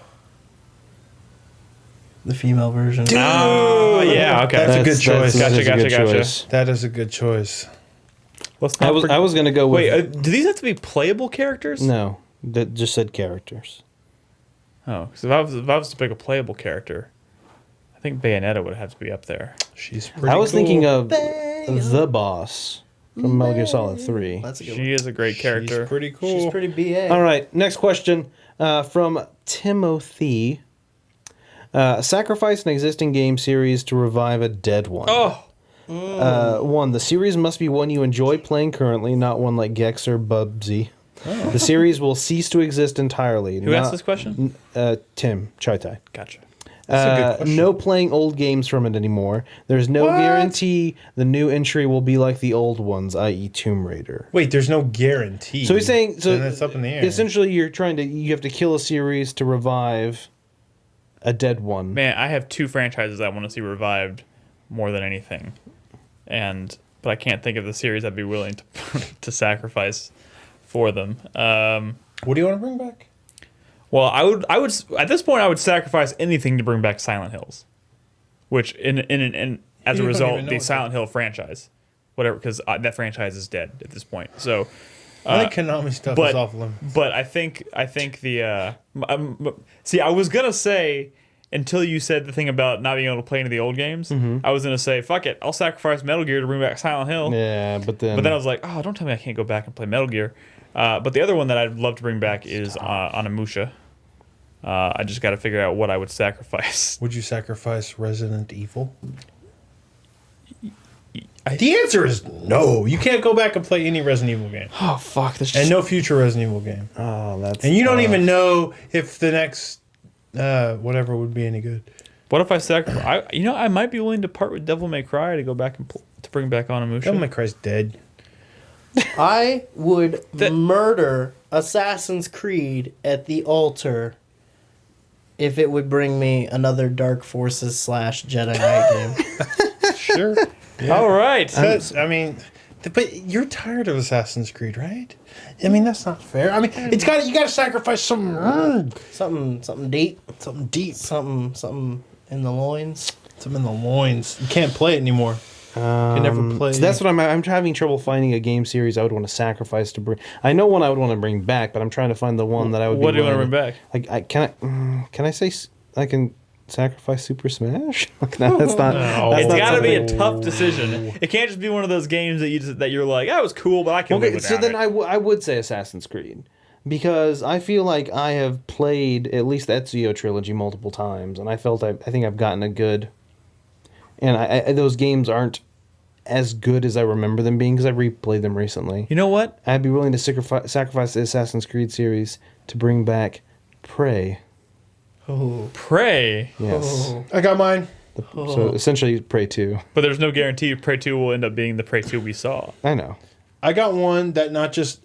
The female version. Oh, yeah, okay. That's a good choice. Gotcha. That is a good choice. Let's I not was gonna go with. Wait, do these have to be playable characters? No, that just said characters. Oh, because if I was to pick a playable character, I think Bayonetta would have to be up there. She's pretty I was cool. thinking of the boss from Metal Gear Solid 3. That's a good one. She is a great character. She's pretty cool. She's pretty BA. All right, next question from Timothy. Sacrifice an existing game series to revive a dead one. Oh, 1. The series must be one you enjoy playing currently, not one like Gex or Bubsy. The series will cease to exist entirely. who asked this question? Tim Chaitai. Gotcha. That's a good question. No playing old games from it anymore. There's no guarantee the new entry will be like the old ones, i.e. Tomb Raider. Wait, there's no guarantee. So he's saying, so then it's up in the air. essentially you have to kill a series to revive a dead one. Man, I have 2 franchises I want to see revived more than anything, but I can't think of the series I'd be willing to to sacrifice for them. What do you want to bring back? Well, I would at this point I would sacrifice anything to bring back Silent Hills, which in as You a don't result even know the what Silent Hill franchise, whatever, because that franchise is dead at this point. So. I think Konami stuff is off limits. But I think the see, I was gonna say until you said the thing about not being able to play any of the old games, I was gonna say fuck it, I'll sacrifice Metal Gear to bring back Silent Hill. Yeah, but then I was like, oh, don't tell me I can't go back and play Metal Gear. But the other one that I'd love to bring back is Onimusha. I just got to figure out what I would sacrifice. Would you sacrifice Resident Evil? The answer is no. You can't go back and play any Resident Evil game. Oh fuck! This And no future Resident Evil game. oh, that's And you don't even know if the next whatever would be any good. What if I sacrifice? I might be willing to part with Devil May Cry to go back and to bring back Onimusha. Devil May Cry's dead. I would murder Assassin's Creed at the altar if it would bring me another Dark Forces / Jedi Knight game. Sure. All right. I mean, but you're tired of Assassin's Creed, right? I mean, that's not fair. I mean, you got to sacrifice some Something deep. something deep, Something in the loins. something in the loins. You can't play it anymore. You can never play. So that's what I'm having trouble finding a game series I would want to sacrifice to bring. I know one I would want to bring back, but I'm trying to find the one that I would. What do you want to willing bring back? Like, can I say I can sacrifice Super Smash? No, that's not. It's not got to be a something- tough decision. It can't just be one of those games that you're like, that was cool, but I can live Okay, without so then it. I would say Assassin's Creed. Because I feel like I have played at least the Ezio trilogy multiple times, and I think I've gotten a good. And those games aren't as good as I remember them being because I've replayed them recently. You know what? I'd be willing to sacrifice the Assassin's Creed series to bring back Prey. Oh. Prey. Yes. I got mine. So essentially Prey 2. But there's no guarantee Prey 2 will end up being the Prey 2 we saw. I know. I got one that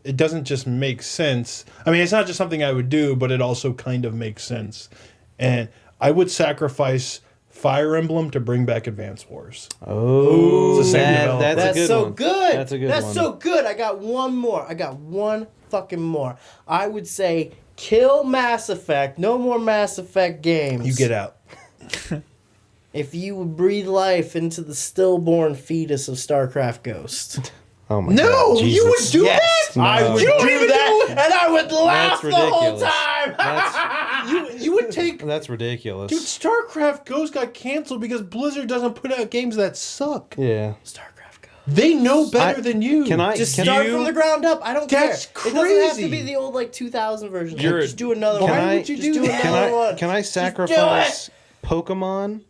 it doesn't just make sense. I mean, it's not just something I would do, but it also kind of makes sense. And I would sacrifice Fire Emblem to bring back Advance Wars. Oh, It's the same developer. that's a That's good so one. good. That's a good That's one. so good. I got one more. I got one fucking more. I would say kill Mass Effect. No more Mass Effect games. You get out. If you would breathe life into the stillborn fetus of StarCraft Ghost. Oh my No, God, you would Jesus. do Yes, that? I would You don't do even that, do it. and I would laugh That's the whole ridiculous. time. You would take. That's ridiculous. Dude, StarCraft Ghost got canceled because Blizzard doesn't put out games that suck. Yeah. StarCraft Ghost. They know better than you. Can I? Just can start you- from the ground up. I don't That's care. It doesn't have to crazy. be the old 2000 version. You're- Just do another Can one. I- Just do another Can one. Can I Just do sacrifice Pokemon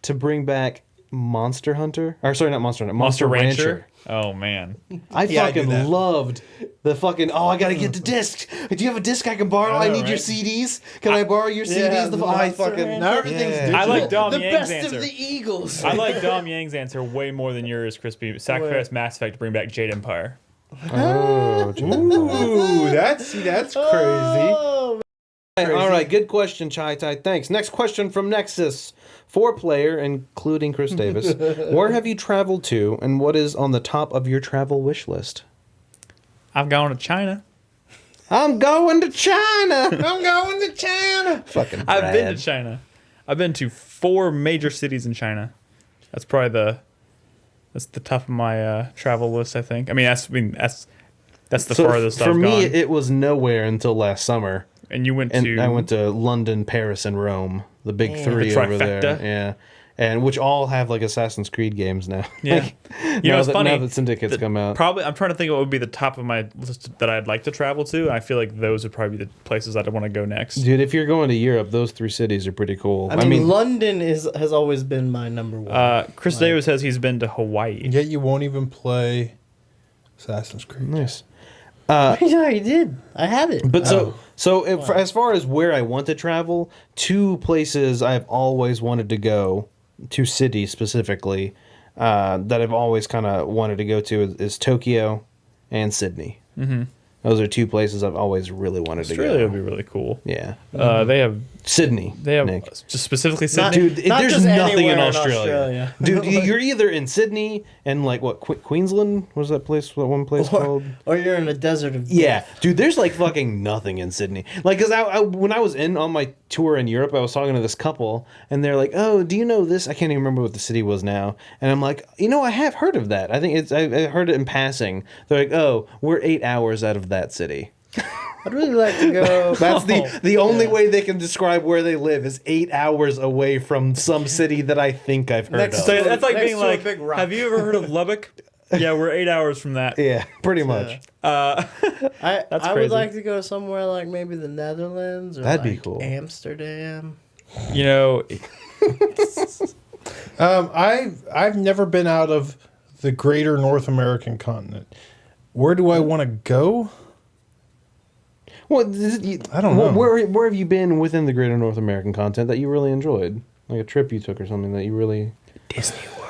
to bring back Monster Hunter? Or sorry, not Monster Hunter. Monster Rancher. Oh man. I Yeah, I do fucking that. loved the fucking. Oh, I gotta get the disc. Do you have a disc I can borrow? I I know, need your right? CDs. Can I borrow your CDs? Yeah, The the I Monster fucking. Rancher. Now everything's Yeah. digital. I like Dom the Yang's best answer. of the Eagles. I like Dom Yang's answer way more than yours, Crispy. Sacrifice Mass Effect to bring back Jade Empire. Oh, Ooh, that's crazy. Oh, all right, good question, Chai Tai. Thanks. Next question from Nexus. 4Player, including Chris Davis. Where have you traveled to, and what is on the top of your travel wish list? I've gone to China. I'm going to China. I'm going to China. Fucking I've been Brad. to China. I've been to 4 major cities in China. That's probably that's the top of my travel list, I think. I mean, that's the So farthest for I've me, gone. it was nowhere until last summer. And you went And to I went to London, Paris, and Rome, the big three The over there. trifecta? Yeah, and which all have like Assassin's Creed games now. Yeah. You know, it's funny. Now that Syndicate's come out. Probably, I'm trying to think what would be the top of my list that I'd like to travel to. I feel like those would probably be the places I'd want to go next. Dude, if you're going to Europe, those 3 cities are pretty cool. I mean, London has always been my number one. Chris Davis says he's been to Hawaii. Yet you won't even play Assassin's Creed. nice. Yeah, you did. I have it. But as far as where I want to travel, 2 places I've always wanted to go, 2 cities specifically, that I've always kind of wanted to go to is Tokyo and Sydney. Mm-hmm. Those are 2 places I've always really wanted Australia to go. would be really cool. Yeah. They have Sydney. Nick. Just specifically Not- Sydney. Dude, Not there's just nothing in anywhere Australia. Dude, you're either in Sydney and like what Queensland? What was that place? That one place called? Or you're in a desert of Yeah, death. dude, there's like fucking nothing in Sydney. Like, cause when I was on my tour in Europe, I was talking to this couple, and they're like, "Oh, do you know this?" I can't even remember what the city was now. And I'm like, I have heard of that. I think I heard it in passing. They're like, "Oh, we're 8 hours out of that city." I'd really like to go. That's the only way they can describe where they live is 8 hours away from some city that I think I've heard Next of. So that's like Next being to a like, big rock. have you ever heard of Lubbock? Yeah, we're 8 hours from that. Yeah, pretty much. I That's would crazy. like to go somewhere like maybe the Netherlands or That'd be like cool. Amsterdam. You know, I've never been out of the greater North American continent. Where do I want to go? Well, I don't know. Where have you been within the greater North American continent that you really enjoyed? Like a trip you took or something that you really... Disney World.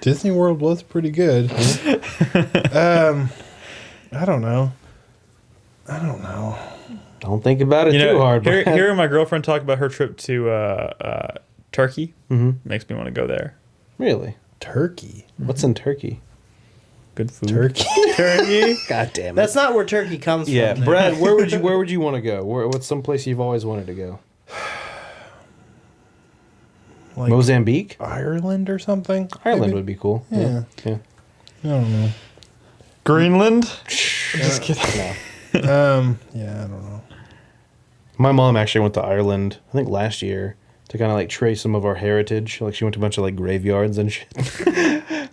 Disney World was pretty good. I don't know. Don't think about it You too know, hard. Brad. hearing my girlfriend talk about her trip to Turkey makes me want to go there. Really? Turkey. What's in Turkey? Good food. Turkey. Turkey. God damn it. That's not where turkey comes Yeah, from. Brad, where would you want to go? What's some place you've always wanted to go? Like Mozambique? Ireland or something? Ireland maybe? would be cool. Yeah. Yeah. I don't know. Greenland. Just kidding. No. Yeah, I don't know. My mom actually went to Ireland, I think last year, to kind of like trace some of our heritage. Like she went to a bunch of like graveyards and shit.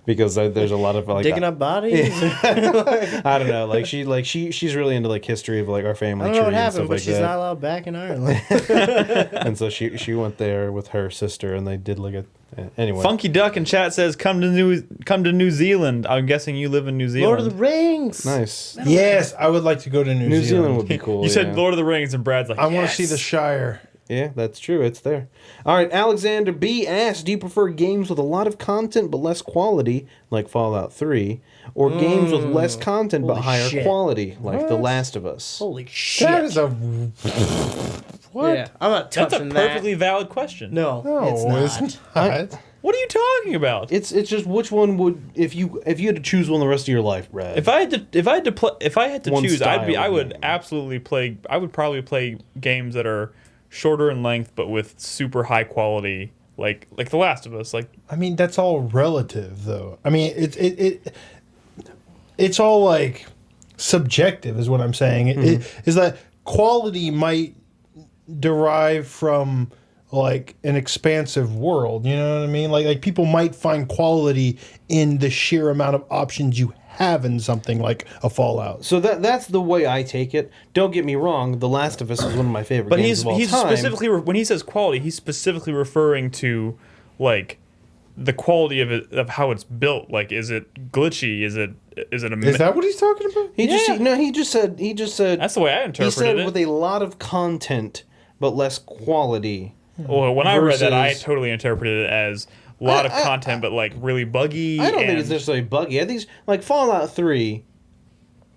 Because there's a lot of like Digging up bodies. I don't know. Like she's really into like history of like our family I don't tree know what and happened, stuff but like she's that. not allowed back in Ireland. And so she went there with her sister, and they did like a anyway. Funky Duck in chat says, come to New Zealand. I'm guessing you live in New Zealand. Lord of the Rings. Nice. Yes, I would like to go to New Zealand would be cool. You said yeah. Lord of the Rings, and Brad's like, I want yes. to see the Shire. Yeah, that's true. It's there. All right, Alexander B asks, do you prefer games with a lot of content but less quality, like Fallout 3, or games with less content but Holy higher shit. quality, like The Last of Us? Holy shit. That is a what? Yeah, I'm not That's a touching perfectly valid question. No, No, it's it's not. not. What are you talking about? It's just which one would if you had to choose one the rest of your life, Brad? If I had to One choose, style I of would game. absolutely play. I would probably play games that are shorter in length but with super high quality, like The Last of Us. Like, I mean, that's all relative, though. I mean, it's all like subjective, is what I'm saying. Is that quality might derive from like an expansive world. You know what I mean? Like people might find quality in the sheer amount of options you have in something like a Fallout. So that's the way I take it. Don't get me wrong, The Last of Us is one of my favorite but games he's of all time. specifically when he says quality, he's specifically referring to like the quality of it, of how it's built. Like, is it glitchy? Is it Is that what he's talking about? He just said That's the way I he interpreted said it. with a lot of content but less quality. Well, when I read that, I versus- totally interpreted it as a lot of content, but like really buggy. I don't think it's and- necessarily buggy. I think it's, like Fallout 3,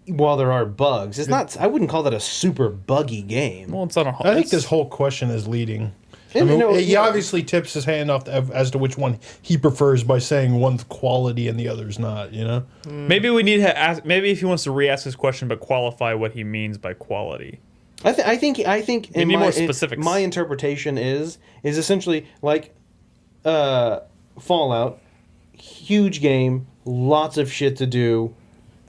while there are bugs, it's not. I wouldn't call that a super buggy game. Well, it's not a. I think this whole question is leading. And, I mean, you know, he obviously tips his hand off as to which one he prefers by saying one's quality and the other's not. You know. Maybe we need to ask. Maybe if he wants to re-ask his question, but qualify what he means by quality. I think We need more specifics. My interpretation is essentially like Fallout, huge game, lots of shit to do.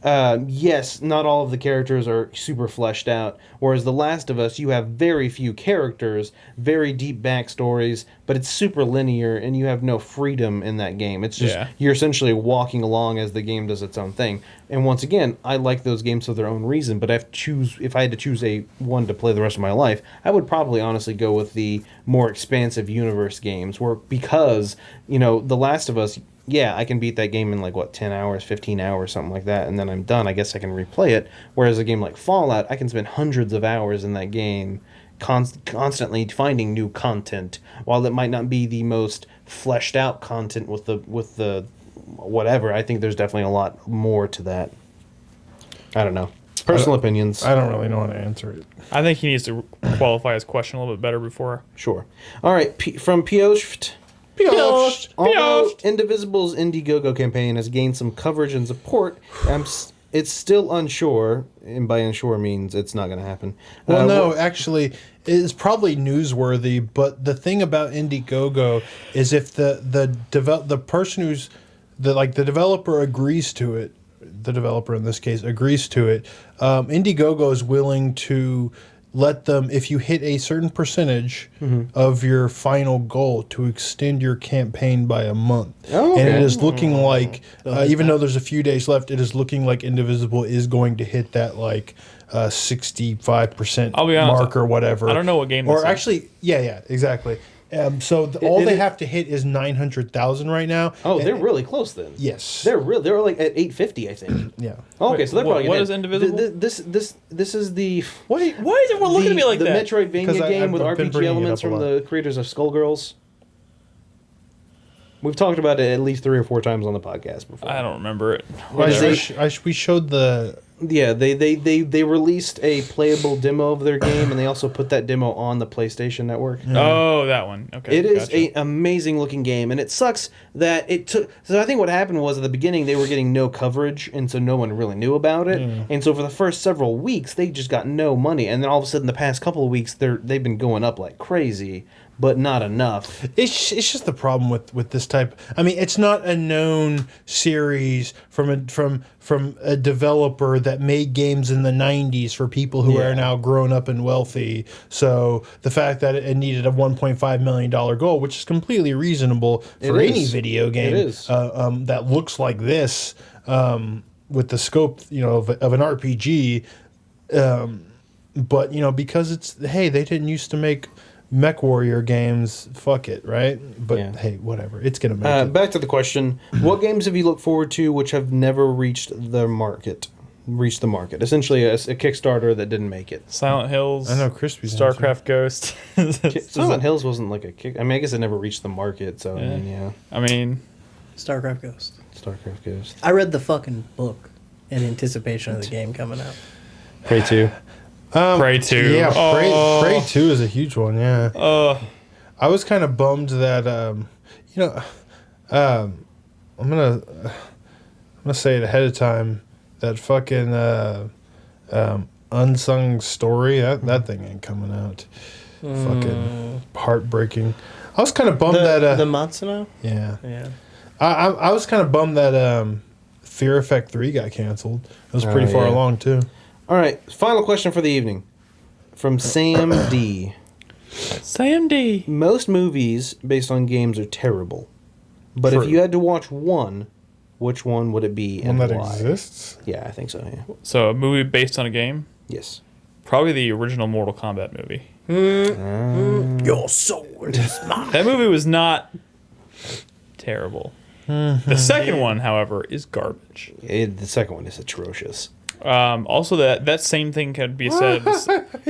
Yes, not all of the characters are super fleshed out. Whereas The Last of Us, you have very few characters, very deep backstories, but it's super linear, and you have no freedom in that game. It's just you're essentially walking along as the game does its own thing. And once again, I like those games for their own reason. But if I had to choose one to play the rest of my life, I would probably honestly go with the more expansive universe games, because The Last of Us. Yeah, I can beat that game in 10 hours, 15 hours, something like that, and then I'm done. I guess I can replay it. Whereas a game like Fallout, I can spend hundreds of hours in that game constantly finding new content. While it might not be the most fleshed out content with the whatever, I think there's definitely a lot more to that. I don't know. Personal opinions. I don't really know how to answer it. I think he needs to qualify his question a little bit better before. Sure. All right, from Piost. Although Indivisible's Indiegogo campaign has gained some coverage and support, it's still unsure, and by unsure means it's not going to happen. Well, no, actually, it's probably newsworthy. But the thing about Indiegogo is if the person who's the developer agrees to it, the developer in this case agrees to it, Indiegogo is willing to let them, if you hit a certain percentage of your final goal, to extend your campaign by a month. Oh, okay. And it is looking like, even though there's a few days left, it is looking like Indivisible is going to hit that 65% I'll be honest, mark or whatever. I don't know what game this Or is. actually, yeah, exactly. So all they have to hit is 900,000 right now. Oh, they're really close then. Yes. They're at 850, I think. Yeah. Oh, okay, so they're probably what gonna is Indivisible? This is the Why is everyone looking at me like the that? Metroidvania 'Cause game with I've been RPG bringing it elements up a from lot. the creators of Skullgirls. We've talked about it at least 3 or 4 times on the podcast before. I don't remember it. We showed the... Yeah, they released a playable demo of their game, and they also put that demo on the PlayStation Network. Oh, that one. Okay. It is gotcha. an amazing looking game, and it sucks that it took. So I think what happened was at the beginning they were getting no coverage, and so no one really knew about it. And so for the first several weeks they just got no money, and then all of a sudden the past couple of weeks they've been going up like crazy, but not enough. It's just the problem with this type. I mean, it's not a known series from a developer that made games in the 90s for people who are now grown up and wealthy. So the fact that it needed a $1.5 million goal, which is completely reasonable for any video game that looks like this, with the scope of an RPG, but because they didn't used to make Mech Warrior games, fuck it, right? But hey, whatever. It's going to make it. Back to the question. What games have you looked forward to which have never reached the market? Essentially a Kickstarter that didn't make it. Silent Hills. I know Crispy's StarCraft Ghost. Silent Hills wasn't like a kick. I mean, I guess it never reached the market, so I mean, StarCraft Ghost. StarCraft Ghost. I read the fucking book in anticipation of the game coming out. Prey 2. Prey 2. Yeah, Prey 2 is a huge one, yeah. I was kind of bummed that, I'm gonna say it ahead of time, that fucking Unsung Story, that thing ain't coming out. Fucking heartbreaking. I was kind of bummed that... the Matsuno? Yeah. Yeah. I was kind of bummed that Fear Effect 3 got canceled. It was pretty far along, too. All right, final question for the evening from Sam D. Sam D. Most movies based on games are terrible, but if you had to watch one, which one would it be and One that why? exists? Yeah, I think so. Yeah. So a movie based on a game? Yes. Probably the original Mortal Kombat movie. Your sword is mine. That movie was not terrible. The second one, however, is garbage. The second one is atrocious. Also, that same thing could be said.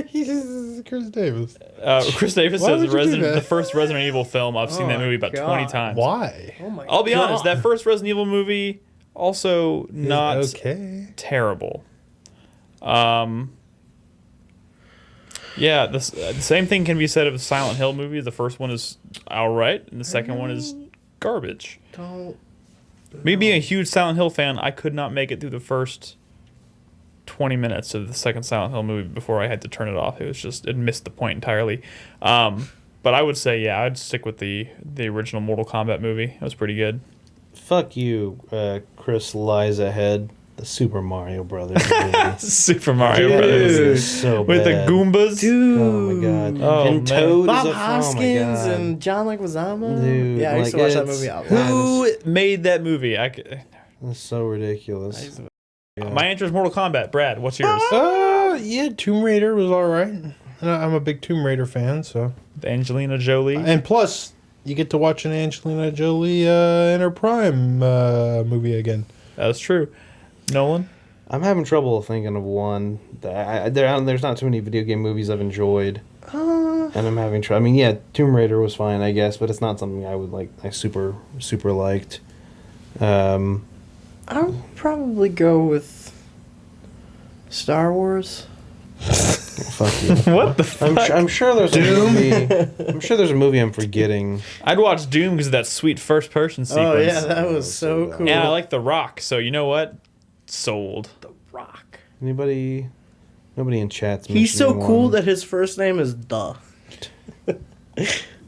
He's Chris Davis. Chris Davis Why says would you do that? the first Resident Evil film. I've seen that movie about 20 times. Why? Oh my I'll be honest. That first Resident Evil movie also not okay. terrible. Yeah, the same thing can be said of the Silent Hill movies. The first one is all right, and the second one is garbage. Don't. Me being a huge Silent Hill fan, I could not make it through the first 20 minutes of the second Silent Hill movie before I had to turn it off. It missed the point entirely. But I would say, yeah, I'd stick with the original Mortal Kombat movie. It was pretty good. Fuck you, Chris Liza Head. The Super Mario Brothers movie. Super Mario Dude, Brothers. is so With bad. the Goombas. Dude. Oh my god. Oh, and man. Toad Bob is a Hoskins oh my god. and John Leguizamo. Dude, yeah, I used to like, watch that it's- movie out loud. Who made that movie? That's so ridiculous. Yeah. My answer is Mortal Kombat. Brad, what's yours? Yeah, Tomb Raider was all right. And I'm a big Tomb Raider fan, so. Angelina Jolie. And plus, you get to watch an Angelina Jolie in her prime movie again. That's true. Nolan? I'm having trouble thinking of one. There's not too many video game movies I've enjoyed. And I'm having trouble. I mean, yeah, Tomb Raider was fine, I guess, but it's not something I would like. I super liked. I'll probably go with Star Wars. Fuck you. What the fuck? I'm sure there's a movie. I'm sure there's a movie I'm forgetting. I'd watch Doom because of that sweet first person sequence. Oh yeah, that was so cool. And I like The Rock, so you know what? Sold. The Rock. Anybody? Nobody in chat's. He's so mentioning cool one. that his first name is Duh.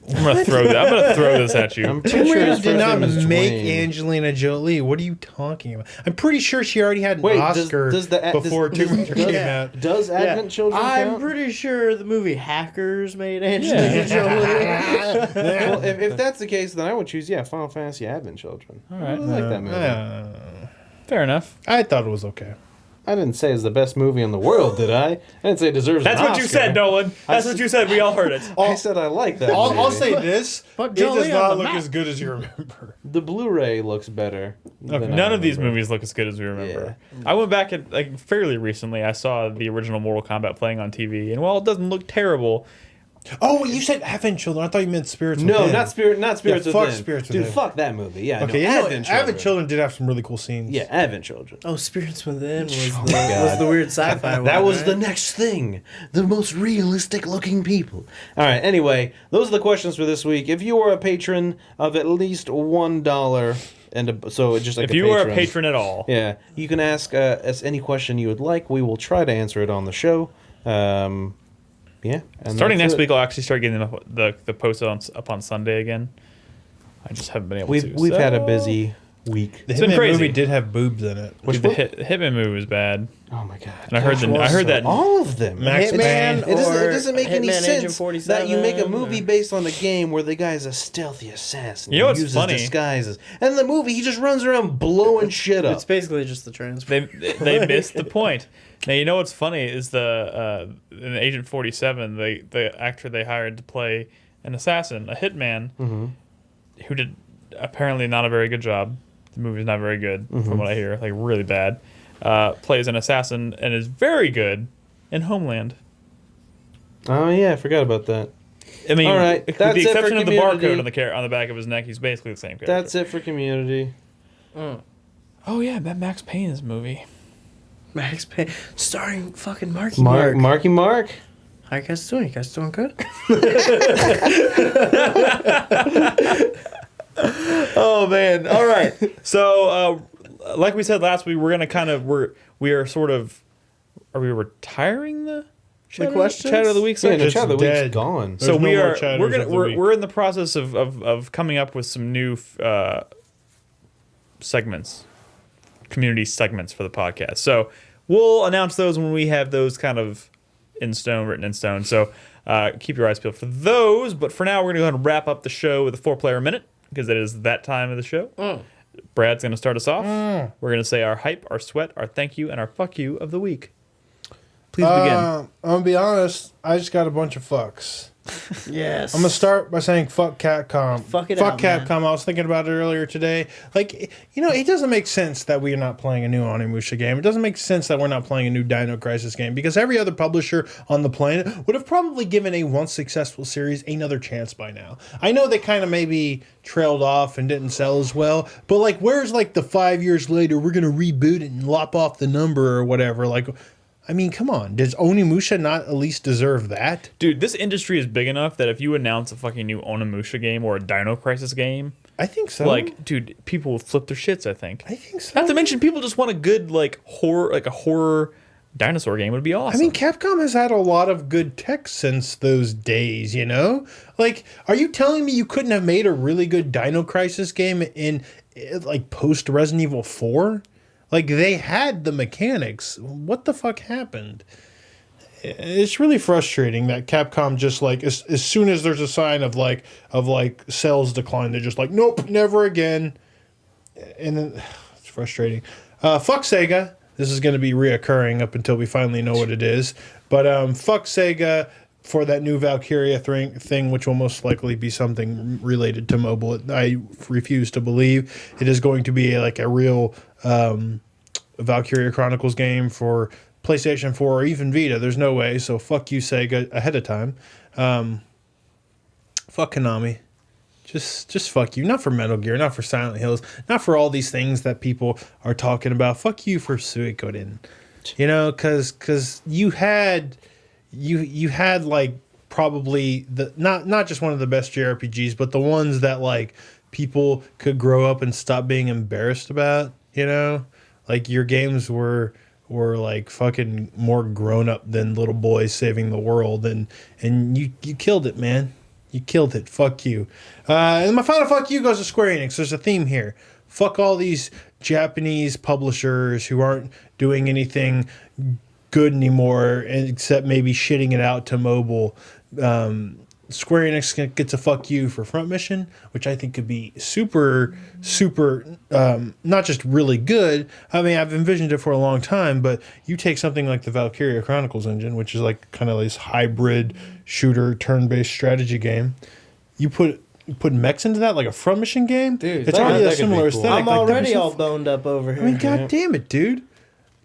I'm gonna throw this at you. I'm pretty Tomb sure Raider his did first not name is make Dwayne. Angelina Jolie. What are you talking about? I'm pretty sure she already had an Wait, Oscar before Tomb Raider came out. Does Advent Children I'm count? pretty sure the movie Hackers made Angelina Jolie. Well, if that's the case, then I would choose Final Fantasy Advent Children. All right. I like that movie. Fair enough. I thought it was okay. I didn't say it's the best movie in the world, did I? I didn't say it deserves That's an what you Oscar. said, Nolan. That's what you said. We all heard it. I said I like that movie. I'll say this: But it does Jolie on not the look map. as good as you remember. The Blu-ray looks better. than I None of these remember. movies look as good as we remember. I went back at fairly recently. I saw the original Mortal Kombat playing on TV, and while it doesn't look terrible, Oh, you said Advent Children. I thought you meant Spirits No, Within. not Spirits fuck Within. Spirits Dude, Within. fuck that movie. Yeah, Okay, no, you know, Advent Children. Advent Children did have some really cool scenes. Yeah, Advent Children. Oh, Spirits Within was my the, God. was the weird sci-fi one. That was right? the next thing. The most realistic looking people. All right, anyway, those are the questions for this week. If you are a patron of at least $1, so just like if you are a patron at all, yeah, you can ask us any question you would like. We will try to answer it on the show. Yeah. and starting that's next it. week, I'll actually start getting the post up on Sunday again. I just haven't been able to. We've had a busy week. The It's been Hitman crazy. movie did have boobs in it. Dude, the Hitman movie was bad, Oh my god! and I heard that. all of them. Max Hitman Payne. It or doesn't make any Hitman Agent sense 47 that you make a movie or- based on a game where the guy's a stealthy assassin. You know who what's uses funny? disguises, and in the movie he just runs around blowing shit up. It's basically just the transfer. They missed the point. Now you know what's funny is in Agent 47, the actor they hired to play an assassin, a hitman, who did apparently not a very good job. The movie's not very good from what I hear, like really bad. Plays an assassin and is very good in Homeland. Oh yeah, I forgot about that. I mean, All right, with that's the it for exception of the Community. barcode on the back of his neck, he's basically the same character. That's it for Community. Oh yeah, that Max Payne's movie. Max Payne, starring fucking Marky Mark. Marky Mark. How you guys doing? You guys doing good? Oh man! All right. So, like we said last week, we are sort of. Are we retiring the questions? chat of the week Yeah, section? no, Chad of the Week's dead. gone. So There's no we more are chatters we're gonna of the we're, week. we're in the process of coming up with some new segments, community segments for the podcast. So we'll announce those when we have those kind of written in stone. So keep your eyes peeled for those. But for now, we're gonna go ahead and wrap up the show with a 4-player minute because it is that time of the show. Brad's gonna start us off. We're gonna say our hype, our sweat, our thank you, and our fuck you of the week. Please begin. I'm gonna be honest. I just got a bunch of fucks. Yes. I'm gonna start by saying fuck Capcom. Fuck it Fuck out, man. Capcom. I was thinking about it earlier today. Like, you know, it doesn't make sense that we are not playing a new Onimusha game. It doesn't make sense that we're not playing a new Dino Crisis game because every other publisher on the planet would have probably given a once successful series another chance by now. I know they kind of maybe trailed off and didn't sell as well, but like, where's like the 5 years later we're gonna reboot it and lop off the number or whatever? Like, I mean, come on. Does Onimusha not at least deserve that? Dude, this industry is big enough that if you announce a fucking new Onimusha game or a Dino Crisis game, I think so. like, dude, people will flip their shits, I think. I think so. Not to mention, people just want a good, like, a horror dinosaur game. Would be awesome. I mean, Capcom has had a lot of good tech since those days, you know? Like, are you telling me you couldn't have made a really good Dino Crisis game in like, post Resident Evil 4? Like, they had the mechanics. What the fuck happened? It's really frustrating that Capcom just, like, as soon as there's a sign of sales decline, they're just like, nope, never again. And then, it's frustrating. Fuck Sega. This is going to be reoccurring up until we finally know what it is. But fuck Sega for that new Valkyria thing, which will most likely be something related to mobile. I refuse to believe it is going to be like a real Valkyria Chronicles game for PlayStation 4 or even Vita. There's no way. So fuck you, Sega, ahead of time. Fuck Konami. Just fuck you. Not for Metal Gear, not for Silent Hills, not for all these things that people are talking about. Fuck you for Suikoden. You know, because you had like probably not just one of the best JRPGs, but the ones that like people could grow up and stop being embarrassed about. You know, like your games were like fucking more grown up than little boys saving the world, and you killed it, man. You killed it. Fuck you. And my final fuck you goes to Square Enix. There's a theme here. Fuck all these Japanese publishers who aren't doing anything good anymore, except maybe shitting it out to mobile. Square Enix gets a fuck you for Front Mission, which I think could be super, not just really good. I mean, I've envisioned it for a long time, but you take something like the Valkyria Chronicles engine, which is like kind of this hybrid shooter, turn-based strategy game. You put mechs into that, like a Front Mission game? Dude, it's already a that could be similar cool. aesthetic. I'm Like, already all boned up over here. I mean, god damn it, dude.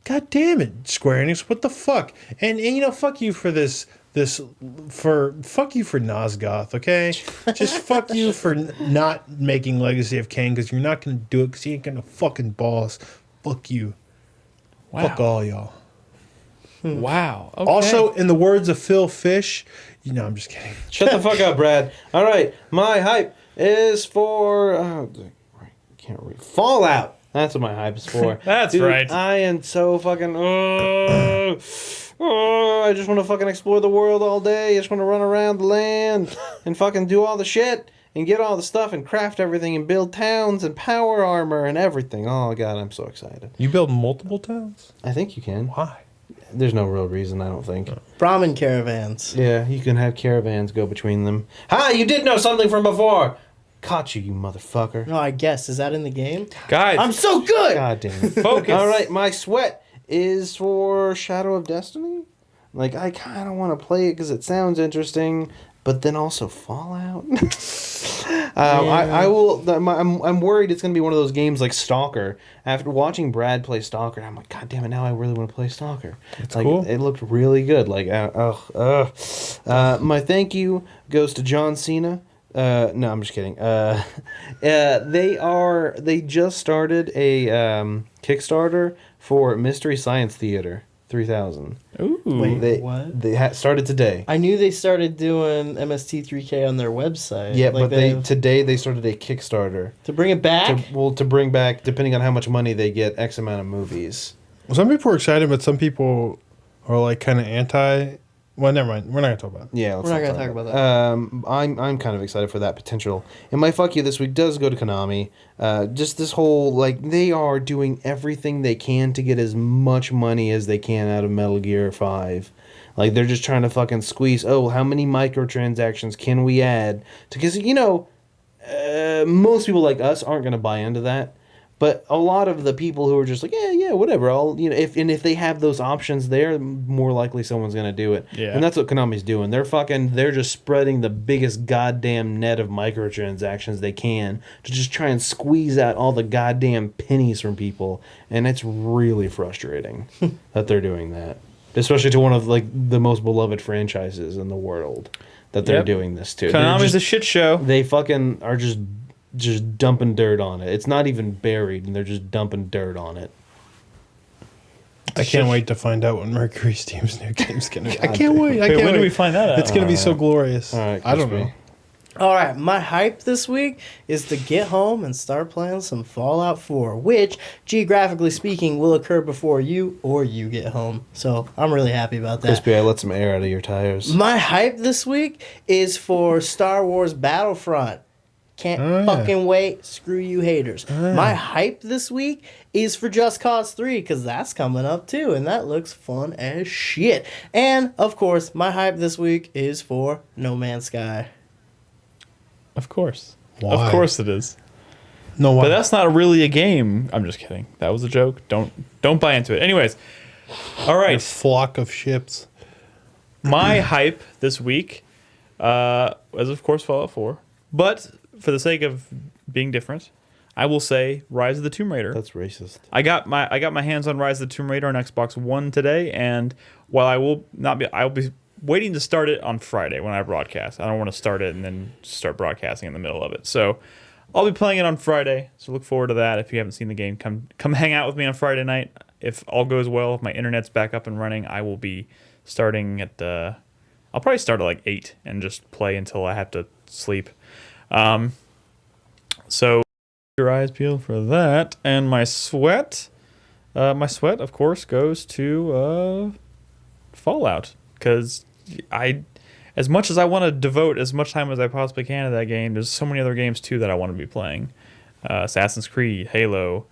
God damn it, Square Enix. What the fuck? And you know, fuck you for fuck you for Nosgoth, okay? Just fuck you for not making Legacy of Kain, because you're not going to do it because you ain't going to fucking balls. Fuck you. Wow. Fuck all y'all. Wow. Okay. Also, in the words of Phil Fish, you know, I'm just kidding. Shut the fuck up, Brad. All right, my hype is for can't read Fallout. That's what my hype is for. That's Dude, right. I am so fucking. I just want to fucking explore the world all day. I just want to run around the land and fucking do all the shit and get all the stuff and craft everything and build towns and power armor and everything. Oh god, I'm so excited. You build multiple towns? I think you can. Why? There's no real reason, I don't think. Brahmin caravans. Yeah, you can have caravans go between them. Hi, you did know something from before. Caught you, you motherfucker. No, I guess. Is that in the game? Guys, I'm so good! God damn it. focus. All right, my sweat is for Shadow of Destiny. Like, I kind of want to play it because it sounds interesting, but then also Fallout. I will. I'm worried it's going to be one of those games like Stalker. After watching Brad play Stalker, I'm like, God damn it! Now I really want to play Stalker. It's like, cool. It looked really good. Like, my thank you goes to John Cena. No, I'm just kidding. They just started a Kickstarter for Mystery Science Theater 3000. Ooh. Wait, what? They started today. I knew they started doing MST3K on their website. Yeah, Like but today they started a Kickstarter to bring it back. to bring back, depending on how much money they get, X amount of movies. Some people are excited, but some people are like kind of anti. Well, never mind. We're not gonna talk about it. Yeah, We're not gonna talk about that. I'm kind of excited for that potential. And my fuck you this week does go to Konami. Just this whole, like, they are doing everything they can to get as much money as they can out of Metal Gear 5. Like, they're just trying to fucking squeeze, how many microtransactions can we add? Because, you know, most people like us aren't going to buy into that. But a lot of the people who are just like, yeah, whatever, if they have those options there, more likely someone's gonna do it. Yeah. And that's what Konami's doing. They're just spreading the biggest goddamn net of microtransactions they can to just try and squeeze out all the goddamn pennies from people. And it's really frustrating that they're doing that. Especially to one of, like, the most beloved franchises in the world that they're doing this to. Konami's a shit show. They fucking are just dumping dirt on it. It's not even buried, and they're just dumping dirt on it. I can't wait to find out when Mercury Steam's new game's gonna be. I can't damn. wait. I Wait, can't when do wait. we find that out? It's gonna be so glorious. All right, I don't Crispy. know. All right, my hype this week is to get home and start playing some Fallout 4, which, geographically speaking, will occur before you or you get home. So I'm really happy about that. Crispy, I let some air out of your tires. My hype this week is for Star Wars Battlefront. Can't fucking wait. Screw you haters. My hype this week is for Just Cause 3 because that's coming up too, and that looks fun as shit. And, of course, my hype this week is for No Man's Sky. Of course. Why? Of course it is. No, why? But that's not really a game. I'm just kidding. That was a joke. Don't buy into it. Anyways. All A right. flock of ships. My hype this week was of course Fallout 4. But for the sake of being different, I will say Rise of the Tomb Raider. That's racist. I got my hands on Rise of the Tomb Raider on Xbox One today, and while I'll be waiting to start it on Friday when I broadcast. I don't want to start it and then start broadcasting in the middle of it. So I'll be playing it on Friday. So look forward to that. If you haven't seen the game, come hang out with me on Friday night. If all goes well, if my internet's back up and running, I will be starting at I'll probably start at like 8 and just play until I have to sleep. So your eyes peeled for that, and my sweat, of course, goes to Fallout, because as much as I want to devote as much time as I possibly can to that game, there's so many other games too that I want to be playing. Assassin's Creed, Halo,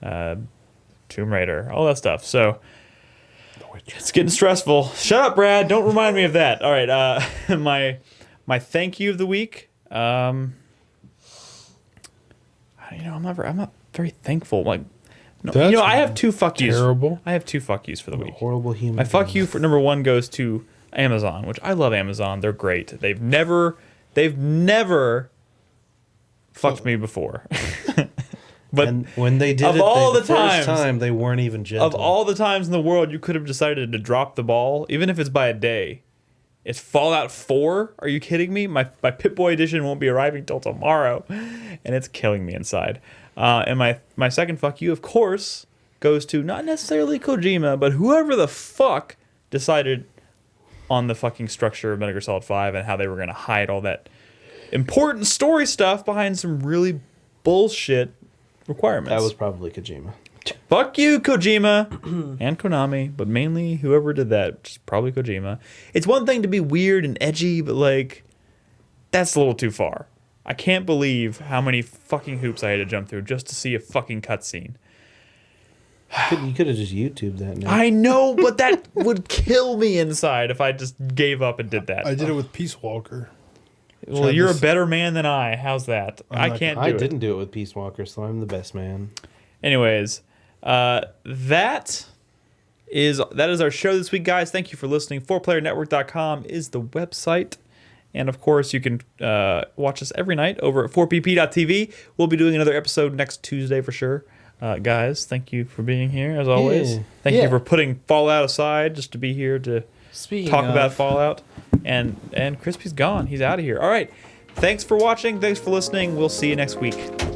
Tomb Raider, all that stuff. So it's getting stressful. Shut up, Brad. Don't remind me of that. All right. My thank you of the week. I'm not very thankful. Like, no, That's I have two fuck yous. terrible. I have two fuck yous for the week. Horrible human. My fuck you for number one goes to Amazon, which I love Amazon. They're great. They've never fucked me before. But And when they did of it all the the first times- time, they weren't even gentle. of all the times in the world you could have decided to drop the ball, even if it's by a day, it's Fallout 4. Are you kidding me? My Pip-Boy edition won't be arriving till tomorrow, and it's killing me inside. And my second fuck you, of course, goes to not necessarily Kojima, but whoever the fuck decided on the fucking structure of Metal Gear Solid 5 and how they were going to hide all that important story stuff behind some really bullshit requirements. That was probably Kojima. Fuck you, Kojima and Konami, but mainly whoever did that, which is probably Kojima. It's one thing to be weird and edgy, but like, that's a little too far. I can't believe how many fucking hoops I had to jump through just to see a fucking cutscene. You could have just YouTubed that now. I know, but that would kill me inside if I just gave up and did that. I did it with Peace Walker. Well, you're a better man than I. How's that? I not- can't do I it. didn't do it with Peace Walker, so I'm the best man. Anyways, that is our show this week, guys. Thank you for listening. 4playernetwork.com is the website. And, of course, you can watch us every night over at 4pp.tv. We'll be doing another episode next Tuesday for sure. Guys, thank you for being here, as always. Yeah. Thank Yeah. you for putting Fallout aside just to be here to talk about Fallout. And Crispy's gone. He's out of here. All right. Thanks for watching. Thanks for listening. We'll see you next week.